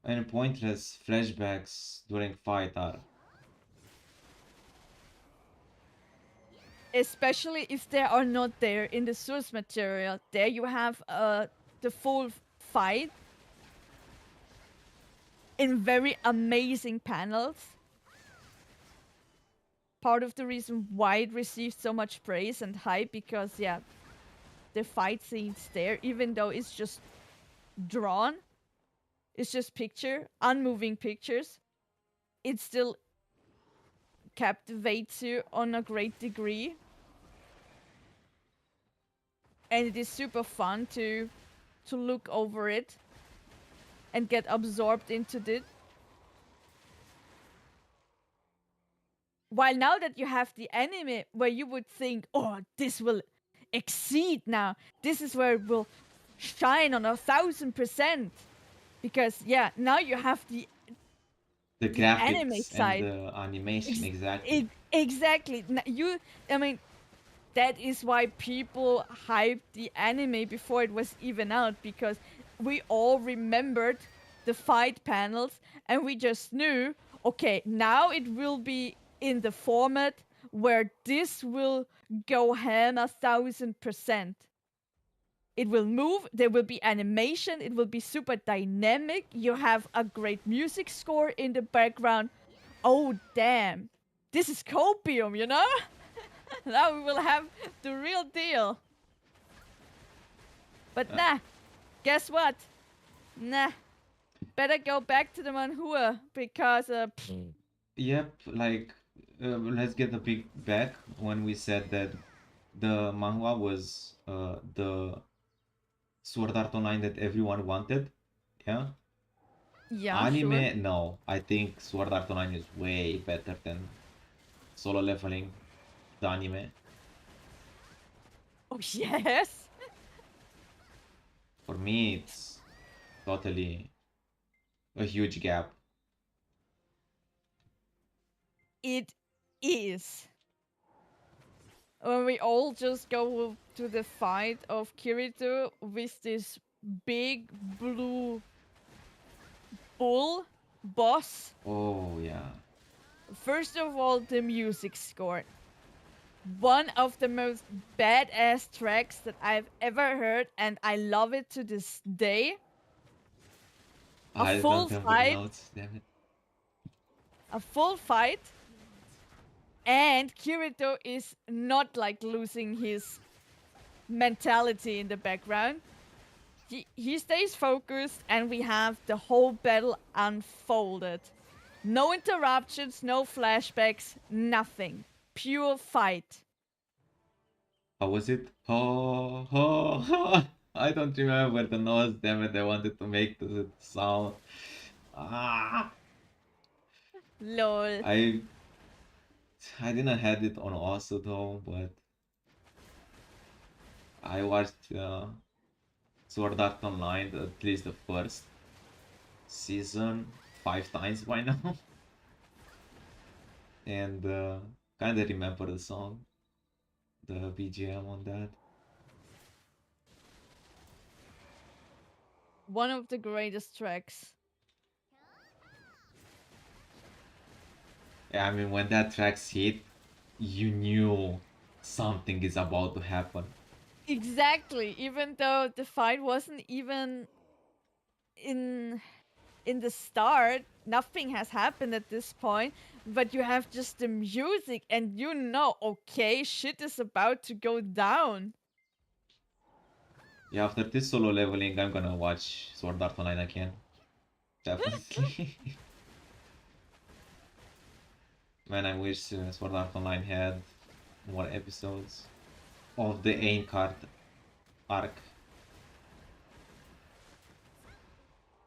And pointless flashbacks during fight are. Especially if they are not there in the source material. There you have the full fight in very amazing panels. Part of the reason why it received so much praise and hype, because yeah, the fight scenes there, even though it's just drawn, it's just unmoving pictures, it still captivates you on a great degree. And it is super fun to look over it and get absorbed into it. While now that you have the anime where you would think, oh, this will exceed now. This is where it will shine on 1,000%. Because yeah, now you have the anime Graphics and side. the animation, exactly. Exactly. I mean, that is why people hyped the anime before it was even out, because we all remembered the fight panels and we just knew, okay, now it will be in the format where this will go ham 1,000%. It will move, there will be animation, it will be super dynamic, you have a great music score in the background. Oh, damn. This is copium, you know? Now we will have the real deal. But nah, guess what? Nah, better go back to the manhua because Yep, like let's get a peek back when we said that the manhwa was the Sword Art Online that everyone wanted. Yeah. yeah, sure. Anime, no. I think Sword Art Online is way better than Solo Leveling, the anime. Oh yes, For me, it's totally a huge gap. it is. When we all just go to the fight of Kirito with this big blue bull boss. Oh, yeah. First of all, the music score. one of the most badass tracks that I've ever heard, and I love it to this day. A I full don't have the fight, notes, damn it. a full fight, and Kirito is not like losing his mentality in the background. He stays focused, and we have the whole battle unfolded. No interruptions, no flashbacks, nothing. Pure fight. How was it? Oh, oh, oh. I don't remember the notes, damn it. I wanted to make the sound. Ah, Lol. I didn't have it on also though, but I watched Sword Art Online at least the first season 5 times by now, and kind of remember the song, the BGM on that. One of the greatest tracks. Yeah, I mean when that track's hit, you knew something is about to happen. Exactly. Even though the fight wasn't even in the start, nothing has happened at this point, but you have just the music and you know, okay, shit is about to go down. Yeah, after this solo leveling, I'm gonna watch Sword Art Online again. Definitely. Man, I wish Sword Art Online had more episodes of the aim card arc,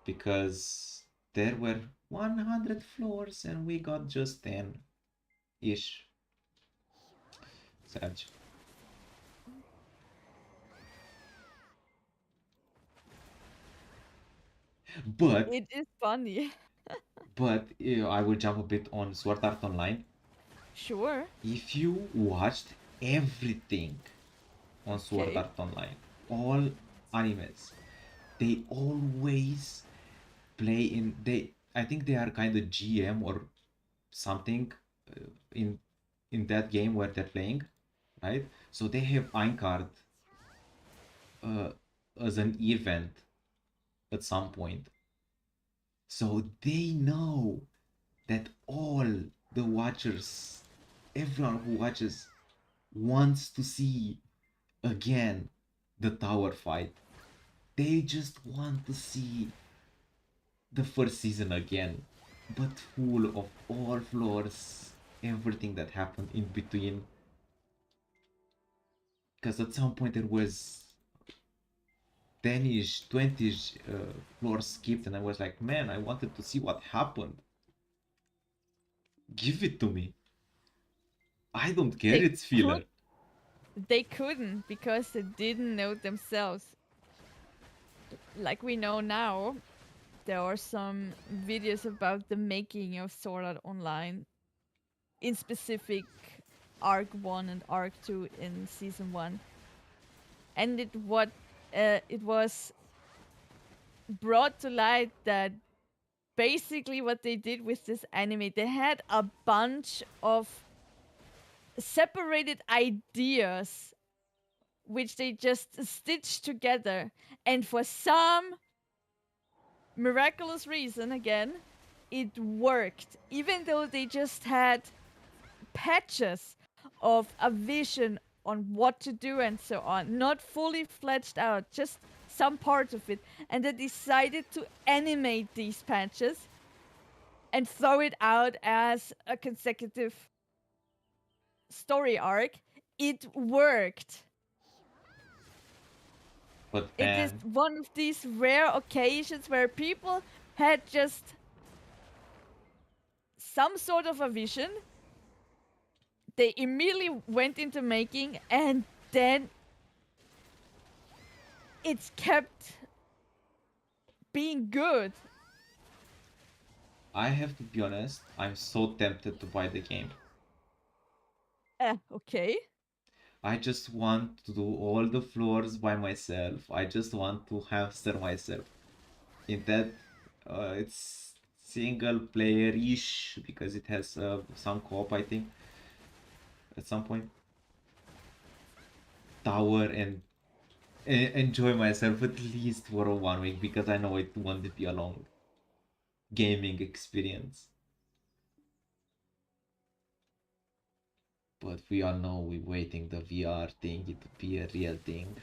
because there were 100 floors and we got just 10-ish. Sad. But It is funny. I will jump a bit on Sword Art Online. Sure. If you watched everything on Sword Okay. Art Online, all animes, they always play in I think they are kind of GM or something in that game where they're playing, right? So they have Eincard uh, as an event at some point. So they know that all the watchers, everyone who watches, wants to see again the tower fight. They just want to see the first season again, but full of all floors, everything that happened in between. Because at some point there was 10-ish, 20-ish floors skipped, and I was like, man, I wanted to see what happened. Give it to me. I don't care, They it's filler. could they couldn't because they didn't know themselves. Like we know now, there are some videos about the making of Sword Art Online, in specific Arc 1 and Arc 2 in Season 1. And it was brought to light that basically what they did with this anime, they had a bunch of separated ideas which they just stitched together, and for some miraculous reason, again, it worked, even though they just had patches of a vision on what to do and so on, not fully fledged out, just some part of it. And they decided to animate these patches and throw it out as a consecutive story arc. It worked. But It is man, one of these rare occasions where people had just some sort of a vision. They immediately went into making, and then it's kept being good. I have to be honest, I'm so tempted to buy the game. Okay. I just want to do all the floors by myself. I just want to hamster myself. In that, it's single player-ish because it has some co-op, I think, at some point. tower and enjoy myself at least for 1 week, because I know it won't be a long gaming experience. But we all know we're waiting the VR thing to be a real thing.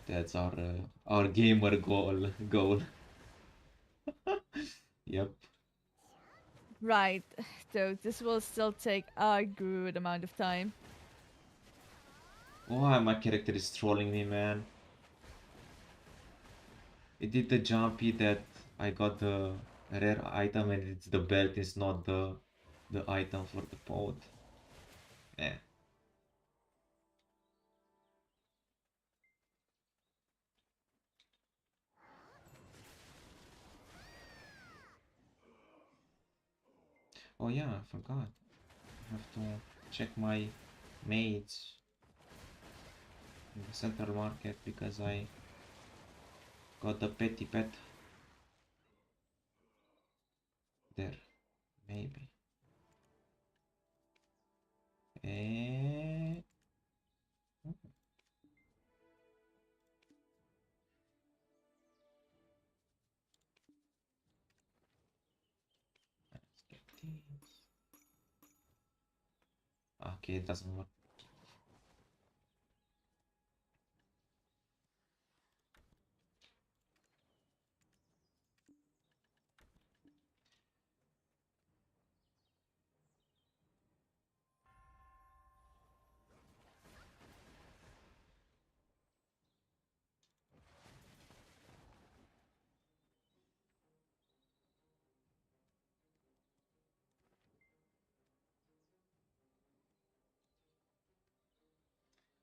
That's our gamer goal. Yep. Right, so this will still take a good amount of time. Why my character is trolling me, man? It did the jumpy that I got the rare item and it's the belt, is not the item for the pod. Eh. Oh yeah, I forgot. I have to check my maids in the central market because I got the petty pet there. Maybe. Eh. Let's get this. Okay, it doesn't work.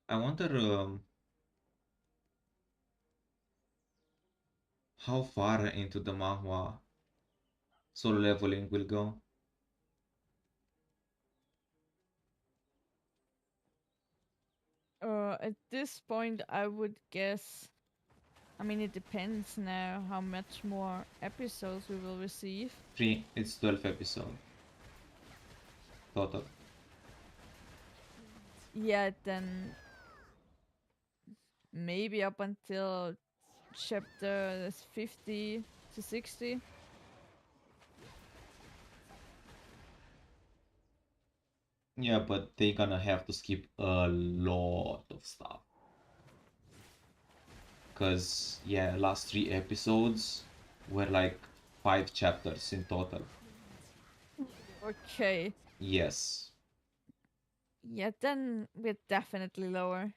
I wonder how far into the manhwa solo leveling will go. At this point, I would guess. I mean, it depends now how much more episodes we will receive. It's 12 episodes total. Yeah, then maybe up until chapter 50 to 60. Yeah, but they gonna have to skip a lot of stuff. Cause yeah, last 3 episodes were like 5 chapters in total. Okay. Yes. Yeah, then we're definitely lower.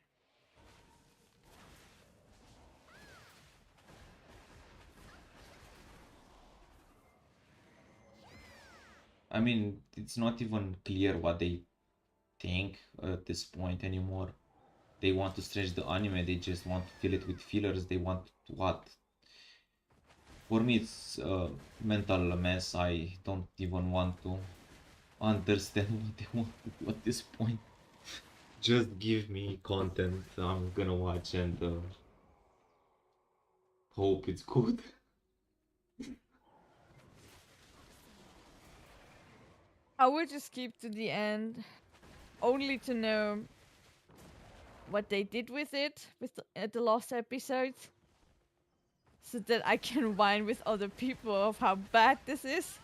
I mean, it's not even clear what they think at this point anymore. They want to stretch the anime, they just want to fill it with fillers, they want what? For me, it's a mental mess. I don't even want to understand what they want to do at this point. Just give me content I'm gonna watch and hope it's good. I would just keep to the end, only to know what they did with it with the last episodes, so that I can whine with other people of how bad this is,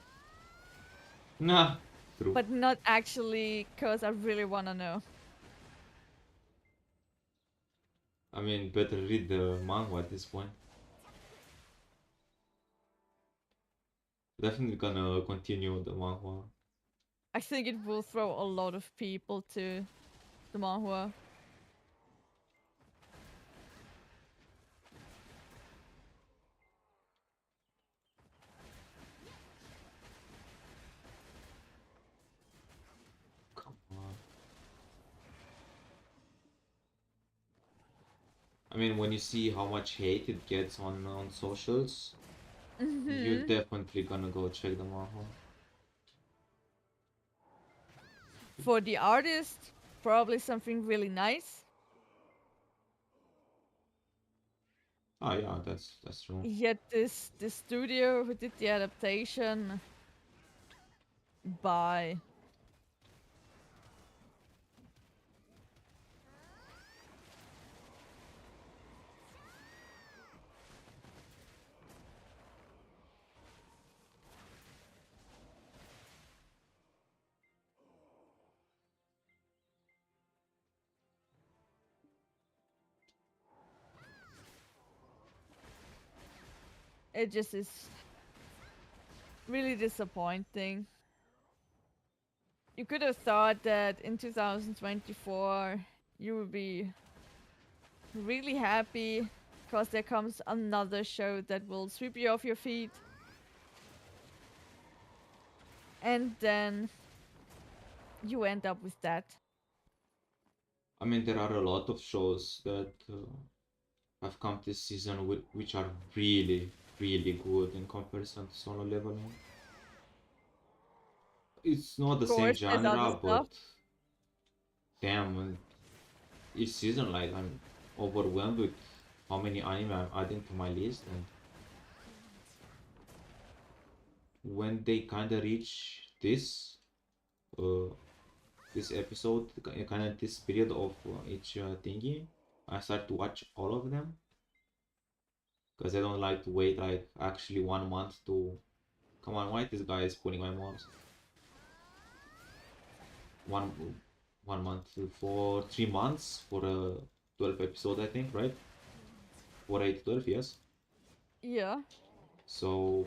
Nah, true. but not actually because I really want to know. I mean, better read the manga at this point. Definitely gonna continue the manga. I think it will throw a lot of people to the manhwa. Come on. I mean, when you see how much hate it gets on socials, you're definitely gonna go check the manga. For the artist, probably something really nice. Oh yeah, that's true. Yet this studio who did the adaptation, bye. It just is really disappointing. You could have thought that in 2024 you would be really happy because there comes another show that will sweep you off your feet. And then you end up with that. I mean, there are a lot of shows that have come this season which are really, really good in comparison to Solo Leveling. It's not the Of same course, there's other genre, stuff. but damn, and each season, like, I'm overwhelmed with how many anime I'm adding to my list, and when they kind of reach this uh, this episode, kind of this period of each thingy, I start to watch all of them because I don't like to wait like actually 1 month to come on. Why this guy is pulling my mouse? One 1 month for 3 months for a 12 episode, I think, right? For 8 12, yes. Yeah. So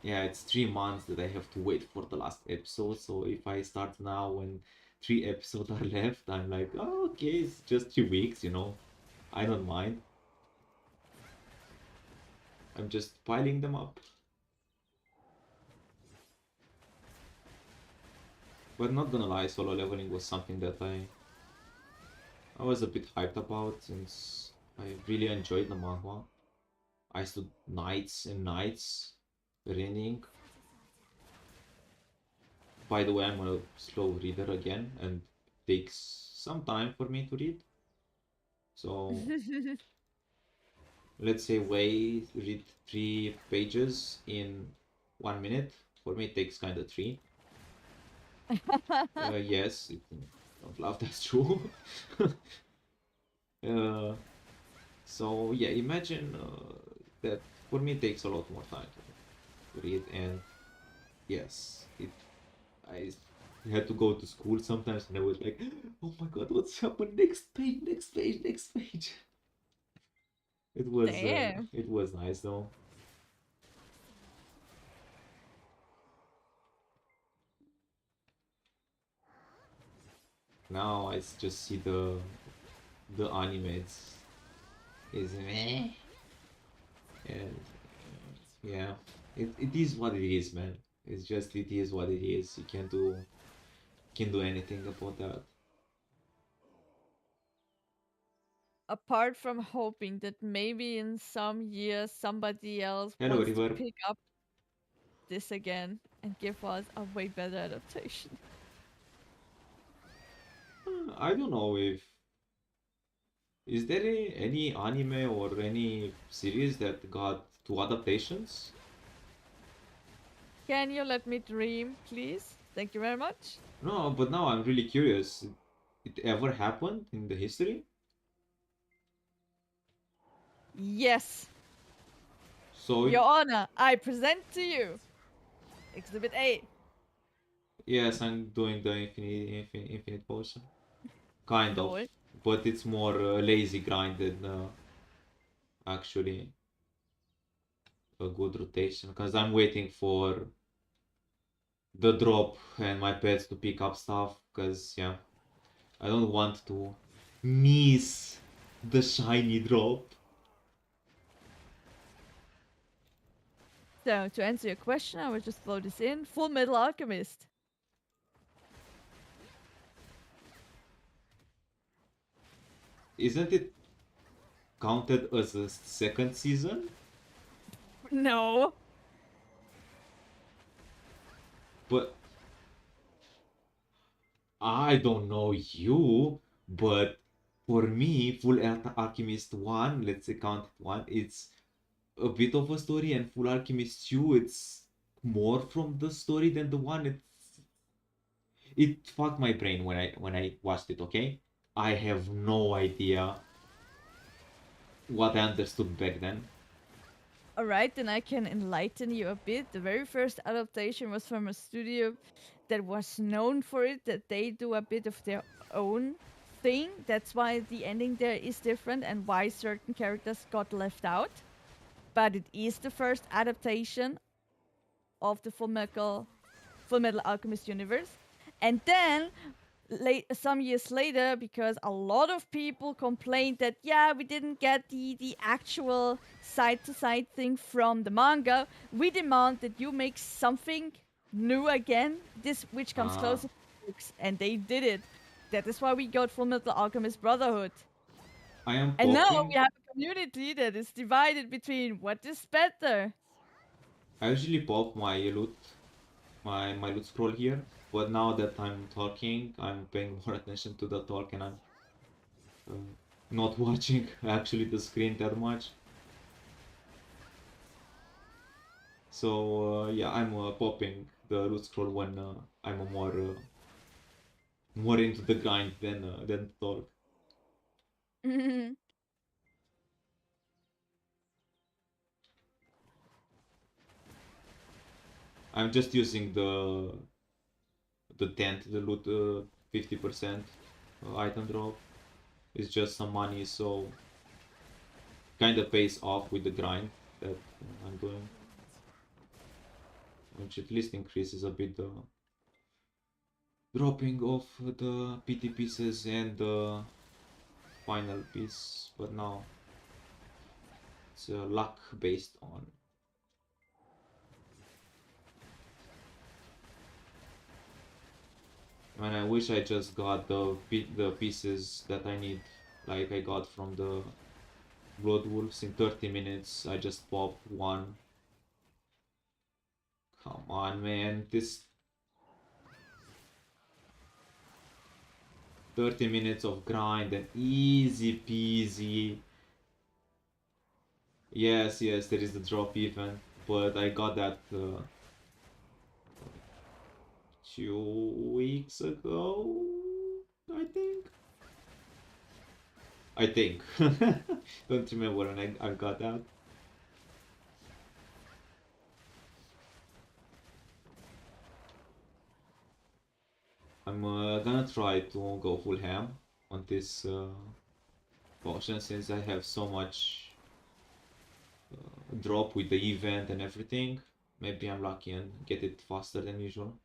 yeah, it's 3 months that I have to wait for the last episode. So if I start now when 3 episodes are left, I'm like, oh, okay, it's just 3 weeks, you know. I don't mind. I'm just piling them up. But not gonna lie, Solo Leveling was something that I was a bit hyped about since I really enjoyed the manga. I stood nights and nights reading. By the way, I'm a slow reader again, and takes some time for me to read. So let's say Wei read 3 pages in 1 minute. For me, it takes kind of three. Yes, don't laugh, that's true. So yeah, imagine that for me it takes a lot more time to read, and yes, I had to go to school sometimes, and I was like, oh my god, what's happened? Next page, next page, next page. Damn. It was nice though. Now I just see the anime. Is meh, and yeah, it is what it is, man. It's just it is what it is. You can't do anything about that. Apart from hoping that maybe in some years somebody else Hello, wants to River. pick up this again and give us a way better adaptation. I don't know if is there any anime or any series that got 2 adaptations? Can you let me dream, please? Thank you very much. No, but now I'm really curious. It ever happened in the history? Yes, So Your Honor, I present to you Exhibit A. yes, I'm doing the infinite potion. Kind of, Lol. but it's more lazy grind than actually a good rotation. Because I'm waiting for the drop and my pets to pick up stuff. Because yeah, I don't want to miss the shiny drop. So, to answer your question, I will just throw this in. Full Metal Alchemist. Isn't it counted as a second season? No. But I don't know you, but for me, Alchemist 1, let's say count it 1, it's a bit of a story, and Full Alchemist 2, it's more from the story than the one. It fucked my brain when I watched it, okay? I have no idea what I understood back then. Alright, then I can enlighten you a bit. The very first adaptation was from a studio that was known for it, that they do a bit of their own thing. That's why the ending there is different and why certain characters got left out. but it is the first adaptation of the Full Metal Alchemist universe. And then some years later, because a lot of people complained that we didn't get the actual side-to-side thing from the manga, we demand that you make something new again, which comes closer to the books, and they did it. That is why we got Full Metal Alchemist Brotherhood. And now we have a community that is divided between what is better. I usually pop my loot, my loot scroll here, but now that I'm talking, I'm paying more attention to the talk and I'm not watching actually the screen that much. So yeah, I'm popping the loot scroll when I'm more into the grind than talk. I'm just using the tent, the loot 50% item drop. It's just some money, so kind of pays off with the grind that I'm doing, which at least increases a bit the dropping of the PT pieces and the final piece, but now it's luck based on. And I wish I just got the pieces that I need, like I got from the Blood Wolves in 30 minutes. I just popped one. Come on, man, this 30 minutes of grind and easy peasy. Yes, there is the drop event, but I got that 2 weeks ago, I think. Don't remember when I got that. I'm gonna try to go full ham on this potion since I have so much drop with the event and everything. Maybe I'm lucky and get it faster than usual.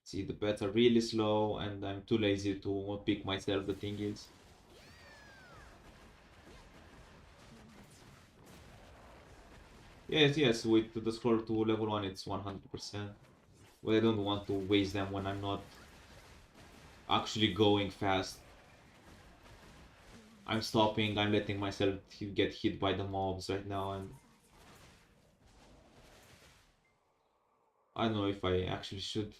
See, the pets are really slow and I'm too lazy to pick myself the thingies. Yes, with the scroll to level 1 it's 100%. But I don't want to waste them when I'm not actually going fast. I'm stopping, I'm letting myself get hit by the mobs right now, and I don't know if I actually should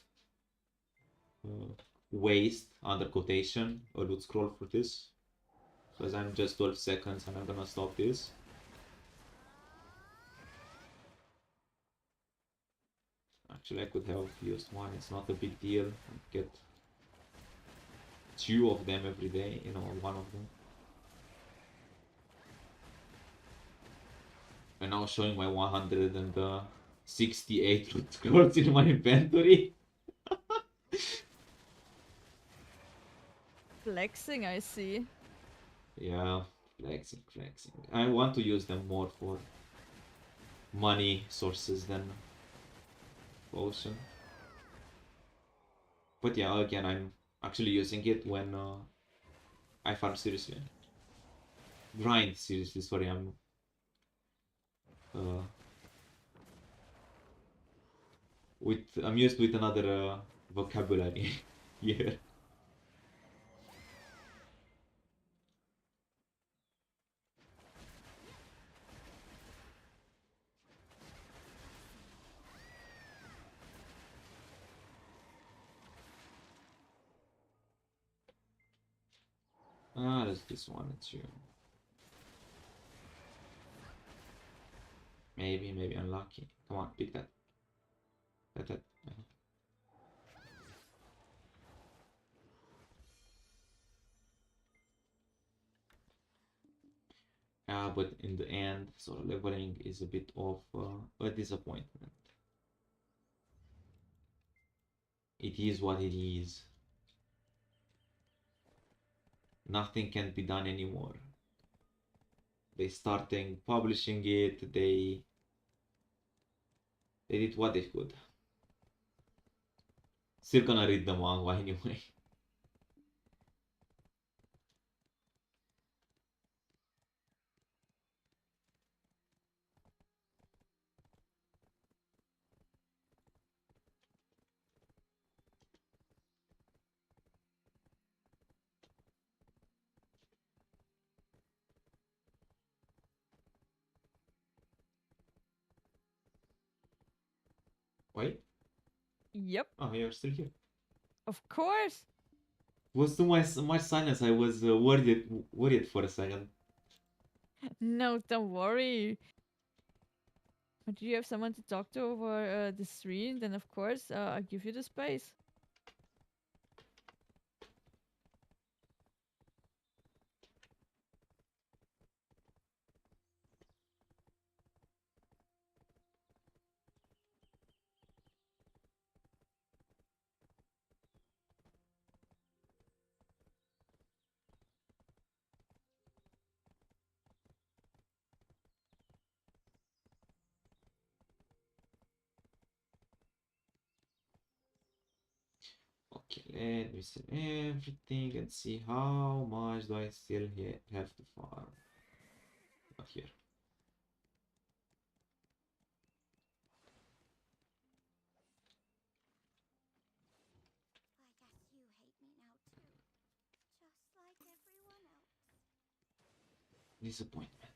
waste, under quotation, a loot scroll for this, because I'm just 12 seconds and I'm gonna stop this. Actually, I could have used one, it's not a big deal. I get 2 of them every day, you know, 1 of them. And now showing my 168 loot scrolls in my inventory. Flexing, I see. Yeah, flexing. I want to use them more for money sources than potion. But yeah, again, I'm actually using it when I farm seriously. Grind seriously, sorry, I'm used with another vocabulary here. There's this one too. Maybe unlucky. Come on, pick that. That. Yeah, but in the end, solo leveling is a bit of a disappointment. It is what it is. Nothing can be done anymore. They starting publishing it, they did what they could. Still gonna read the manga anyway. Wait. Yep, Oh, you're still here. of course. Was too much silence. I was worried for a second. No, don't worry. But you have someone to talk to over the stream, then of course I'll give you the space. Okay, let me see everything and see how much do I still have to farm. Not here. I guess you hate me now too. Just like everyone else. Disappointment.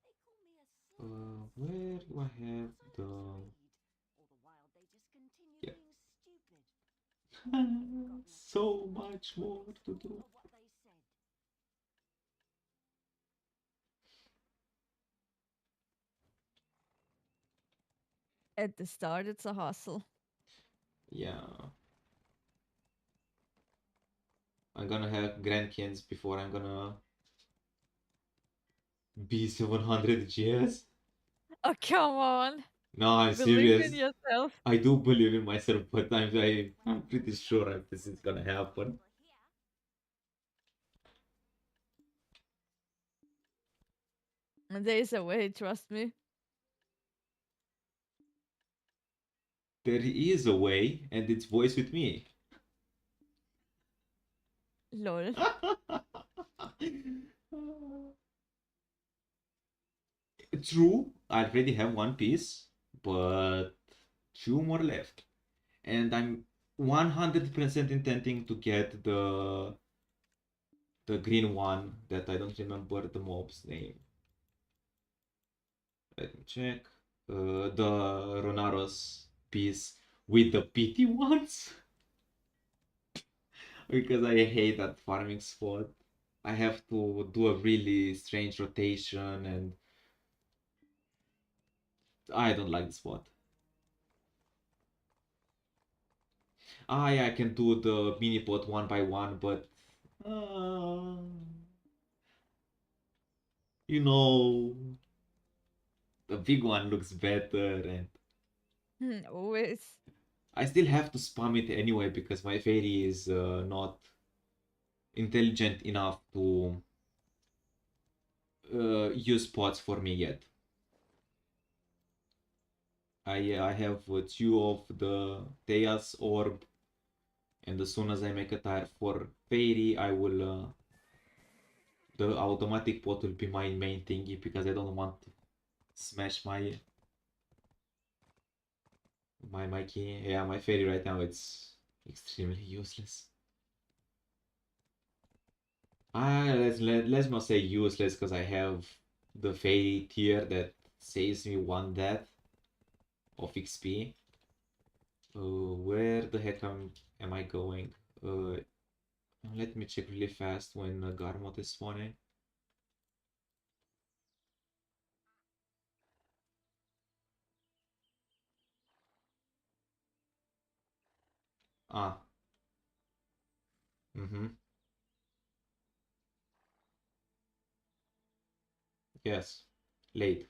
They call me a slow Where do I have the... all the while they just continue Yeah. being stupid. So much more to do. Of what they said. At the start, it's a hustle. Yeah. I'm gonna have grandkids before I'm gonna be 700 GS. Oh, come on. No, I'm Believe serious. in yourself. I do believe in myself, but I'm pretty sure this is gonna happen. And there is a way, trust me. There is a way, and it's voice with me. Lol. True, I already have one piece, but two more left. And I'm 100% intending to get the green one that I don't remember the mob's name. Let me check. The Ronaros piece with the pity ones. Because I hate that farming spot. I have to do a really strange rotation and I don't like the spot. Yeah, I can do the mini pot one by one, but you know, the big one looks better, and Always. I still have to spam it anyway because my fairy is not intelligent enough to use pots for me yet. I have two of the Thea's orb, and as soon as I make a tire for fairy, I will the automatic pot will be my main thingy because I don't want to smash my key. Yeah, my fairy right now it's extremely useless. Let's not say useless because I have the fairy tier that saves me one death of XP. Where the heck am I going? Let me check really fast when Garmot is spawning. Ah. Mm-hmm. Yes. Late.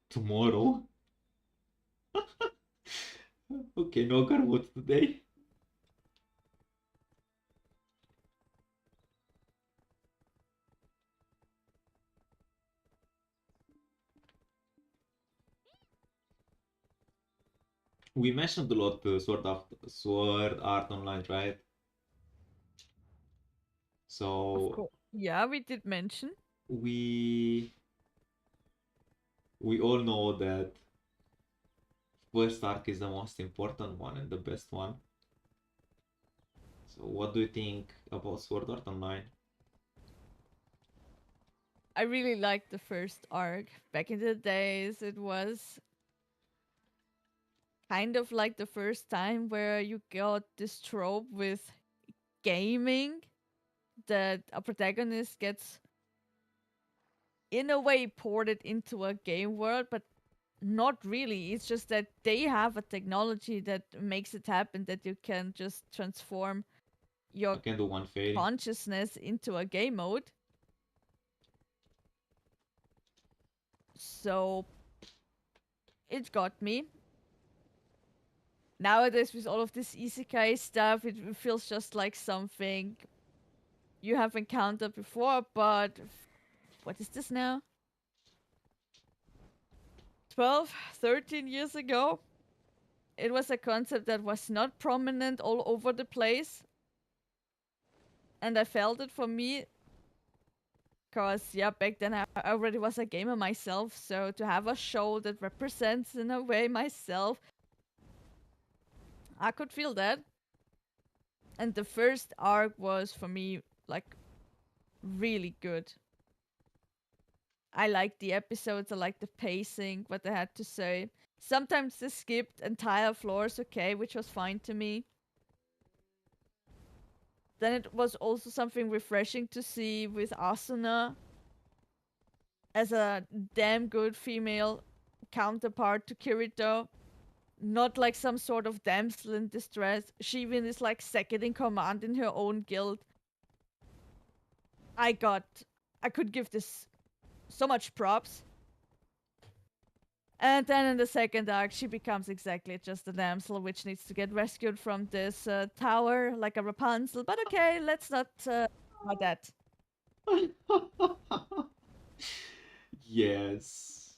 Tomorrow? Okay, no Garwood today. We mentioned a lot Sword Art Online, right? Of So course. Yeah, we did mention. we all know that first arc is the most important one and the best one. So what do you think about Sword Art Online? I really liked the first arc. Back in the days, it was kind of like the first time where you got this trope with gaming that a protagonist gets, in a way, ported into a game world, but not really. It's just that they have a technology that makes it happen, that you can just transform I your can do one fairy. consciousness into a game mode. So it got me. Nowadays, with all of this isekai stuff, it feels just like something you have encountered before, but what is this now? 12, 13 years ago? It was a concept that was not prominent all over the place. And I felt it for me because, yeah, back then I already was a gamer myself. So to have a show that represents, in a way, myself, I could feel that. And the first arc was, for me, like, really good. I liked the episodes, I liked the pacing, what they had to say. Sometimes they skipped entire floors, okay, which was fine to me. Then it was also something refreshing to see with Asuna as a damn good female counterpart to Kirito. Not like some sort of damsel in distress. She even is like second in command in her own guild. I could give this so much props. And then in the second arc, she becomes exactly just a damsel which needs to get rescued from this tower like a Rapunzel. But okay, let's not about that. Yes.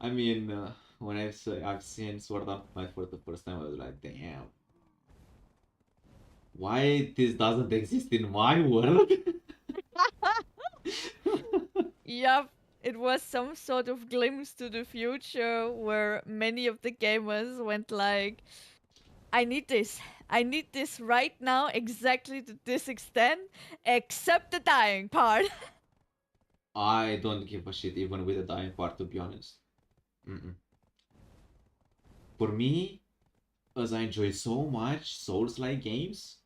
I mean, when I've seen Sword Art Online for the first time, I was like, damn. Why this doesn't exist in my world? Yep, it was some sort of glimpse to the future where many of the gamers went like, I need this. I need this right now, exactly to this extent, except the dying part. I don't give a shit even with the dying part, to be honest. Mm-mm. For me, as I enjoy so much Souls-like games,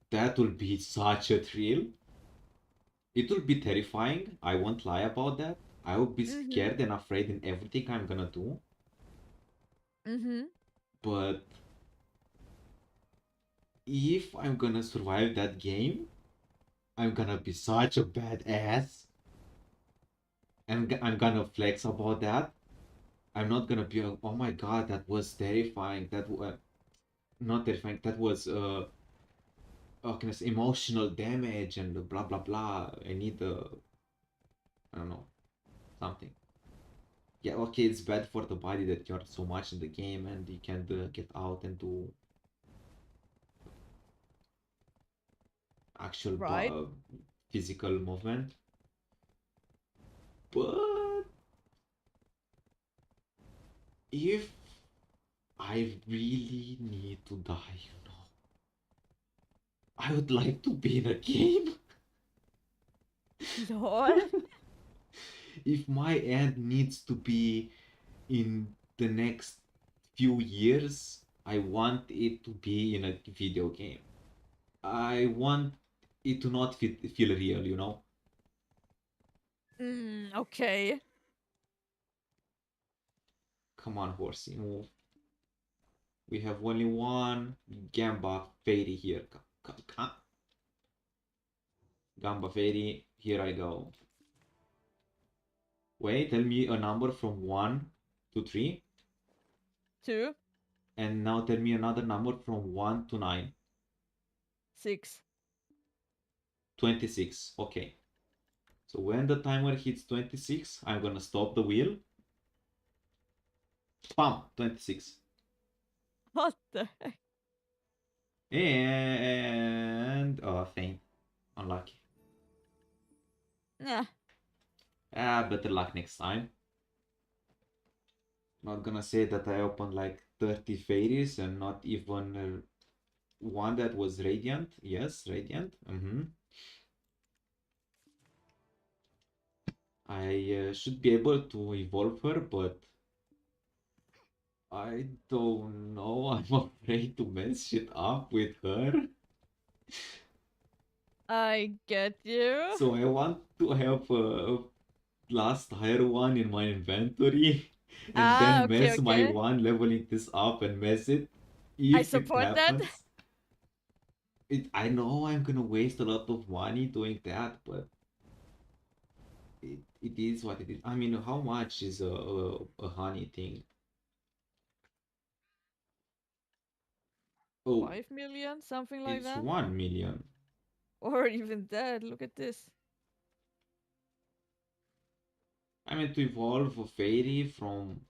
that will be such a thrill. It will be terrifying, I won't lie about that. I will be Mm-hmm. scared and afraid in everything I'm gonna do. Mm-hmm. But if I'm gonna survive that game, I'm gonna be such a badass. And I'm gonna flex about that. I'm not gonna be, oh my god, that was terrifying. That was not terrifying. That was how can I say, emotional damage and blah blah blah. I need I don't know, something. Yeah, okay, it's bad for the body that you're so much in the game and you can't get out and do actual Right. physical movement. But if I really need to die, I would like to be in a game. Lord. If my end needs to be in the next few years, I want it to be in a video game. I want it to not feel real, Okay. Come on, horsey, move. We have only one Gamba Fairy here. Gamba Fairy, here I go. Wait, tell me a number from 1 to 3. 2, And now tell me another number from 1 to 9. 6. 26. Okay. So when the timer hits 26, I'm gonna stop the wheel. Bam! 26. What the heck? And... oh, faint. Unlucky. Nah. Better luck next time. Not gonna say that I opened like 30 fairies and not even one that was radiant. Yes, radiant. I should be able to evolve her, but I don't know. I'm afraid to mess shit up with her. I get you. So I want to have a last higher one in my inventory and then Okay, mess my okay. one, leveling this up and mess it. I If it support that. happens. I know I'm gonna waste a lot of money doing that, but it is what it is. I mean, how much is a honey thing? Oh, 5 million, something like it's that. 1 million. Or even that. Look at this. I mean, to evolve a fairy from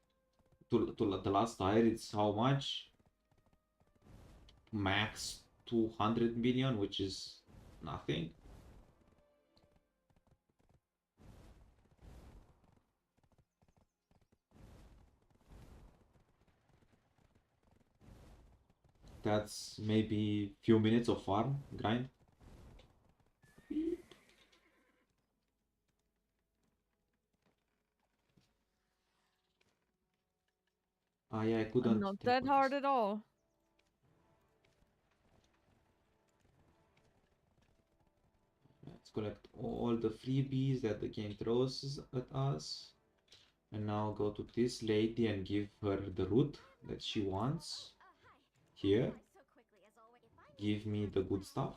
to the last tire, it's how much? Max 200 million, which is nothing. That's maybe few minutes of farm grind. Ah, yeah, I couldn't Not take that on hard this. at all. Let's collect all the freebies that the game throws at us. And now go to this lady and give her the root that she wants. Here. Give me the good stuff.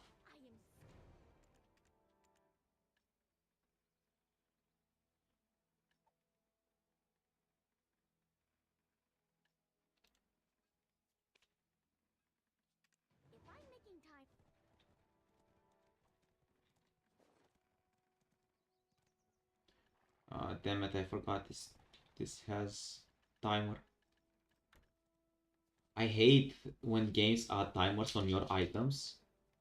Damn it, I forgot this has timer. I hate when games add timers on your items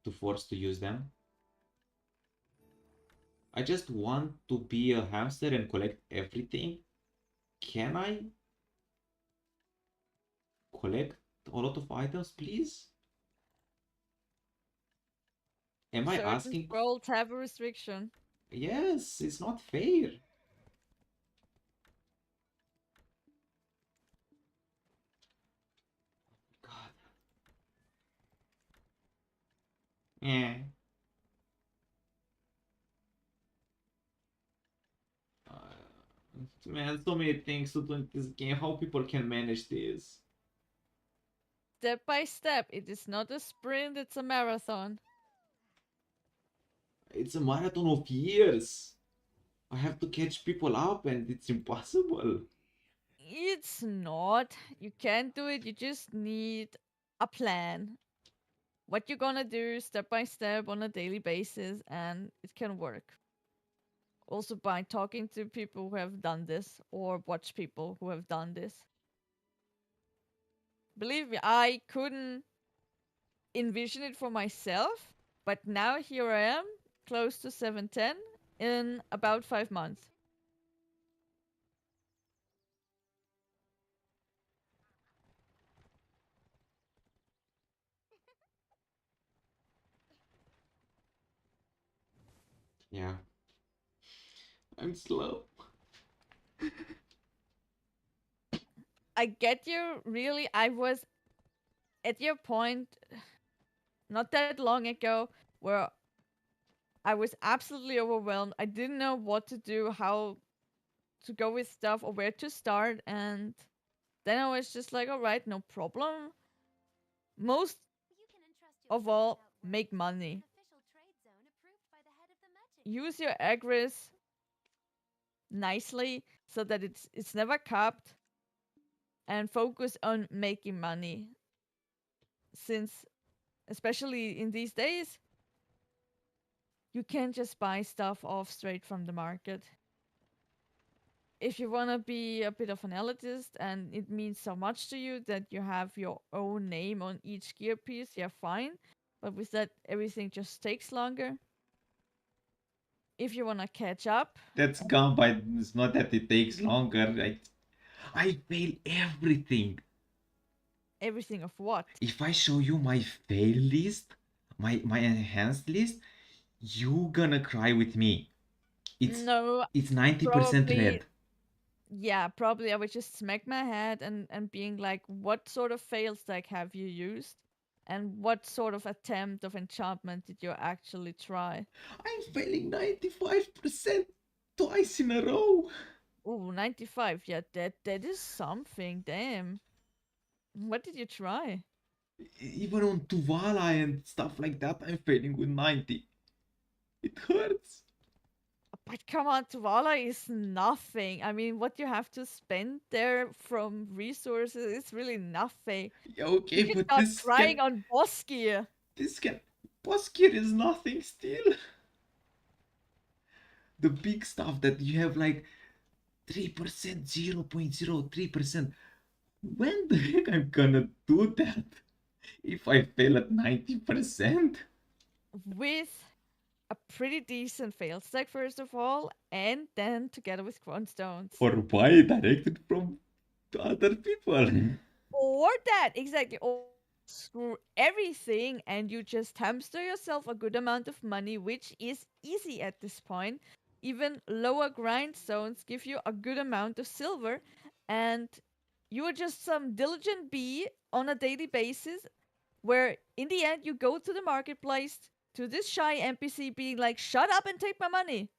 to force to use them. I just want to be a hamster and collect everything. Can I collect a lot of items, please? Am I Certain asking? scrolls have a restriction. Yes, it's not fair. God. Yeah. Man, so many things to do in this game. How people can manage this? Step by step. It is not a sprint, it's a marathon. It's a marathon of years. I have to catch people up and it's impossible. It's not. You can't do it. You just need a plan. What you're gonna do step by step on a daily basis, and it can work. Also, by talking to people who have done this or watch people who have done this. Believe me, I couldn't envision it for myself, but now here I am, close to 710 in about 5 months. Yeah. I'm slow. I get you, really. I was at your point not that long ago where I was absolutely overwhelmed. I didn't know what to do, how to go with stuff, or where to start. And Then I was just like, all right, no problem. Most You can entrust of yourself all, without worry make to an money. official trade zone approved by the head of the magic. Use your agris nicely so that it's never capped, and focus on making money. Since, especially in these days, you can't just buy stuff off straight from the market. If you want to be a bit of an elitist and it means so much to you that you have your own name on each gear piece, yeah, fine. But with that, everything just takes longer. If you want to catch up, That's gone by. It's not that it takes longer. I fail everything. everything of what? If I show you my fail list, my enhanced list, you gonna cry with me. No, It's 90% probably, red. yeah, probably I would just smack my head and being like, what sort of fail stack have you used? And what sort of attempt of enchantment did you actually try? I'm failing 95% twice in a row. Oh, 95. Yeah, that is something. Damn. What did you try? Even on Tuvala and stuff like that, I'm failing with 90. It hurts. But come on, Tuvala is nothing. I mean, what you have to spend there from resources is really nothing. Yeah, You okay, can but start crying on boss gear. this can, boss gear is nothing still. The big stuff that you have like 3%, 0.03%. When the heck I'm gonna do that? If I fail at 90%? With a pretty decent fail stack, first of all, and then together with Stones. Or why directed from to other people? Or that, exactly. Or screw everything and you just hamster yourself a good amount of money, which is easy at this point. Even lower grindstones give you a good amount of silver, and you are just some diligent bee on a daily basis, where in the end you go to the marketplace to this shy NPC being like, shut up and take my money.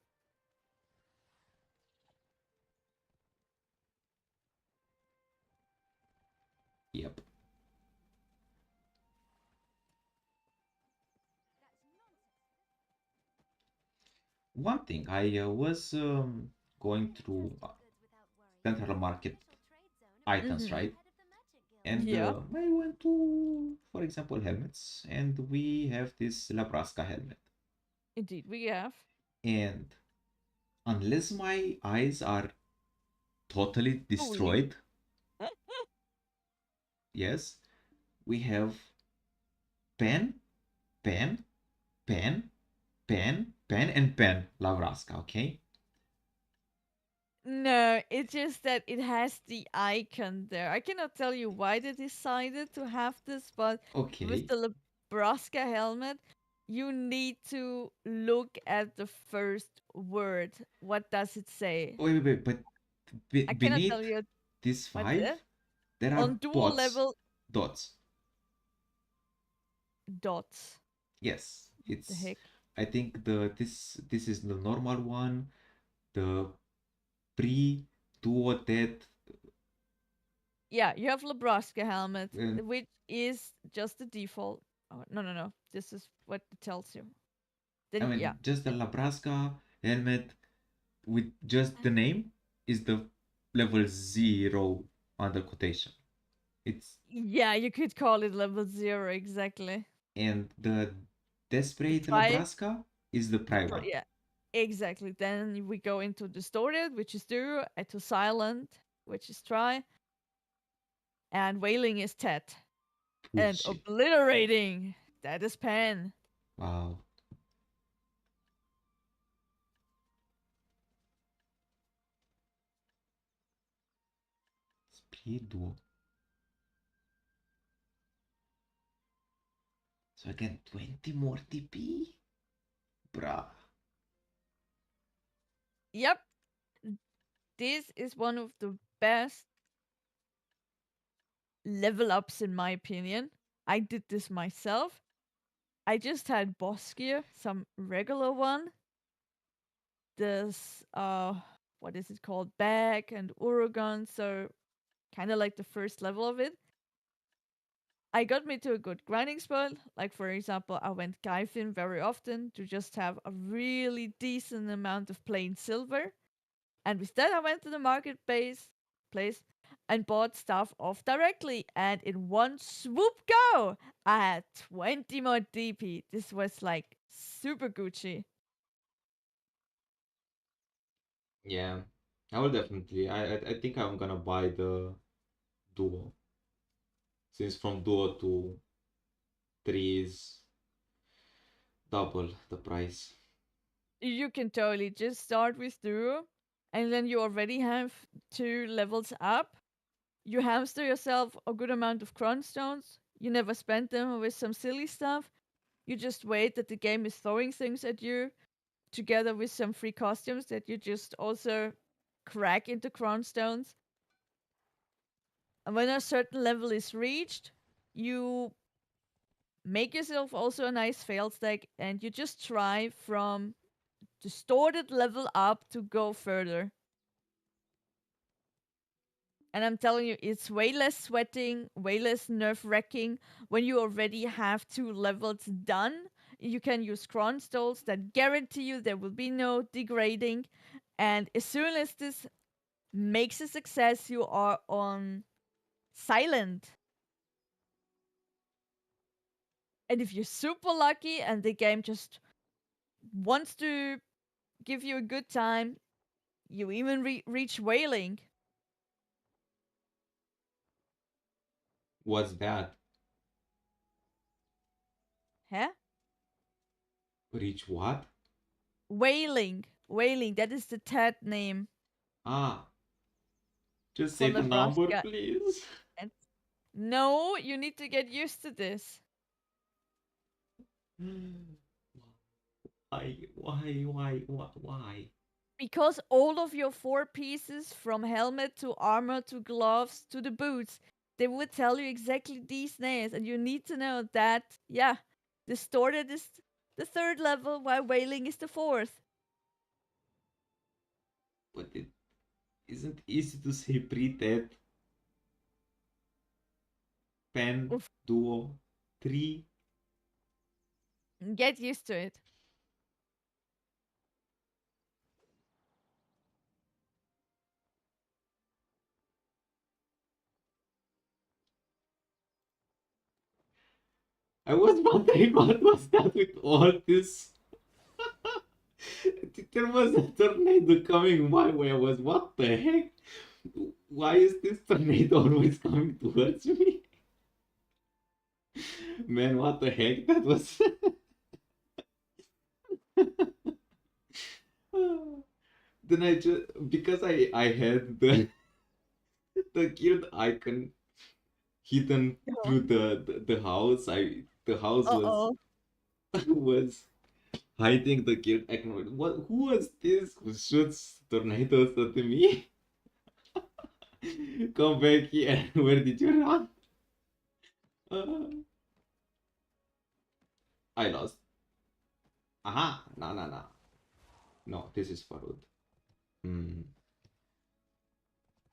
Yep. One thing, I was going through Central Market items, Mm-hmm. right? And Yeah, I went to, for example, helmets, and we have this Nebraska helmet. indeed, we have. And unless my eyes are totally Fully. destroyed, yes, we have pen, pen, pen, pen, pen, and pen, Nebraska, okay? No, it's just that it has the icon there. I cannot tell you why they decided to have this, but with Okay. the Nebraska helmet, you need to look at the first word. What does it say? Wait, but I cannot tell beneath you this what five, there are on dual dots. level Dots. dots. Yes, The it's. heck? I think this is the normal one. The pre duo dead. Yeah, you have Nebraska helmet, Uh, which is just the default. Oh, no, no, no. This is what it tells you. I Then, yeah. mean, just the Nebraska helmet with just the name is the level 0 under quotation. It's Yeah, you could call it level 0, exactly. and the The Desperate try, Nebraska is the prime one. yeah, exactly. Then we go into distorted, which is do, to silent, which is try, and wailing is tet, and Bullshit. obliterating, that is pen. Wow. Speed duo. So again, 20 more TP? Bruh. Yep, this is one of the best level ups in my opinion. I did this myself. I just had boss gear, some regular one. This what is it called? Bag and Uragan, so kind of like the first level of it. I got me to a good grinding spot. Like, for example, I went Gaifin very often to just have a really decent amount of plain silver. And with that, I went to the marketplace place and bought stuff off directly. And in one swoop go, I had 20 more DP. This was like super Gucci. Yeah, I will definitely. I think I'm gonna buy the duo, since from duo to 3 is double the price. You can totally just start with Duo, and then you already have 2 levels up. You hamster yourself a good amount of crunch stones. You never spend them with some silly stuff. You just wait that the game is throwing things at you, together with some free costumes that you just also crack into crown stones. And when a certain level is reached, you make yourself also a nice fail stack and you just try from distorted level up to go further. And I'm telling you, it's way less sweating, way less nerve wracking when you already have 2 levels done. You can use cron stalls that guarantee you there will be no degrading. And as soon as this makes a success, you are on silent. And if you're super lucky and the game just wants to give you a good time, you even reach whaling. What's that? Huh? Reach what? Whaling. Whaling, that is the TED name Ah, just for say the number, Nebraska. please. And no, you need to get used to this. Why? Because all of your 4 pieces, from helmet to armor to gloves to the boots, they would tell you exactly these names, and you need to know that, yeah, distorted is the 3rd level, while whaling is the 4th. But it isn't easy to say pre-tet, pen, Oof. duo, 3. Get used to it. I was wondering what was that with all this. There was a tornado coming my way. I was, what the heck? Why is this tornado always coming towards me? Man, what the heck? That was. Then I just, because I had the guild icon hidden through the house. The house was Uh-oh. was hiding the guild icon. What? Who was this who shoots tornadoes at me? Come back here. Where did you run? I lost. Aha! No, no, no. No, this is Farud.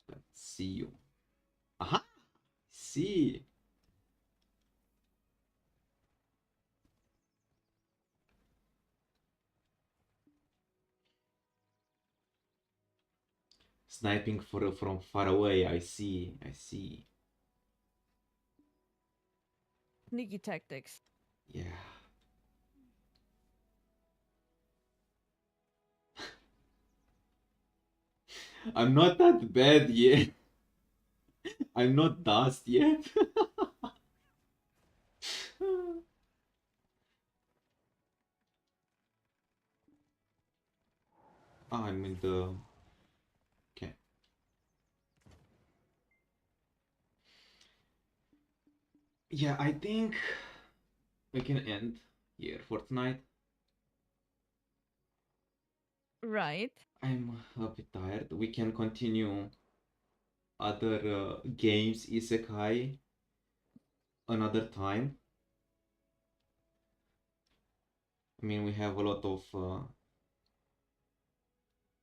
Let's see you. Aha! See. Sniping from far away. I see. I see. Sneaky tactics. Yeah. I'm not that bad yet. I'm not dust yet. I'm in the. Okay. Yeah, I think we can end here for tonight. Right. I'm a bit tired. We can continue other games, Isekai, another time. I mean, we have a lot of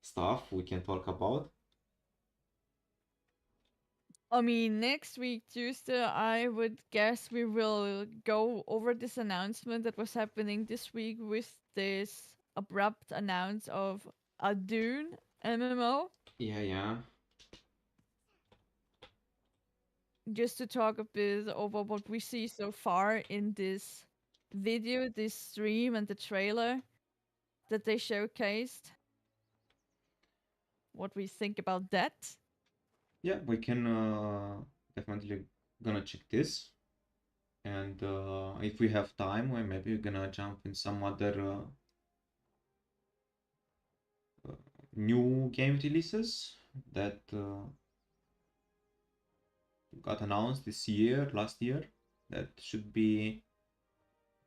stuff we can talk about. I mean, next week, Tuesday, I would guess we will go over this announcement that was happening this week with this abrupt announce of a Dune MMO. Yeah. Just to talk a bit over what we see so far in this video, this stream, and the trailer that they showcased. What we think about that. Yeah, we can definitely gonna check this. And if we have time, well, maybe we're gonna jump in some other new game releases that got announced this year, last year, that should be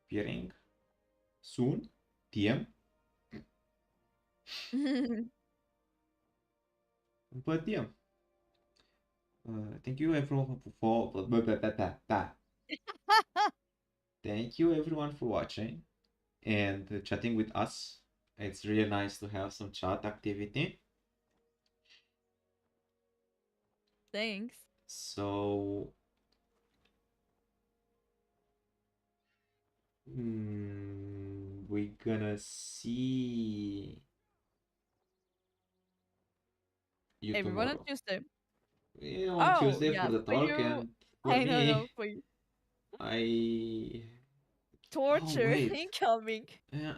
appearing soon. TM. But yeah, thank you everyone for thank you everyone for watching and chatting with us. It's really nice to have some chat activity. Thanks. So we're gonna see you Everyone on tomorrow. Tuesday. Yeah, on Oh, Tuesday yeah, for the for talk, you. and for I don't me, know, for you. I Torture wait. incoming.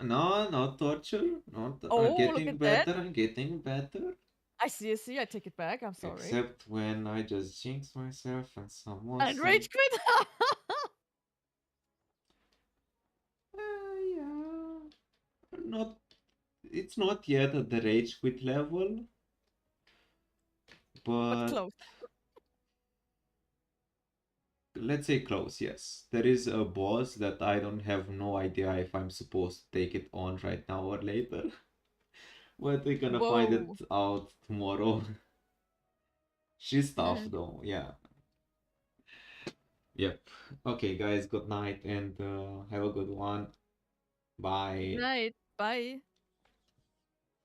No, not torture. Not. I'm Oh, look getting at that. better. I'm getting better. I see, I take it back. I'm sorry. Except when I just jinx myself and someone And rage quit. yeah. Not. It's not yet at the rage quit level, But but close. let's say close. Yes, there is a boss that I don't have no idea if I'm supposed to take it on right now or later. But we're gonna find it Whoa. out tomorrow. She's tough though. Yeah. Yep. Okay, guys, good night and have a good one. Bye. Night. Bye.